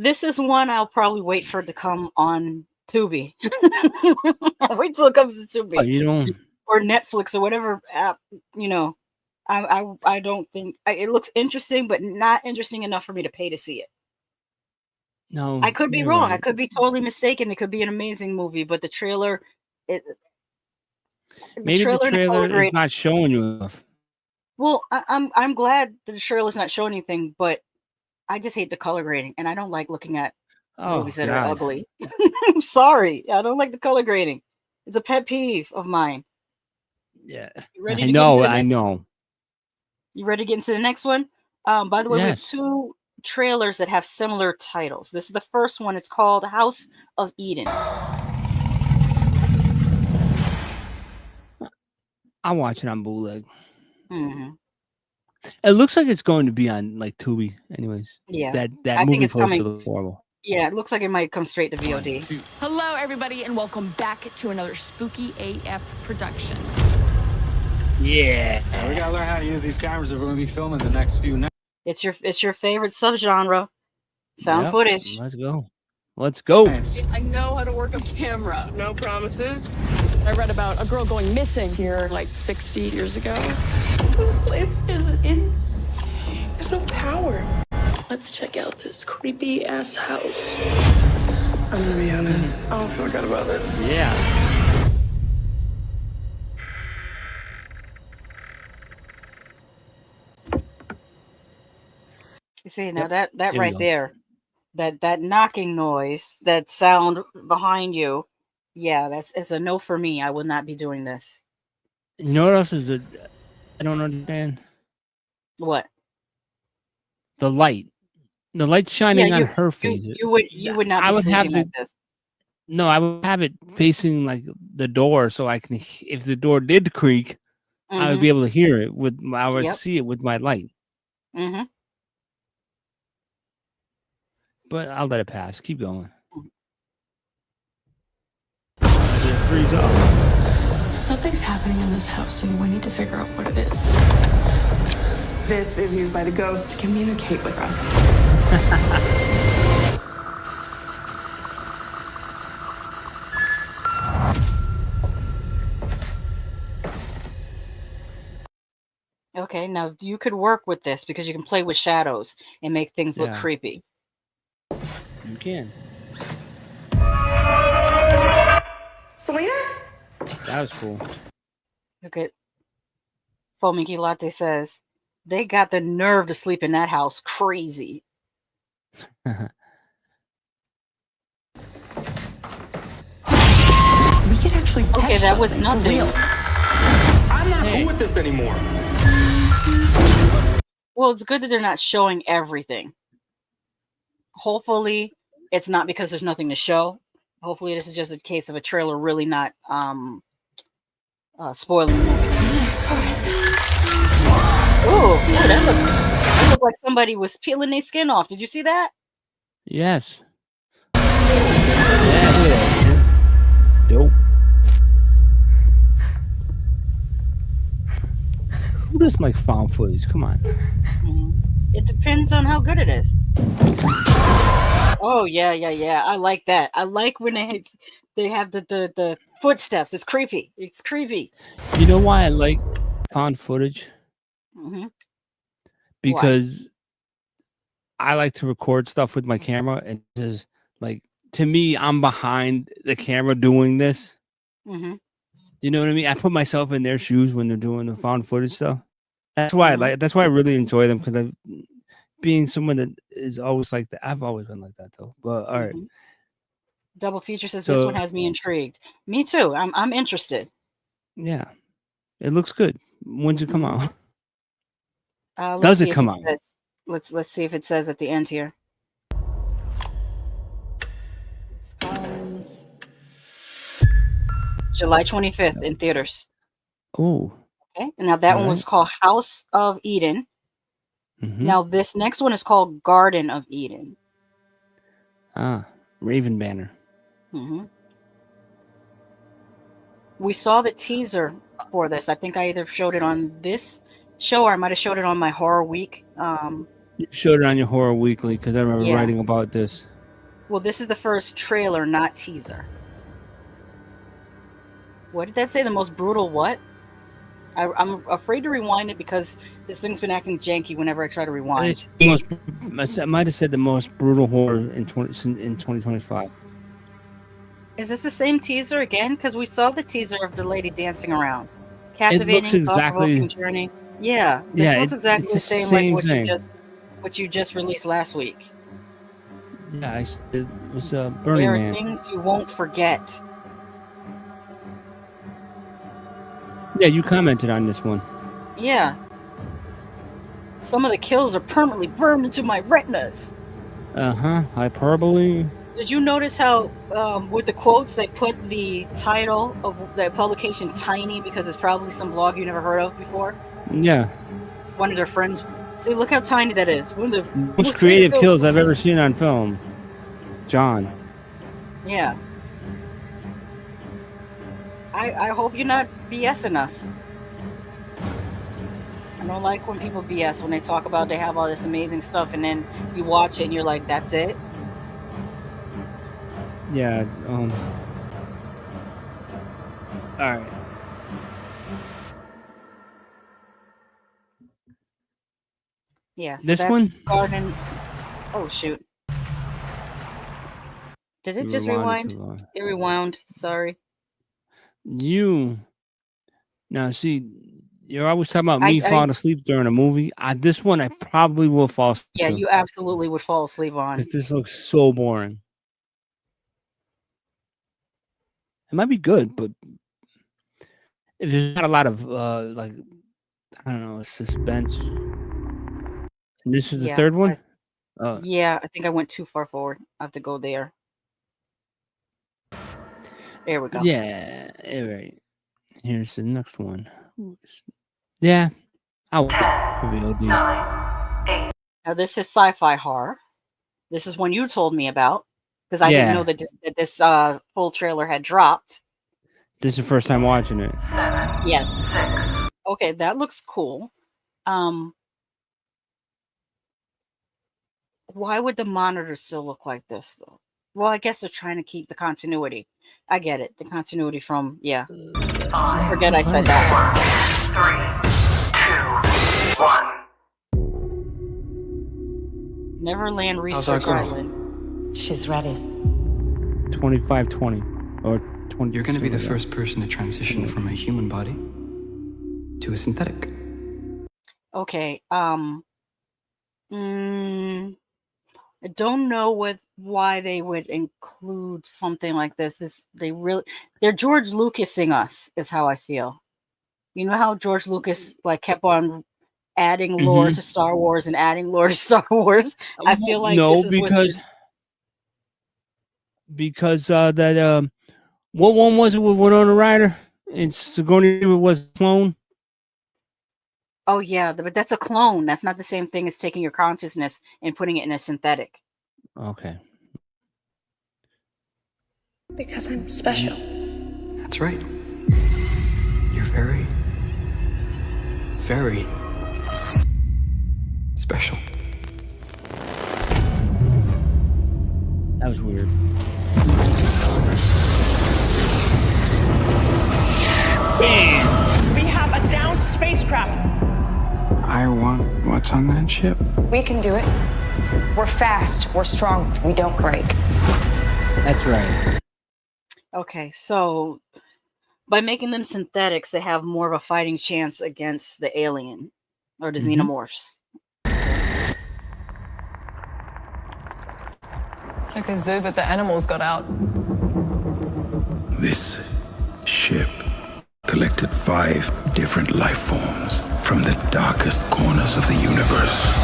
Speaker 1: This is one I'll probably wait for it to come on Tubi. I'll wait till it comes to Tubi.
Speaker 2: Oh, you don't.
Speaker 1: Or Netflix or whatever app, you know. I don't think it looks interesting, but not interesting enough for me to pay to see it.
Speaker 2: No,
Speaker 1: I could be
Speaker 2: you're
Speaker 1: wrong. I
Speaker 2: right.
Speaker 1: could be totally mistaken. It could be an amazing movie, but the trailer,
Speaker 2: Maybe the
Speaker 1: and the color
Speaker 2: trailer is
Speaker 1: grade.
Speaker 2: not showing you enough.
Speaker 1: Well, I'm glad the trailer's not showing anything, but I just hate the color grading, and I don't like looking at
Speaker 2: Oh
Speaker 1: movies that are
Speaker 2: God.
Speaker 1: ugly. I'm sorry, I don't like the color grading. It's a pet peeve of mine.
Speaker 2: Yeah.
Speaker 1: You ready
Speaker 2: I
Speaker 1: to
Speaker 2: know.
Speaker 1: get into
Speaker 2: I
Speaker 1: the
Speaker 2: know.
Speaker 1: You ready to get into the next one? By the way, we have
Speaker 2: Yes.
Speaker 1: 2 trailers that have similar titles. This is the first one. It's called House of Eden.
Speaker 2: I'm watching on bootleg.
Speaker 1: Mm-hmm.
Speaker 2: It looks like it's going to be on like Tubi, anyways.
Speaker 1: Yeah,
Speaker 2: That
Speaker 1: I think
Speaker 2: movie
Speaker 1: it's
Speaker 2: poster
Speaker 1: coming.
Speaker 2: looks horrible.
Speaker 1: Yeah, it looks like it might come straight to VOD.
Speaker 6: Hello, everybody, and welcome back to another spooky AF production.
Speaker 2: Yeah.
Speaker 8: We gotta learn how to use these cameras if we're gonna be filming the next few nights.
Speaker 1: It's your favorite subgenre, found
Speaker 2: Yep,
Speaker 1: footage.
Speaker 2: Let's go. Let's go.
Speaker 6: I know how to work a camera. No promises. I read about a girl going missing here like 60 years ago. This place is insane. There's no power. Let's check out this creepy ass house. I'm gonna be honest. I don't feel good about this.
Speaker 2: Yeah.
Speaker 1: You see now
Speaker 2: Yep.
Speaker 1: that
Speaker 2: Here we
Speaker 1: right
Speaker 2: go.
Speaker 1: there, that knocking noise, that sound behind you. Yeah, it's a no for me. I would not be doing this.
Speaker 2: You know what else is a? I don't understand.
Speaker 1: What?
Speaker 2: The light. The light shining on her face.
Speaker 1: You would not
Speaker 2: I
Speaker 1: be
Speaker 2: would have
Speaker 1: sleeping
Speaker 2: the.
Speaker 1: like this.
Speaker 2: No, I would have it facing like the door, so I can. If the door did creak, I would
Speaker 1: Mhm.
Speaker 2: be able to hear it with. I would
Speaker 1: Yep.
Speaker 2: see it with my light.
Speaker 1: Mm-hmm.
Speaker 2: But I'll let it pass. Keep going. Just freeze up.
Speaker 6: Something's happening in this house, and we need to figure out what it is. This is used by the ghost to communicate with us.
Speaker 1: Okay, now you could work with this because you can play with shadows and make things look
Speaker 2: Yeah.
Speaker 1: creepy.
Speaker 2: You can.
Speaker 6: Selena?
Speaker 2: That was cool.
Speaker 1: Look at Fominky Latte says they got the nerve to sleep in that house. Crazy.
Speaker 6: We could actually
Speaker 1: Okay,
Speaker 6: catch
Speaker 1: that was
Speaker 6: something for
Speaker 1: nothing.
Speaker 6: real.
Speaker 8: I'm not cool with this anymore.
Speaker 1: Well, it's good that they're not showing everything. Hopefully, it's not because there's nothing to show. Hopefully, this is just a case of a trailer really not spoiling the movie. Ooh, that looked like somebody was peeling their skin off. Did you see that?
Speaker 2: Yes. Yeah, look at that shit. Dope. Who doesn't like found footage? Come on.
Speaker 1: It depends on how good it is. Oh yeah. I like that. I like when they have the footsteps. It's creepy. It's creepy.
Speaker 2: You know why I like found footage?
Speaker 1: Mm-hmm.
Speaker 2: Because I like to record stuff with my camera, and just like to me, I'm behind the camera doing this.
Speaker 1: Mm-hmm.
Speaker 2: You know what I mean? I put myself in their shoes when they're doing the found footage stuff. That's why I like. That's why I really enjoy them, because I'm being someone that is always like that. I've always been like that though. But all right.
Speaker 1: Double Feature says this one has me intrigued. Me too. I'm interested.
Speaker 2: Yeah, it looks good. When's it come out?
Speaker 1: Let's
Speaker 2: Does it
Speaker 1: see if
Speaker 2: come out?
Speaker 1: says- let's see if it says at the end here. This comes July 25th in theaters.
Speaker 2: Oh.
Speaker 1: Okay. And now that one
Speaker 2: Alright.
Speaker 1: was called House of Eden.
Speaker 2: Mhm.
Speaker 1: Now this next one is called Garden of Eden.
Speaker 2: Raven Banner.
Speaker 1: Mm-hmm. We saw the teaser for this. I think I either showed it on this show or I might have showed it on my Horror Week.
Speaker 2: You showed it on your Horror Weekly because I remember
Speaker 1: Yeah.
Speaker 2: writing about this.
Speaker 1: Well, this is the first trailer, not teaser. What did that say? The most brutal what? I'm afraid to rewind it because this thing's been acting janky whenever I try to rewind.
Speaker 2: I might have said the most brutal horror in 2025.
Speaker 1: Is this the same teaser again? Because we saw the teaser of the lady dancing around.
Speaker 2: It
Speaker 1: Captivating,
Speaker 2: looks exactly.
Speaker 1: thought-provoking journey. Yeah, this looks exactly
Speaker 2: it's
Speaker 1: the same like
Speaker 2: thing.
Speaker 1: what you just released last week.
Speaker 2: Yeah, it was Burning
Speaker 1: There are
Speaker 2: Man.
Speaker 1: things you won't forget.
Speaker 2: Yeah, you commented on this one.
Speaker 1: Yeah. Some of the kills are permanently burned into my retinas.
Speaker 2: Hyperbole.
Speaker 1: Did you notice how, with the quotes, they put the title of the publication tiny because it's probably some blog you never heard of before?
Speaker 2: Yeah.
Speaker 1: One of their friends. See, look how tiny that is. One of the
Speaker 2: Most creative kills I've ever seen on film. John.
Speaker 1: Yeah. I hope you're not BSing us. I don't like when people BS when they talk about they have all this amazing stuff and then you watch it and you're like, that's it?
Speaker 2: Yeah. All right.
Speaker 1: Yeah. So
Speaker 2: This
Speaker 1: that's
Speaker 2: one?
Speaker 1: Garden. Oh shoot. Did it just rewind? It rewound. Sorry.
Speaker 2: Now see, you're always talking about me falling asleep during a movie. This one I probably will fall asleep
Speaker 1: Yeah,
Speaker 2: to,
Speaker 1: you absolutely would fall asleep on.
Speaker 2: because this looks so boring. It might be good, but there's not a lot of like, I don't know, suspense. And this is the third one?
Speaker 1: Yeah, I think I went too far forward. I have to go there. There we go.
Speaker 2: Yeah, all right. Here's the next one. Yeah, I'll VOD.
Speaker 1: Now this is sci-fi horror. This is one you told me about because I didn't know that this full trailer had dropped.
Speaker 2: This is the first time watching it.
Speaker 1: Yes. Okay, that looks cool. Why would the monitor still look like this though? Well, I guess they're trying to keep the continuity. I get it. The continuity from forget I said that. 4, 3, 2, 1. Neverland Research Island.
Speaker 21: She's ready.
Speaker 2: 2520 or 20.
Speaker 20: You're going to be the first person to transition from a human body to a synthetic.
Speaker 1: Okay. I don't know why they would include something like this. They're George Lucasing us, is how I feel. You know how George Lucas kept on adding lore to Star Wars and adding lore to Star Wars? I feel like
Speaker 2: no,
Speaker 1: this is
Speaker 2: because that what one was it with Winona Ryder? And Sigourney was a clone.
Speaker 1: Oh yeah, but that's a clone. That's not the same thing as taking your consciousness and putting it in a synthetic.
Speaker 2: Okay.
Speaker 23: Because I'm special.
Speaker 20: That's right. You're very, very special.
Speaker 2: That was weird.
Speaker 9: Bam! We have a downed spacecraft.
Speaker 20: I want what's on that ship.
Speaker 11: We can do it. We're fast. We're strong. We don't break.
Speaker 2: That's right.
Speaker 1: Okay, so by making them synthetics, they have more of a fighting chance against the alien or the xenomorphs.
Speaker 6: It's like a zoo, but the animals got out.
Speaker 3: This ship collected 5 different life forms from the darkest corners of the universe.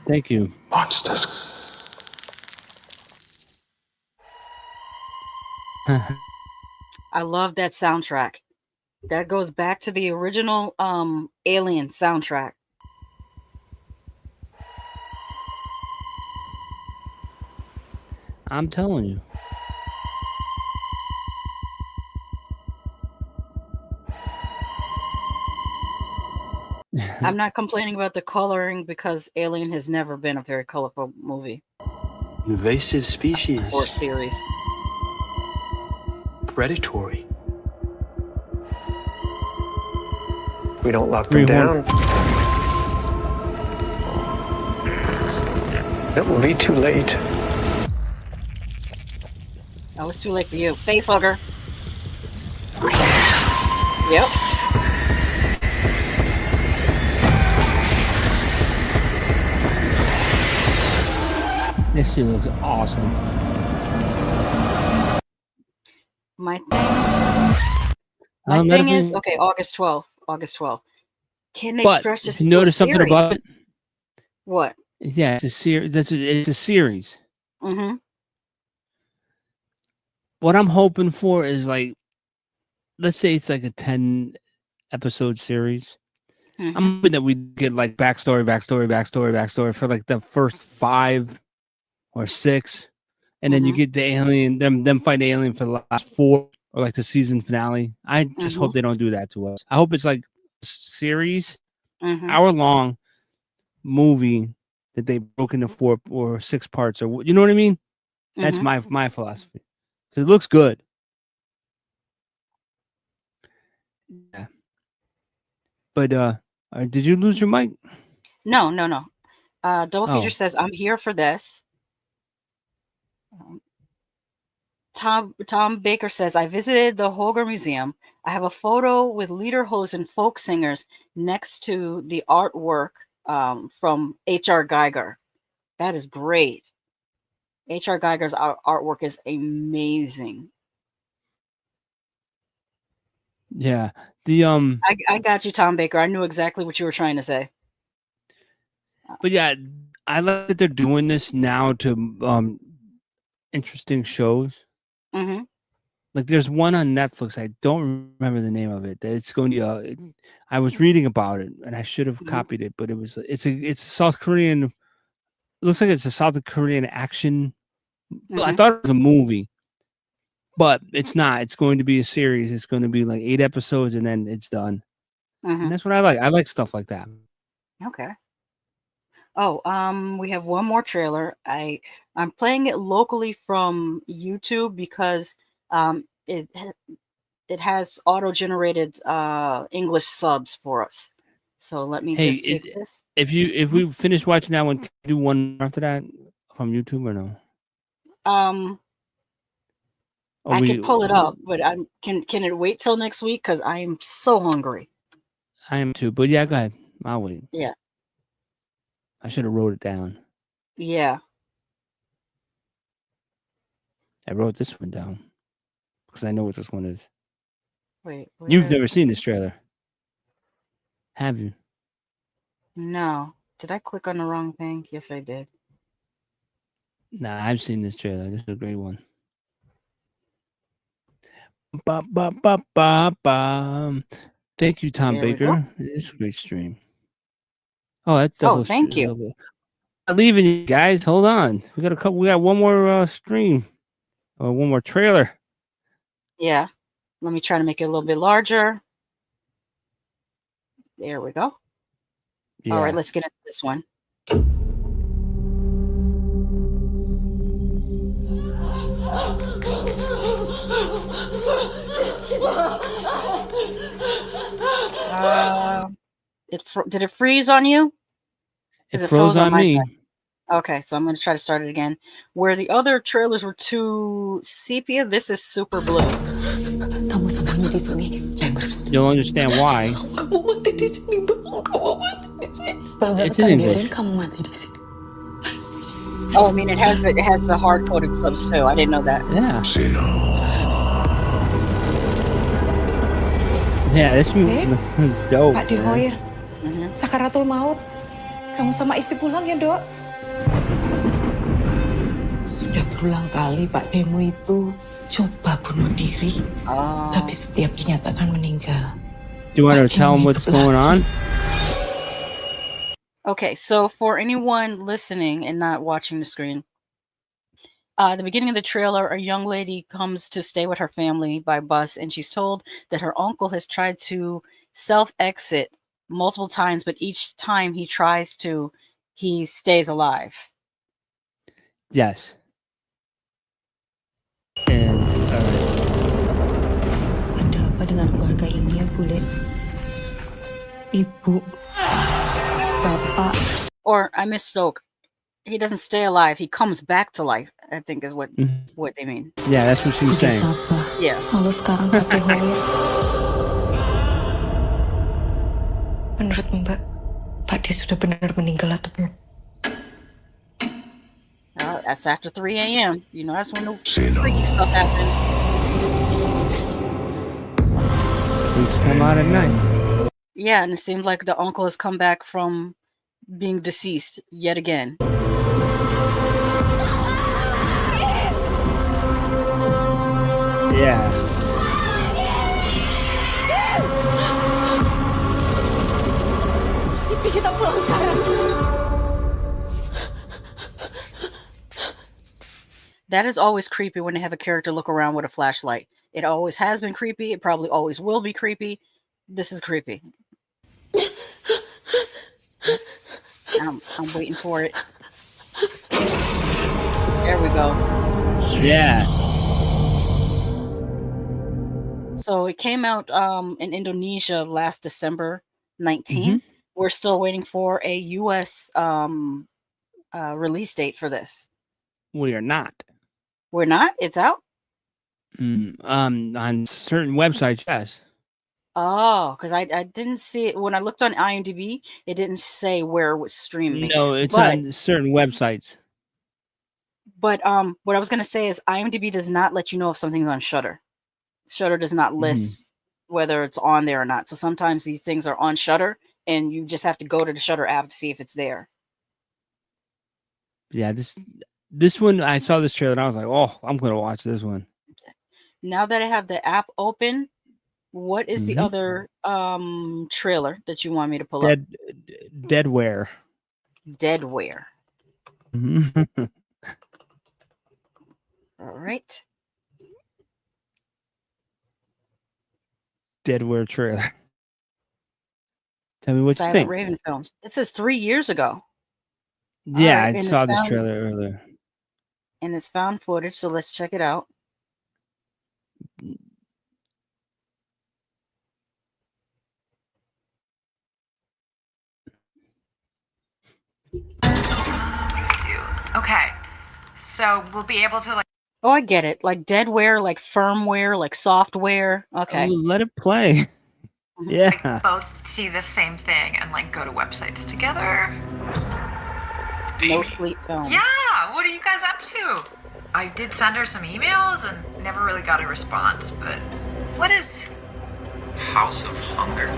Speaker 2: Thank you.
Speaker 3: Monsters.
Speaker 1: I love that soundtrack. That goes back to the original Alien soundtrack.
Speaker 2: I'm telling you.
Speaker 1: I'm not complaining about the coloring because Alien has never been a very colorful movie.
Speaker 20: Invasive species.
Speaker 1: Or series.
Speaker 20: Predatory. We don't lock them down. It will be too late.
Speaker 1: Oh, it's too late for you. Face hugger. Yep.
Speaker 2: This shit looks awesome.
Speaker 1: My thing is, okay, August 12th. August 12th. Can they stretch this?
Speaker 2: You notice something about it?
Speaker 1: What?
Speaker 2: Yeah, it's a series. It's a series.
Speaker 1: Mm-hmm.
Speaker 2: What I'm hoping for is like, let's say it's like a 10 episode series.
Speaker 1: Mm-hmm.
Speaker 2: I'm hoping that we get like backstory for like the first 5 or 6, and then you get the alien, them fight the alien for the last 4, or like the season finale. I just hope they don't do that to us. I hope it's like a series, hour-long movie that they broke into 4 or 6 parts, or you know what I mean? That's my philosophy, because it looks good. Yeah. But did you lose your mic?
Speaker 1: No. Double Feature says, I'm here for this. Tom Baker says, I visited the Holger Museum. I have a photo with lederhosen folk singers next to the artwork from H.R. Geiger. That is great. H.R. Geiger's artwork is amazing.
Speaker 2: Yeah. The
Speaker 1: I got you, Tom Baker. I knew exactly what you were trying to say.
Speaker 2: But yeah, I like that they're doing this now to interesting shows.
Speaker 1: Mm-hmm.
Speaker 2: Like there's one on Netflix. I don't remember the name of it. It's going to. I was reading about it, and I should have copied it. But it's a South Korean. It looks like it's a South Korean action. Well, I thought it was a movie, but it's not. It's going to be a series. It's going to be like 8 episodes, and then it's done. And that's what I like. I like stuff like that.
Speaker 1: Okay. Oh, we have one more trailer. I'm playing it locally from YouTube because it has auto-generated English subs for us. So let me just take this.
Speaker 2: If we finish watching that one, can you do one after that from YouTube or no?
Speaker 1: I can pull it up, but can it wait till next week? Because I am so hungry.
Speaker 2: I am too, but yeah, go ahead. I'll wait.
Speaker 1: Yeah.
Speaker 2: I should have wrote it down.
Speaker 1: Yeah.
Speaker 2: I wrote this one down because I know what this one is.
Speaker 1: Wait.
Speaker 2: You've never seen this trailer, have you?
Speaker 1: No. Did I click on the wrong thing? Yes, I did.
Speaker 2: Nah, I've seen this trailer. This is a great one. Thank you, Tom Baker. This is a great stream. Oh, that's double.
Speaker 1: Oh, thank you.
Speaker 2: I'm leaving you guys. Hold on. We got one more stream, or one more trailer.
Speaker 1: Yeah. Let me try to make it a little bit larger. There we go.
Speaker 2: Yeah.
Speaker 1: All right, let's get into this one. Did it freeze on you?
Speaker 2: It froze on me.
Speaker 1: Side? Okay, so I'm going to try to start it again. Where the other trailers were too sepia, this is super blue.
Speaker 2: You'll understand why. It's in English.
Speaker 1: Oh, I mean, it has the hard-coded subs too. I didn't know that.
Speaker 2: Yeah. Yeah, this movie looks dope.
Speaker 7: Pak Dehoyer, sakaratul maut. Kamu sama istri pulang ya, Dok? Sudah berulang kali Pak Demo itu coba bunuh diri, tapi setiap dinyatakan meninggal.
Speaker 2: Do you want to tell them what's going on?
Speaker 1: Okay, so for anyone listening and not watching the screen, at the beginning of the trailer, a young lady comes to stay with her family by bus, and she's told that her uncle has tried to self-exit multiple times, but each time he tries to, he stays alive.
Speaker 2: Yes. And
Speaker 7: Ada apa dengan keluarga ini ya, Bule? Ibu, bapak.
Speaker 1: Or I misspoke. He doesn't stay alive. He comes back to life, I think is what they mean.
Speaker 2: Yeah, that's what she was saying.
Speaker 1: Yeah.
Speaker 7: Lalu sekarang pakai Hoyer. Menurut Mbak, Pak dia sudah benar meninggal atau belum?
Speaker 1: That's after 3 a.m. You know, that's when the freaky stuff happens.
Speaker 2: Things come out at night.
Speaker 1: Yeah, and it seems like the uncle has come back from being deceased yet again.
Speaker 2: Yeah.
Speaker 7: Isi kita pulang sekarang.
Speaker 1: That is always creepy when they have a character look around with a flashlight. It always has been creepy. It probably always will be creepy. This is creepy. I'm waiting for it. There we go.
Speaker 2: Yeah.
Speaker 1: So it came out in Indonesia last December 19th. We're still waiting for a US release date for this.
Speaker 2: We are not.
Speaker 1: We're not? It's out?
Speaker 2: On certain websites, yes.
Speaker 1: Oh, because I didn't see it. When I looked on IMDb, it didn't say where it was streaming.
Speaker 2: No, it's on certain websites.
Speaker 1: But what I was going to say is IMDb does not let you know if something's on Shudder. Shudder does not list whether it's on there or not. So sometimes these things are on Shudder, and you just have to go to the Shudder app to see if it's there.
Speaker 2: Yeah, this one, I saw this trailer and I was like, oh, I'm going to watch this one.
Speaker 1: Now that I have the app open, what is the other trailer that you want me to pull up?
Speaker 2: Deadware.
Speaker 1: Deadware. All right.
Speaker 2: Deadware trailer. Tell me what
Speaker 1: Silent
Speaker 2: you think.
Speaker 1: Raven Films. It says 3 years ago.
Speaker 2: Yeah,
Speaker 1: Right,
Speaker 2: I
Speaker 1: and
Speaker 2: saw
Speaker 1: it's
Speaker 2: this
Speaker 1: found-
Speaker 2: trailer earlier.
Speaker 1: And it's found footage, so let's check it out.
Speaker 4: Okay, so we'll be able to like.
Speaker 1: Oh, I get it. Like deadware, like firmware, like software. Okay.
Speaker 2: Oh, let it play. Yeah.
Speaker 4: Both see the same thing and like go to websites together.
Speaker 1: No Sleep Films.
Speaker 4: Yeah, what are you guys up to? I did send her some emails and never really got a response, but what is House of Hunger?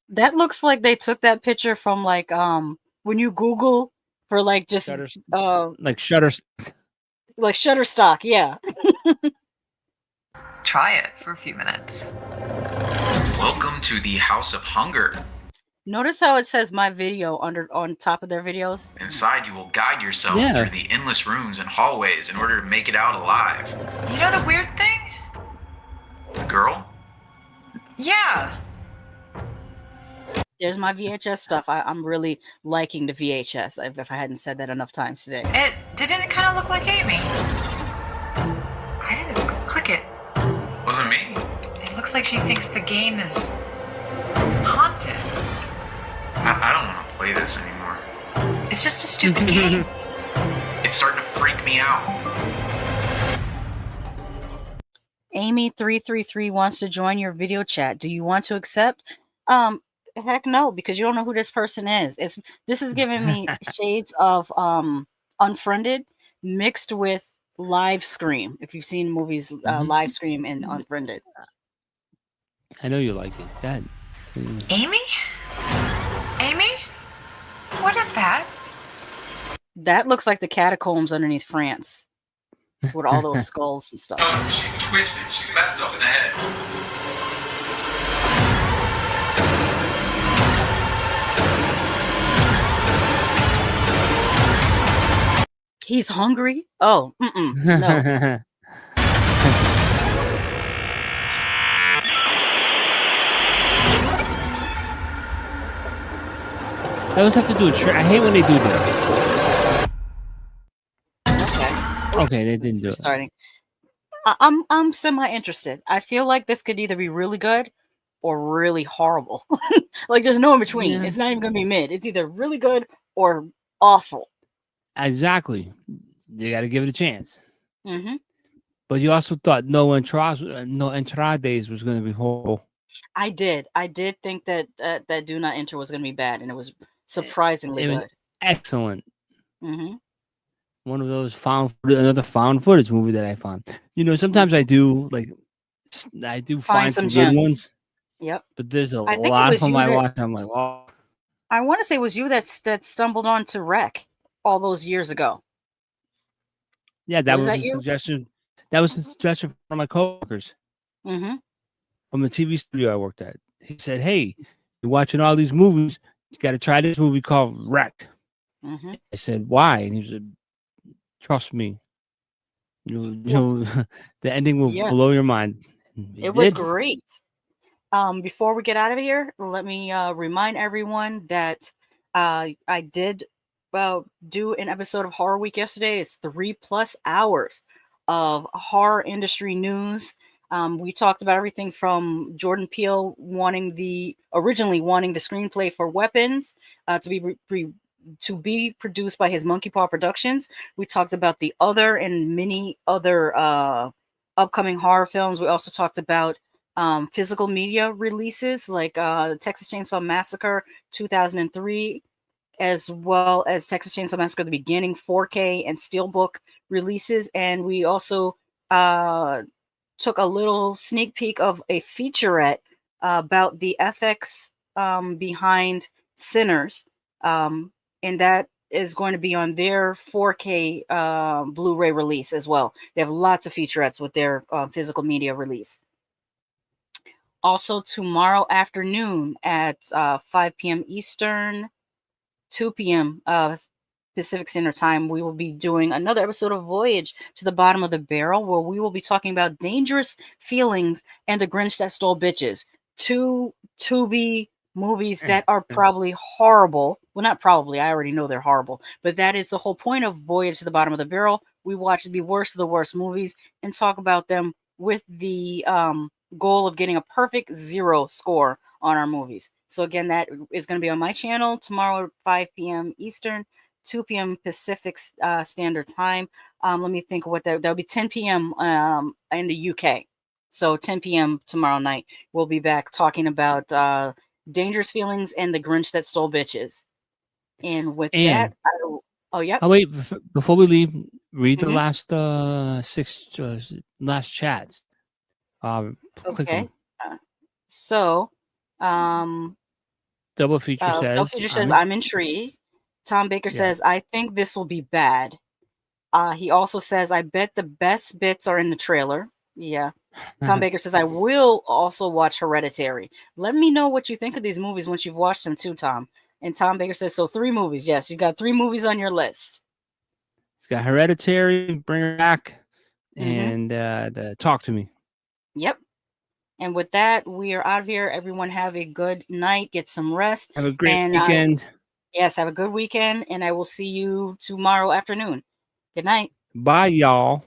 Speaker 1: That looks like they took that picture from like when you Google for like just
Speaker 2: like Shutterstock.
Speaker 1: like Shutterstock, yeah.
Speaker 4: Try it for a few minutes.
Speaker 12: Welcome to the House of Hunger.
Speaker 1: Notice how it says my video on top of their videos.
Speaker 12: Inside, you will guide yourself through the endless rooms and hallways in order to make it out alive.
Speaker 4: You know the weird thing?
Speaker 12: Girl?
Speaker 4: Yeah.
Speaker 1: There's my VHS stuff. I'm really liking the VHS. If I hadn't said that enough times today.
Speaker 4: Didn't it kind of look like Amy? I didn't click it.
Speaker 12: Wasn't me.
Speaker 4: It looks like she thinks the game is haunted.
Speaker 12: I don't want to play this anymore.
Speaker 4: It's just a stupid game.
Speaker 12: It's starting to freak me out.
Speaker 1: Amy333 wants to join your video chat. Do you want to accept? Heck no, because you don't know who this person is. This is giving me shades of Unfriended mixed with Live Scream. If you've seen movies, Live Scream and Unfriended.
Speaker 2: I know you like it. God.
Speaker 4: Amy? Amy? What is that?
Speaker 1: That looks like the catacombs underneath France with all those skulls and stuff.
Speaker 12: Oh, she's twisted. She's messed up in the head.
Speaker 1: He's hungry? Oh, no.
Speaker 2: I always have to do a trick. I hate when they do this. Okay, they didn't do it.
Speaker 1: Restarting. I'm semi interested. I feel like this could either be really good or really horrible. Like there's no in between.
Speaker 2: Yeah.
Speaker 1: It's not even gonna be mid. It's either really good or awful.
Speaker 2: Exactly. You got to give it a chance.
Speaker 1: Mm-hmm.
Speaker 2: But you also thought No Entrades was going to be horrible.
Speaker 1: I did think that that Do Not Enter was gonna be bad, and it was surprisingly
Speaker 2: It was
Speaker 1: good.
Speaker 2: excellent.
Speaker 1: Mm-hmm.
Speaker 2: One of those another found footage movie that I found. Sometimes I do find some
Speaker 1: gems.
Speaker 2: good ones.
Speaker 1: Yep.
Speaker 2: But there's a
Speaker 1: I think
Speaker 2: lot
Speaker 1: it
Speaker 2: of
Speaker 1: was
Speaker 2: them
Speaker 1: you
Speaker 2: I
Speaker 1: that-
Speaker 2: watch. I'm like, oh.
Speaker 1: I want to say it was you that stumbled onto Rec all those years ago.
Speaker 2: Yeah, that was
Speaker 1: that
Speaker 2: a
Speaker 1: you?
Speaker 2: suggestion. That was a suggestion from my coworkers
Speaker 1: Mm-hmm.
Speaker 2: from the TV studio I worked at. He said, "Hey, you're watching all these movies. You got to try this movie called Wreck."
Speaker 1: Mm-hmm.
Speaker 2: I said, "Why?" And he said, "Trust me. The ending will blow your mind."
Speaker 1: It was great. Before we get out of here, let me remind everyone that I did do an episode of Horror Week yesterday. It's 3+ hours of horror industry news. We talked about everything from Jordan Peele originally wanting the screenplay for Weapons to be produced by his Monkey Paw Productions. We talked about the other and many other upcoming horror films. We also talked about physical media releases like Texas Chainsaw Massacre 2003, as well as Texas Chainsaw Massacre The Beginning 4K and Steelbook releases. And we also took a little sneak peek of a featurette about the FX behind Sinners. And that is going to be on their 4K Blu-ray release as well. They have lots of featurettes with their physical media release. Also, tomorrow afternoon at 5 p.m. Eastern, 2 p.m. Pacific Standard Time, we will be doing another episode of Voyage to the Bottom of the Barrel, where we will be talking about Dangerous Feelings and The Grinch That Stole Bitches. Two Tubi movies that are probably horrible. Well, not probably. I already know they're horrible. But that is the whole point of Voyage to the Bottom of the Barrel. We watch the worst of the worst movies and talk about them with the goal of getting a perfect 0 score on our movies. So again, that is going to be on my channel tomorrow at 5 p.m. Eastern, 2 p.m. Pacific Standard Time. Let me think of what that'll be 10 p.m. In the UK. So 10 p.m. tomorrow night, we'll be back talking about Dangerous Feelings and The Grinch That Stole Bitches. And with that, oh yeah.
Speaker 2: Oh wait, before we leave, read the last 6 last chats.
Speaker 1: Okay. So,
Speaker 2: Double Feature says,
Speaker 1: I'm intrigued. Tom Baker says, I think this will be bad. He also says, I bet the best bits are in the trailer. Yeah. Tom Baker says, I will also watch Hereditary. Let me know what you think of these movies once you've watched them too, Tom. And Tom Baker says, so 3 movies. Yes, you got 3 movies on your list.
Speaker 2: It's got Hereditary, Bring Her Back, and Talk to Me.
Speaker 1: Yep. And with that, we are out of here. Everyone have a good night. Get some rest.
Speaker 2: Have a great weekend.
Speaker 1: Yes, have a good weekend. And I will see you tomorrow afternoon. Good night.
Speaker 2: Bye, y'all.